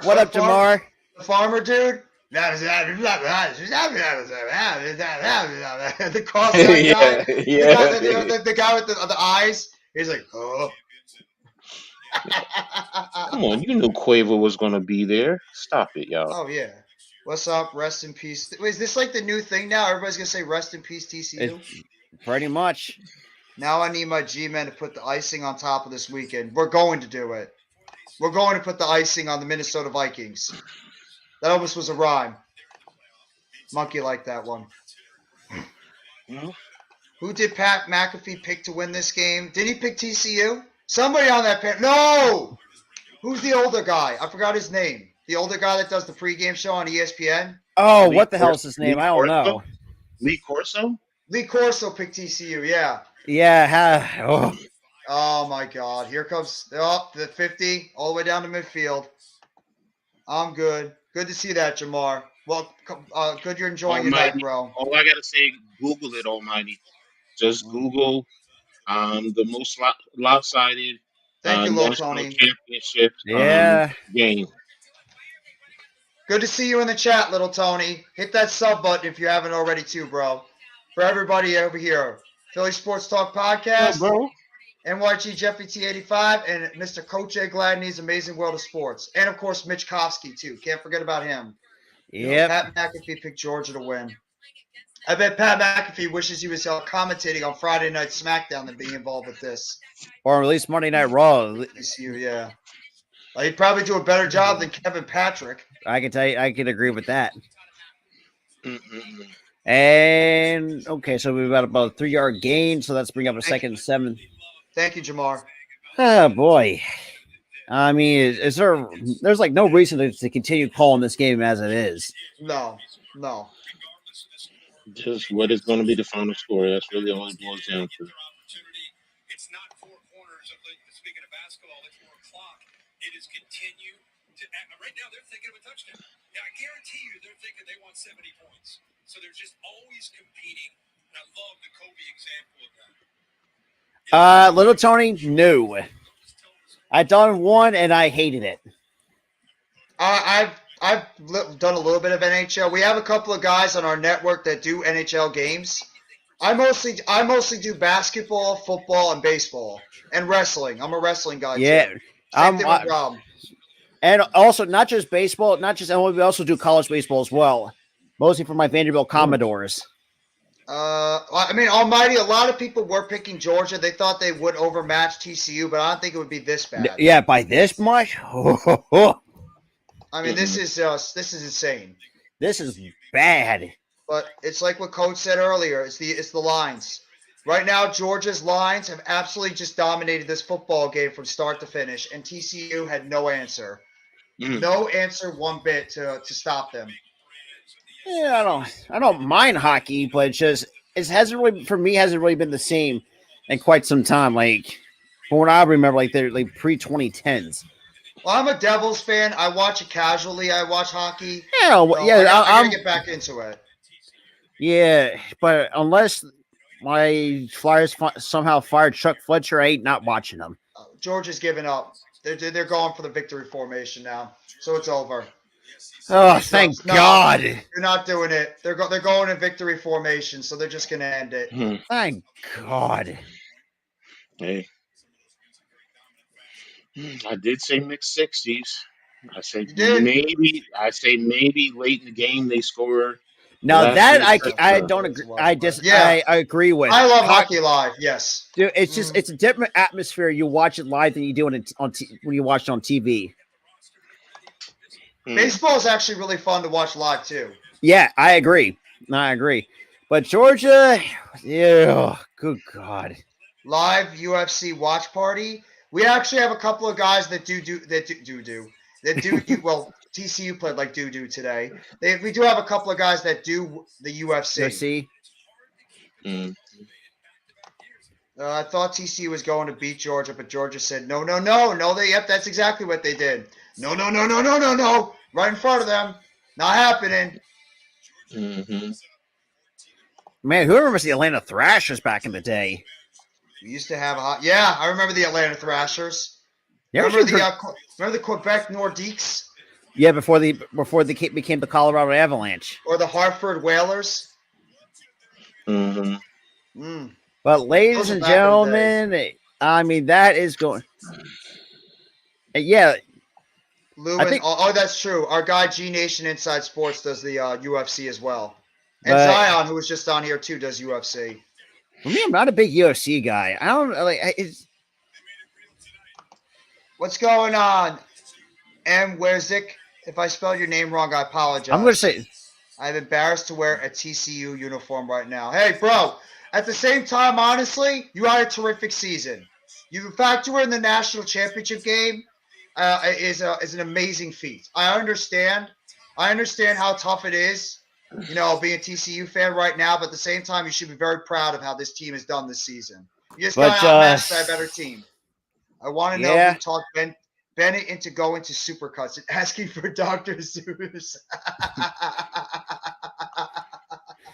What up, Jamar? The farmer dude. The cross-eyed guy. The guy with the eyes. He's like, oh. Come on, you knew Quavo was going to be there. Stop it, y'all. Oh, yeah. What's up? Rest in peace. Wait, is this like the new thing now? Everybody's going to say rest in peace, TCU? Pretty much. Now I need my G-men to put the icing on top of this weekend. We're going to do it. We're going to put the icing on the Minnesota Vikings. That almost was a rhyme. Monkey liked that one. Who did Pat McAfee pick to win this game? Did he pick TCU? Somebody on that panel. No! Who's the older guy? I forgot his name. The older guy that does the pregame show on ESPN? Oh, what the hell is his name? I don't know. Lee Corso? Lee Corso picked TCU, yeah. Yeah. Oh, my God. Here comes the 50 all the way down to midfield. I'm good. Good to see that, Jamar. Well, good you're enjoying your night, bro. All I got to say, Google it, Almighty. Just Google the most lopsided Thank you, Lil national Tony. championship game. Good to see you in the chat, Little Tony. Hit that sub button if you haven't already, too, bro. For everybody over here, Philly Sports Talk Podcast, bro. NYG Jeffy T85, and Mr. Coach A. Gladney's Amazing World of Sports. And, of course, Mitch Kofsky, too. Can't forget about him. Yep. Pat McAfee picked Georgia to win. I bet Pat McAfee wishes he was commentating on Friday Night SmackDown than being involved with this. Or at least Monday Night Raw. Yeah. He'd probably do a better job than Kevin Patrick. I can tell you, I can agree with that. And, okay, so we've got about a 3-yard gain, so let's bring up a second and 7. Thank you, Jamar. Oh, boy. I mean, there's like no reason to continue calling this game as it is. No. Just what is going to be the final score. That's really all it boils down to. It's not 4 corners. Speaking of basketball, it's 4 o'clock. It is continue to. Right now, they're thinking of a touchdown. Now, I guarantee you, they're thinking they want 70 points. So they're just always competing. And I love the Kobe example of that. Little Tony, no. I done one and I hated it. I've done a little bit of NHL. We have a couple of guys on our network that do NHL games. I mostly do basketball, football, and baseball, and wrestling. I'm a wrestling guy. Yeah, too. Same thing with Rob. And also not just baseball, we also do college baseball as well. Mostly for my Vanderbilt Commodores. I mean, Almighty, a lot of people were picking Georgia. They thought they would overmatch TCU, but I don't think it would be this bad. Yeah, by this much? I mean, this is insane. This is bad. But it's like what Coach said earlier. It's the lines. Right now, Georgia's lines have absolutely just dominated this football game from start to finish, and TCU had no answer. No answer one bit to stop them. Yeah, I don't mind hockey, but it hasn't really been the same in quite some time. Like from what I remember, they're pre-2010s. Well, I'm a Devils fan. I watch it casually. I watch hockey. Yeah, so yeah. I'm gonna get back into it. Yeah, but unless my Flyers somehow fired Chuck Fletcher, I ain't not watching them. Georgia's giving up. They're going for the victory formation now, so it's over. Oh, thank God! You're not doing it. They're going in victory formation, so they're just gonna end it. Thank God. Hey, I did say mixed 60s. I said maybe. I say maybe late in the game they score Now that I don't agree. I agree with. I love hockey live. Yes, dude, it's just it's a different atmosphere. You watch it live than you do it when you watch it on TV. Baseball is actually really fun to watch live too. Yeah, I agree. But Georgia, yeah, good God. Live UFC watch party. We actually have a couple of guys that do. Well, TCU played like do today. We do have a couple of guys that do the UFC. I thought TCU was going to beat Georgia, but Georgia said no. That's exactly what they did. No. Right in front of them. Not happening. Mm-hmm. Man, who remembers the Atlanta Thrashers back in the day? We used to have I remember the Atlanta Thrashers. Remember the Quebec Nordiques? Yeah, before they became the Colorado Avalanche. Or the Hartford Whalers. Mm-hmm. But ladies and gentlemen, I mean that is going. Yeah. Lubin, that's true. Our guy G Nation Inside Sports does the UFC as well. And Zion, who was just on here too, does UFC. For me, I'm not a big UFC guy. I don't like. What's going on? M. Werzik. If I spelled your name wrong, I apologize. I'm going to say I'm embarrassed to wear a TCU uniform right now. Hey, bro. At the same time, honestly, you had a terrific season. The fact you were in the national championship game is an amazing feat. I understand how tough it is, being a TCU fan right now. But at the same time, you should be very proud of how this team has done this season. You just got outmatched by a better team. I want to know who talked Bennett into going to Supercuts and asking for Dr. Seuss.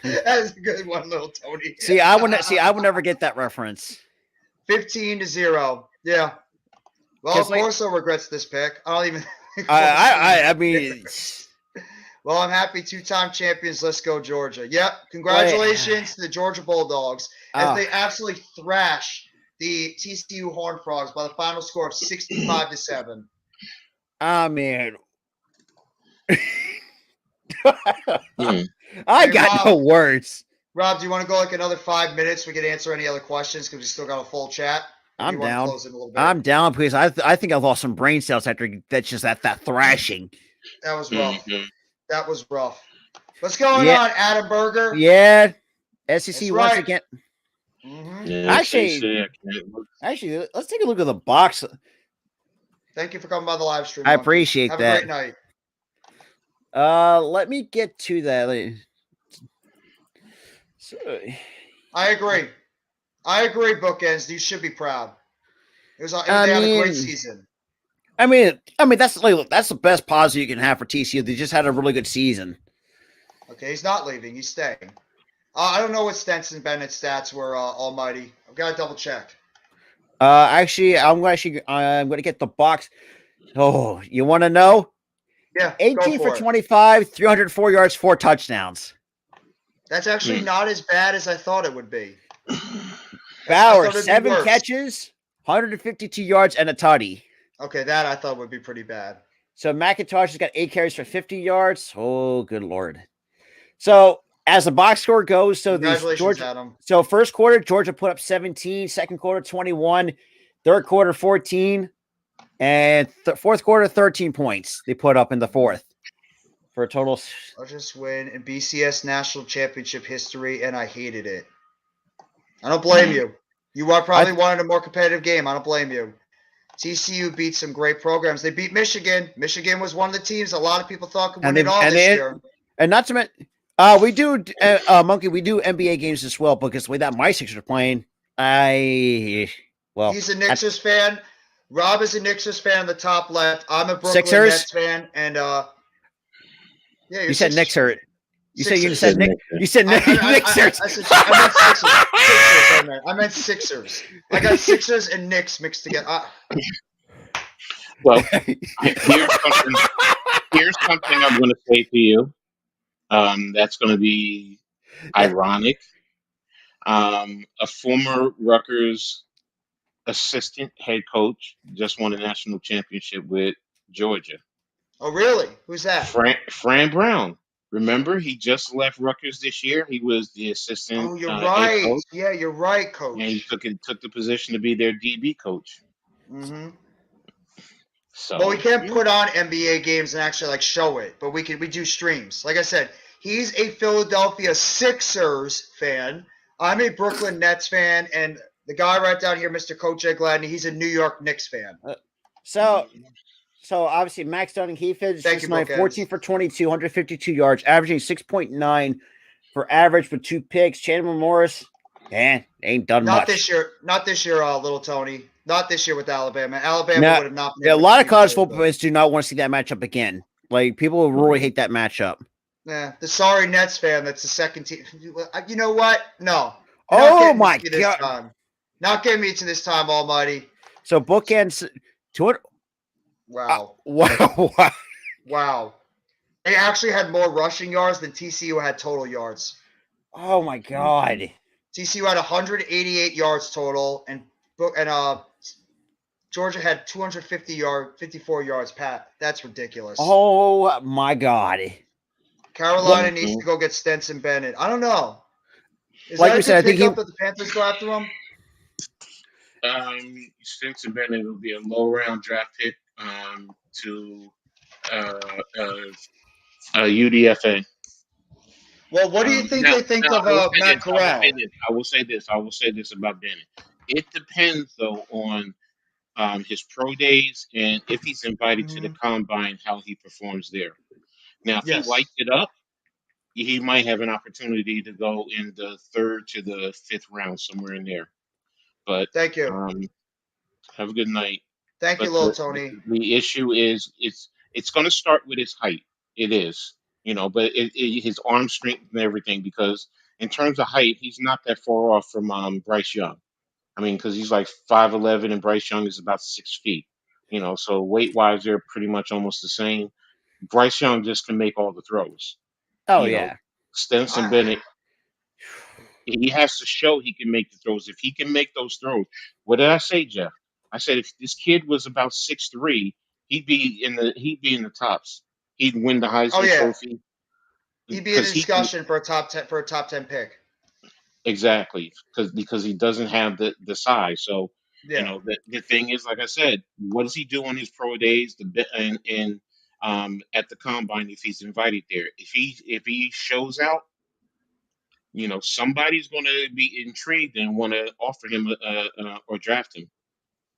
That's a good one, little Tony. I would never get that reference. 15-0. Yeah. Well, of course, regrets this pick. I don't even. I mean. Well, I'm happy 2-time champions. Let's go, Georgia. Yep. Congratulations to the Georgia Bulldogs as they absolutely thrash the TCU Horned Frogs by the final score of 65-7. I mean. I got no words. Rob, do you want to go like another 5 minutes? We can answer any other questions because we still got a full chat. I'm down. I'm down because I think I lost some brain cells after that thrashing. That was rough. That was rough. What's going on, Adam Berger? Yeah, SEC once again. Mm-hmm. Yeah, actually, let's take a look at the box. Thank you for coming by the live stream. I appreciate that. Have a great night. Let me get to that. So, I agree, Bookends. You should be proud. They had a great season. I mean, that's the best positive you can have for TCU. They just had a really good season. Okay, he's not leaving. He's staying. I don't know what Stenson Bennett's stats were. Almighty, I've got to double check. Actually, I'm going to get the box. Oh, you want to know? Yeah. 18 for 25, 304 yards, 4 touchdowns. That's actually not as bad as I thought it would be. Bauer, 7 catches, 152 yards, and a tutty. Okay, that I thought would be pretty bad. So McIntosh has got 8 carries for 50 yards. Oh, good Lord. So as the box score goes, Congratulations, Adam. So first quarter, Georgia put up 17, second quarter, 21, third quarter, 14, and fourth quarter, 13 points they put up in the fourth for a total. Largest win in BCS national championship history, and I hated it. I don't blame you. You probably wanted a more competitive game. I don't blame you. TCU beat some great programs. They beat Michigan. Michigan was one of the teams a lot of people thought could win it all this year. And not to mention, we do, Monkey, we do NBA games as well because the way that my Sixers are playing, he's a Knicks fan. Rob is a Knicks fan on the top left. I'm a Brooklyn Sixers Nets fan, and you said Knicks hurt. You said Nick. You said Knicks. I meant Sixers. I got Sixers and Knicks mixed together. Well, here's something I'm going to say to you. That's going to be ironic. A former Rutgers assistant head coach just won a national championship with Georgia. Oh, really? Who's that? Fran Brown. Remember, he just left Rutgers this year. He was the assistant Oh, you're head right. coach, Yeah, you're right, and he Coach. took the position to be their DB coach. Mm-hmm. So, But we can't yeah. put on NBA games and actually like show it. But we do streams. Like I said, he's a Philadelphia Sixers fan. I'm a Brooklyn Nets fan, and the guy right down here, Mr. Coach Jay Gladney, he's a New York Knicks fan. So obviously Max Dunning, he finished Thank this you, night Bookends. 14 for 22, 152 yards, averaging 6.9 for average with 2 picks. Chandler Morris, ain't done Not much. this year. Not this year, little Tony. Not this year with Alabama. Alabama Now, would have not been a able lot of to college compete football with fans do not want to see that matchup again. Like, people really hate that matchup. the sorry Nets fan that's the second team. You know what? No. Oh, my God. Time. Not getting me to this time, Almighty. So, bookends. Wow. Wow. They actually had more rushing yards than TCU had total yards. Oh, my God. TCU had 188 yards total, and Georgia had 54 yards. Pat, that's ridiculous. Oh, my God. Carolina needs to go get Stenson Bennett. I don't know. Is like that we said, I think that the Panthers go after him? Stenson Bennett will be a low round draft pick to UDFA. Well, what do you think they think of Matt Corral? I will say this about Bennett. It depends, though, on his pro days and if he's invited to the combine, how he performs there. Now, if he lights it up, he might have an opportunity to go in the 3rd to the 5th round, somewhere in there. But thank you. Have a good night. Thank you, little Tony. The issue is it's going to start with his height. It is, but his arm strength and everything. Because in terms of height, he's not that far off from Bryce Young. I mean, because he's like 5'11", and Bryce Young is about 6 feet. So weight wise, they're pretty much almost the same. Bryce Young just can make all the throws. Oh, yeah. Stenson Bennett, he has to show he can make the throws. If he can make those throws, what did I say, Jeff? I said if this kid was about 6'3", he'd be in the tops. He'd win the Heisman Trophy. He'd be in a discussion for a top 10 pick. Exactly, because he doesn't have the size. So the thing is, like I said, what does he do on his pro days? And at the combine, if he's invited there, if he shows out, somebody's going to be intrigued and want to offer him or draft him.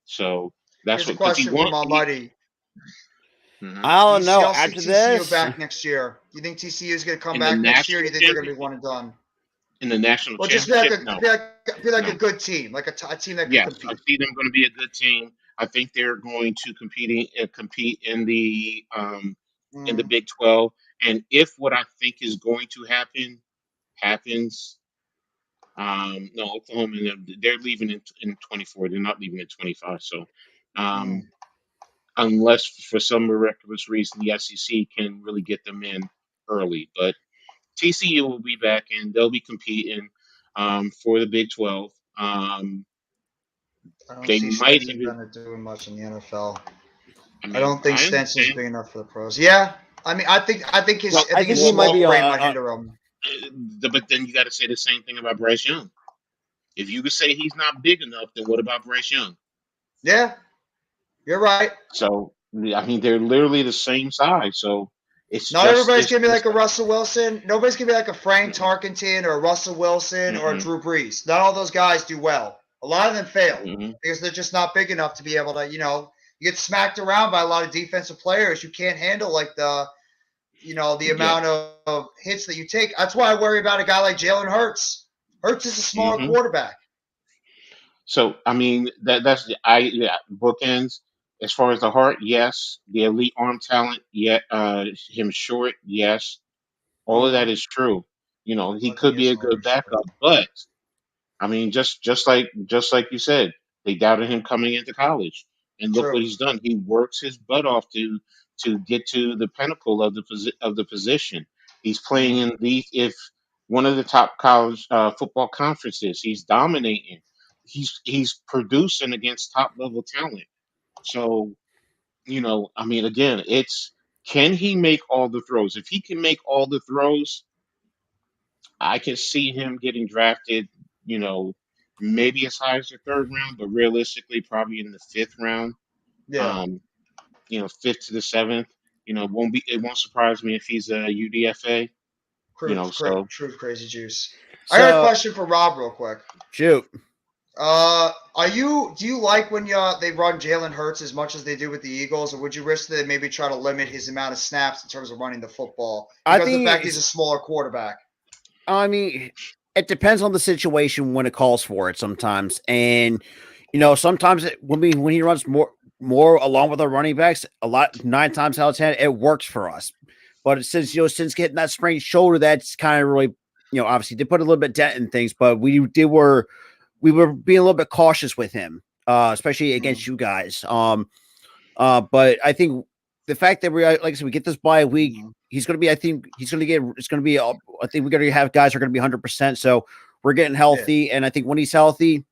So that's Here's a question from Almighty. I don't know. After this, back next year. Do you think TCU is going to come back next year? Or do you think they're going to be one and done? In the national championship, be like a good team, like a team that can compete. I see them going to be a good team. I think they're going to compete in the Big 12. And if what I think is going to happens, no, Oklahoma, they're leaving in 24. They're not leaving in 25. So, unless for some miraculous reason the SEC can really get them in early, but TCU will be back and they'll be competing for the Big 12. They might even doing much in the NFL. I don't think Stenson's big enough for the pros. Yeah, I mean, I think he might be might hinder him. But then you got to say the same thing about Bryce Young. If you could say he's not big enough, then what about Bryce Young? Yeah, you're right. So I mean, they're literally the same size. So it's not everybody's gonna be like a Russell Wilson. Nobody's gonna be like a Frank Tarkenton or a Russell Wilson or a Drew Brees. Not all those guys do well. A lot of them fail because they're just not big enough to be able to, you get smacked around by a lot of defensive players. You can't handle like the amount of hits that you take. That's why I worry about a guy like Jalen Hurts. Hurts is a smaller quarterback. So I mean that's bookends. As far as the heart, yes. The elite arm talent, him short, yes. All of that is true. He could be a good backup, but I mean, just like you said, they doubted him coming into college, and look what he's done. He works his butt off to get to the pinnacle of the position. He's playing in one of the top college football conferences. He's dominating. He's producing against top level talent. So, I mean, again, it's Can he make all the throws? If he can make all the throws, I can see him getting drafted, maybe as high as the third round, but realistically, probably in the fifth round. Yeah. Fifth to the seventh. It won't surprise me if he's a UDFA. True crazy juice. So, I got a question for Rob real quick. Shoot. Do you like when they run Jalen Hurts as much as they do with the Eagles, or would you risk that they maybe try to limit his amount of snaps in terms of running the football? Because of the fact he's a smaller quarterback. I mean, it depends on the situation when it calls for it sometimes. And, sometimes when he runs more along with our running backs, 9 times out of 10, it works for us. But since getting that sprained shoulder, that's kind of really, obviously they put a little bit dent in things, but we were being a little bit cautious with him, especially against you guys. But I think the fact that like I said, we get this bye week, I think we're going to have guys who are going to be 100%. So we're getting healthy. Yeah. And I think when he's healthy,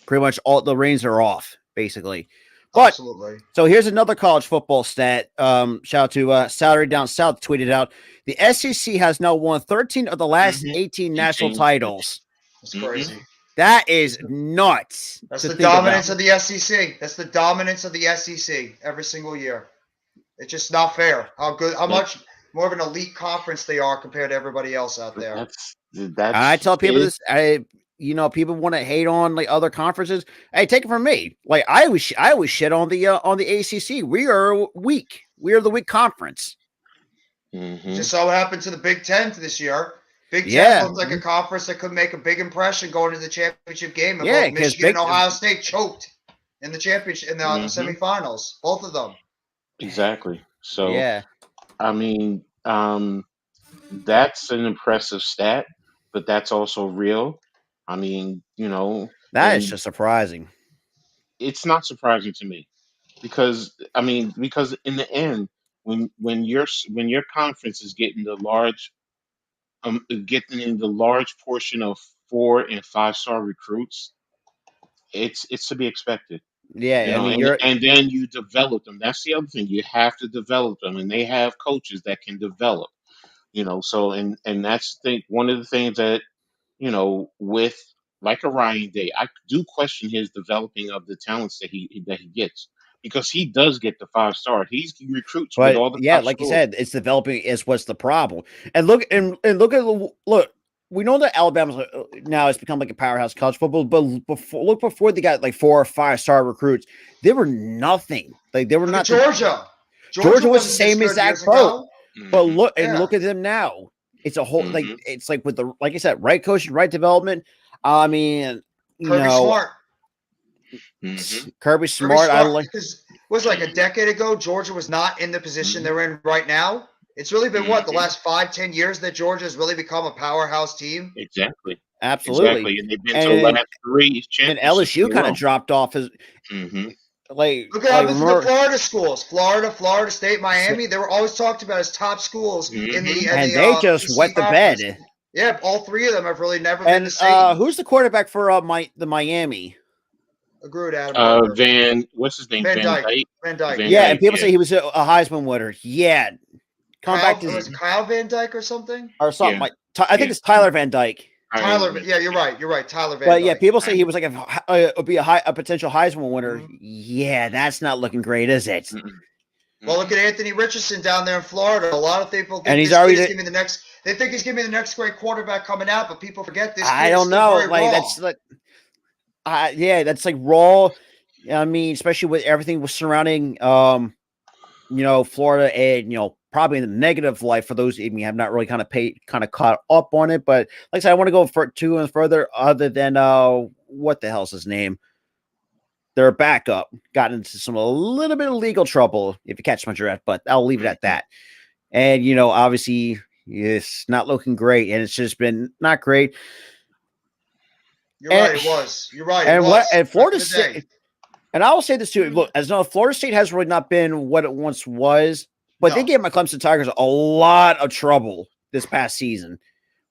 pretty much all the reins are off, basically. But absolutely. So here's another college football stat. Shout out to Salary Down South tweeted out. The SEC has now won 13 of the last 18 national titles. That's crazy. That is nuts. That's the dominance of the SEC. That's the dominance of the SEC every single year. It's just not fair how much more of an elite conference they are compared to everybody else out there. I tell people this. People want to hate on like other conferences. Hey, take it from me. Like I always shit on the ACC. We are weak. We are the weak conference. Just so happened to the Big Ten this year. Big Ten looked like a conference that could make a big impression going to the championship game. And both Michigan and Ohio State choked in the championship in the semifinals. Both of them. Exactly. So I mean, that's an impressive stat, but that's also real. I mean, that is just surprising. It's not surprising to me because in the end, when your conference is getting the large portion of 4 and 5-star recruits, it's to be expected. Yeah, and then you develop them. That's the other thing. You have to develop them, and they have coaches that can develop. So and that's one of the things that with like a Ryan Day, I do question his developing of the talents that he gets because he does get the 5-star. He recruits with all the top like schools. you said, it's developing is what's the problem. And look. We know that Alabama now has become like a powerhouse college football, but before they got like 4 or 5-star recruits, they were nothing. Like they were not Georgia. Georgia was the same exact boat. But look at them now. It's a whole it's like with the like I said, right coaching, right development. I mean, Kirby Smart. Kirby Smart. I like. Was like a decade ago. Georgia was not in the position they're in right now. It's really been the last 5-10 years that Georgia has really become a powerhouse team. Exactly. Absolutely. Exactly. And they've been to the last 3 championships. And LSU kind of dropped off as like look at the Florida schools. Florida State, Miami, they were always talked about as top schools in the and they just wet the bed. Yeah, all 3 of them have really never been the same. Who's the quarterback for the Miami? Agreed, Adam. What's his name? Van Dyke. Yeah, and people say he was a Heisman winner. Yeah. Was it Kyle Van Dyke or something? Or something like I think it's Tyler Van Dyke. Yeah, you're right. Tyler Van Dyke. But yeah, people say he was like a potential Heisman winner. Yeah, that's not looking great, is it? Well, look at Anthony Richardson down there in Florida. A lot of people think he's already They think he's giving me the next great quarterback coming out, but people forget this. I don't know. Like that's like, that's like raw. I mean, especially with everything was surrounding, Florida and probably in the negative light for those of you have not really kind of caught up on it. But like I said, I want to go too and further other than what the hell's his name? Their backup got into a little bit of legal trouble, if you catch my drift, but I'll leave it at that. And obviously it's not looking great, and it's just been not great. You're right. It was. You're right. And Florida State. And I will say this too. Look, as Florida State has really not been what it once was, but they gave my Clemson Tigers a lot of trouble this past season.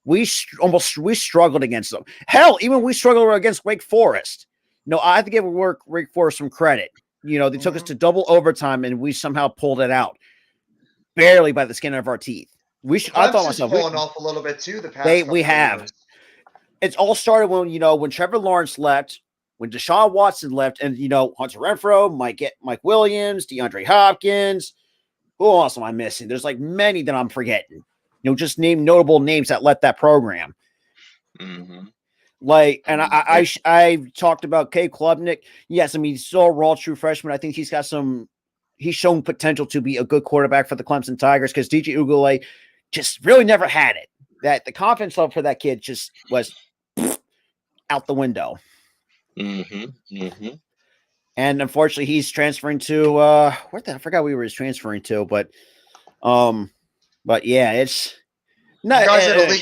We struggled against them. Hell, even we struggled against Wake Forest. I have to give Wake Forest some credit. They took us to double overtime, and we somehow pulled it out. barely by the skin of our teeth. I thought myself, fallen off a little bit too. The past we have. Years. It's all started when Trevor Lawrence left, when Deshaun Watson left, and Hunter Renfrow, Mike Williams, DeAndre Hopkins. Who else am I missing? There's like many that I'm forgetting. Just name notable names that left that program. Mm-hmm. Like, and I talked about Kay Klubnik. Yes, I mean, he's still a raw true freshman. I think he's shown potential to be a good quarterback for the Clemson Tigers because DJ Uiagalelei just really never had it. That the confidence level for that kid just was out the window. Mm-hmm. Mm-hmm. And unfortunately, he's transferring to I forgot we were transferring to, but yeah, it's not.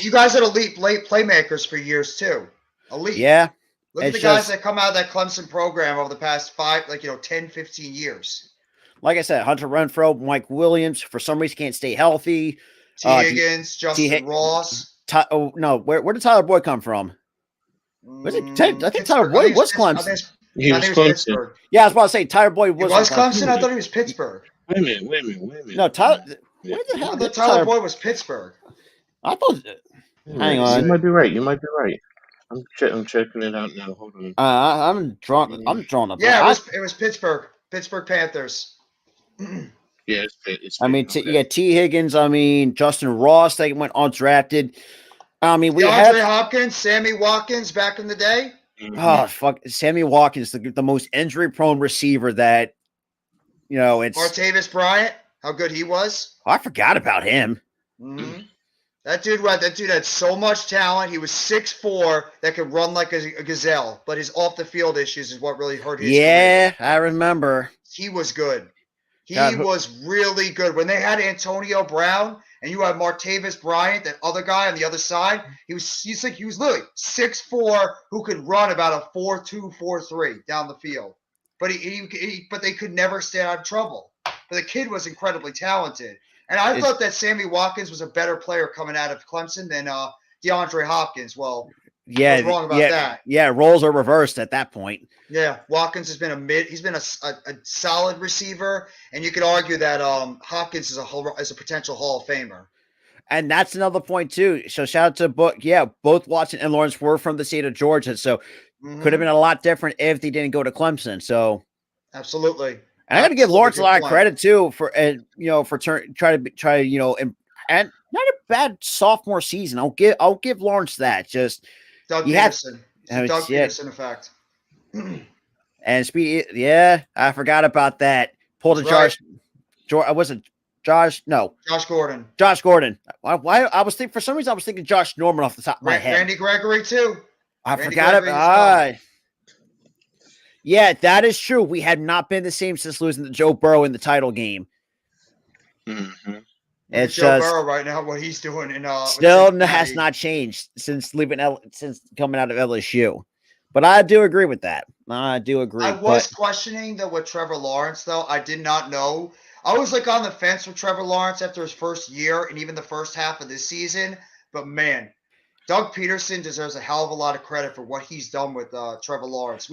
You guys had elite late playmakers for years too. Elite. Yeah. Look at the guys that come out of that Clemson program over the past 10, 15 years. Like I said, Hunter Renfrow, Mike Williams, for some reason can't stay healthy. T. Higgins, Justin Ross. Where did Tyler Boyd come from? I think Tyler Boyd was Clemson. He was Clemson. Yeah, I was about to say Tyler Boyd was Clemson. I thought he was Pittsburgh. Wait a minute. No, Tyler. Where the hell? I thought Tyler Boyd was Pittsburgh. I thought. Hang on. You might be right. I'm checking it out now. Hold on. I'm drawing up. Yeah, it was Pittsburgh. Pittsburgh Panthers. Yeah, it's I mean, you got T. Higgins. I mean, Justin Ross. They went undrafted. I mean, DeAndre Hopkins, Sammy Watkins back in the day. Mm-hmm. Oh fuck, Sammy Watkins, the most injury-prone receiver that it's Martavis Bryant. How good he was. I forgot about him. Mm-hmm. That dude had so much talent. He was 6'4", that could run like a gazelle, but his off the field issues is what really hurt his career. I remember. He was good. He was really good. When they had Antonio Brown and you had Martavis Bryant, that other guy on the other side, he was literally 6'4", who could run about a 4.2, 4.3 down the field. But but they could never stay out of trouble. But the kid was incredibly talented. And I thought that Sammy Watkins was a better player coming out of Clemson than DeAndre Hopkins. Well, I was wrong about that. Yeah, roles are reversed at that point. Yeah, Watkins has been he's been a solid receiver, and you could argue that Hopkins is a potential Hall of Famer. And that's another point too. So shout out to both Watson and Lawrence were from the state of Georgia, so could have been a lot different if they didn't go to Clemson. So absolutely. And I got to give Lawrence a lot of credit too for try and not a bad sophomore season. I'll give Lawrence that. Just Doug Peterson. Doug Peterson effect. And speed, I forgot about that. Pulled a Josh. Josh Gordon. Josh Gordon. Why I was thinking for some reason I was thinking Josh Norman off the top of my head. Randy Gregory too. I forgot about. Yeah, that is true. We have not been the same since losing to Joe Burrow in the title game. Mm-hmm. It's Joe Burrow right now. What he's doing in still has not changed since coming out of LSU. But I do agree with that. I do agree. I was questioning with Trevor Lawrence though. I did not know. I was on the fence with Trevor Lawrence after his first year and even the first half of this season. But man, Doug Peterson deserves a hell of a lot of credit for what he's done with Trevor Lawrence.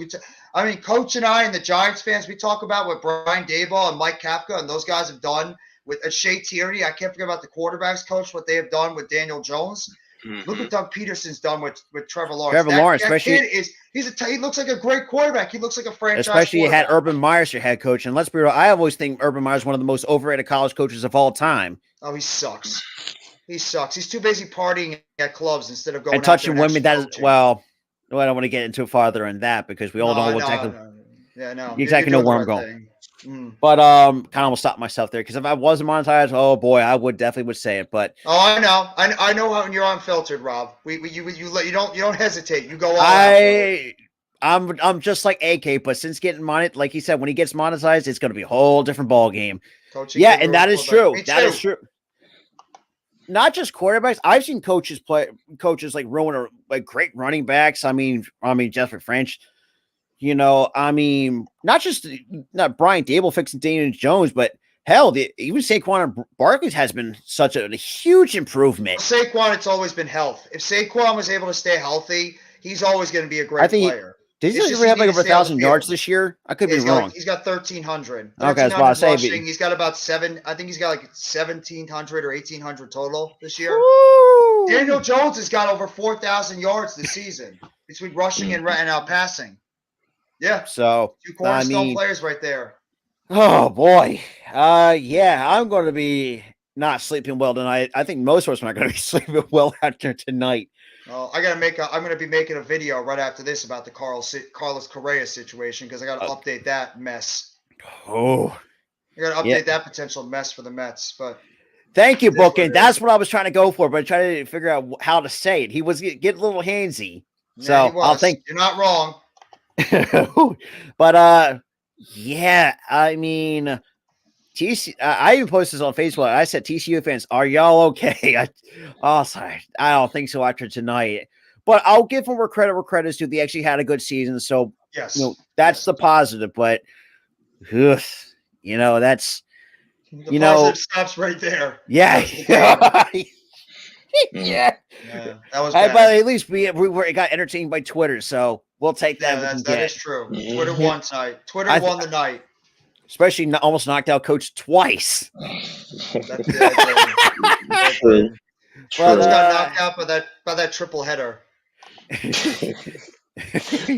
Coach and I and the Giants fans, we talk about what Brian Daboll and Mike Kafka and those guys have done with Shea Tierney. I can't forget about the quarterbacks coach, what they have done with Daniel Jones. Mm-hmm. Look what Doug Peterson's done with Trevor Lawrence. That kid he looks like a great quarterback. He looks like a franchise especially you had Urban Meyer's your head coach. And let's be real, I always think Urban Meyer's one of the most overrated college coaches of all time. Oh, he sucks. He sucks. He's too busy partying at clubs instead of going and touching women. That is, well, I don't want to get into farther in that because we all know exactly. You exactly know where I'm going. But kind of will stop myself there because if I wasn't monetized, oh boy, I would definitely say it. But I know, I know how you're unfiltered, Rob. You don't hesitate. You go all I'm just like AK, but since getting monetized, like he said, when he gets monetized, it's going to be a whole different ball game. Yeah, and that is true. That is true. Not just quarterbacks. I've seen coaches like ruin great running backs. I mean, Jeffrey French. Not Brian Daboll fixing Daniel Jones, but hell, even Saquon Barkley has been such a huge improvement. Saquon, it's always been health. If Saquon was able to stay healthy, he's always going to be a great player. Did he It's say just we have he like needs over to stay on the 1,000 yards field. this year? I could be He's wrong. got 1,300. Okay, I was about to say, rushing. He's got about I think he's got like 1,700 or 1,800 total this year. Woo! Daniel Jones has got over 4,000 yards this season between rushing and passing. Yeah. So, two cornerstone players right there. Oh boy. Yeah, I'm going to be not sleeping well tonight. I think most of us are not going to be sleeping well after tonight. Well, I'm going to be making a video right after this about the Carlos Correa situation because I got to update that mess. Oh. I got to update that potential mess for the Mets, but thank you, Bookin. That's what I was trying to go for, but trying to figure out how to say it. He was getting a little handsy. Yeah, so I'll think you're not wrong. But yeah, I mean, I even posted this on Facebook. I said, TCU fans, are y'all okay? Sorry. I don't think so after tonight. But I'll give them where credit's due. They actually had a good season. So, yes, that's the positive. But, that's, the positive stops right there. Yeah. Yeah. That was bad. But at least we got entertained by Twitter. So we'll take that. Yeah, that is true. Twitter won tonight. Twitter won the night. Especially almost knocked out Coach twice. That's true. Well, got knocked out by that triple header.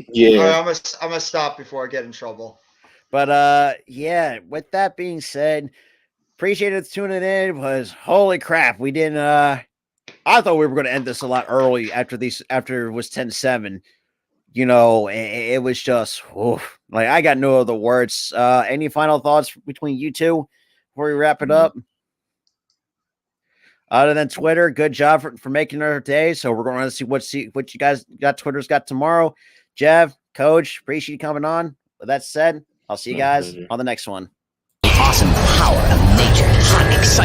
Yeah. All right, I'm gonna stop before I get in trouble. But yeah. With that being said, appreciate it tuning in. Was holy crap, we didn't. I thought we were going to end this a lot early after it was 10-7. It was just like I got no other words. Any final thoughts between you two before we wrap it up? Other than Twitter, good job for making our day. So we're going to see what you guys got. Twitter's got tomorrow. Jeff, Coach, appreciate you coming on. With that said, I'll see you guys on the next one. Awesome power of nature, hot, exciting.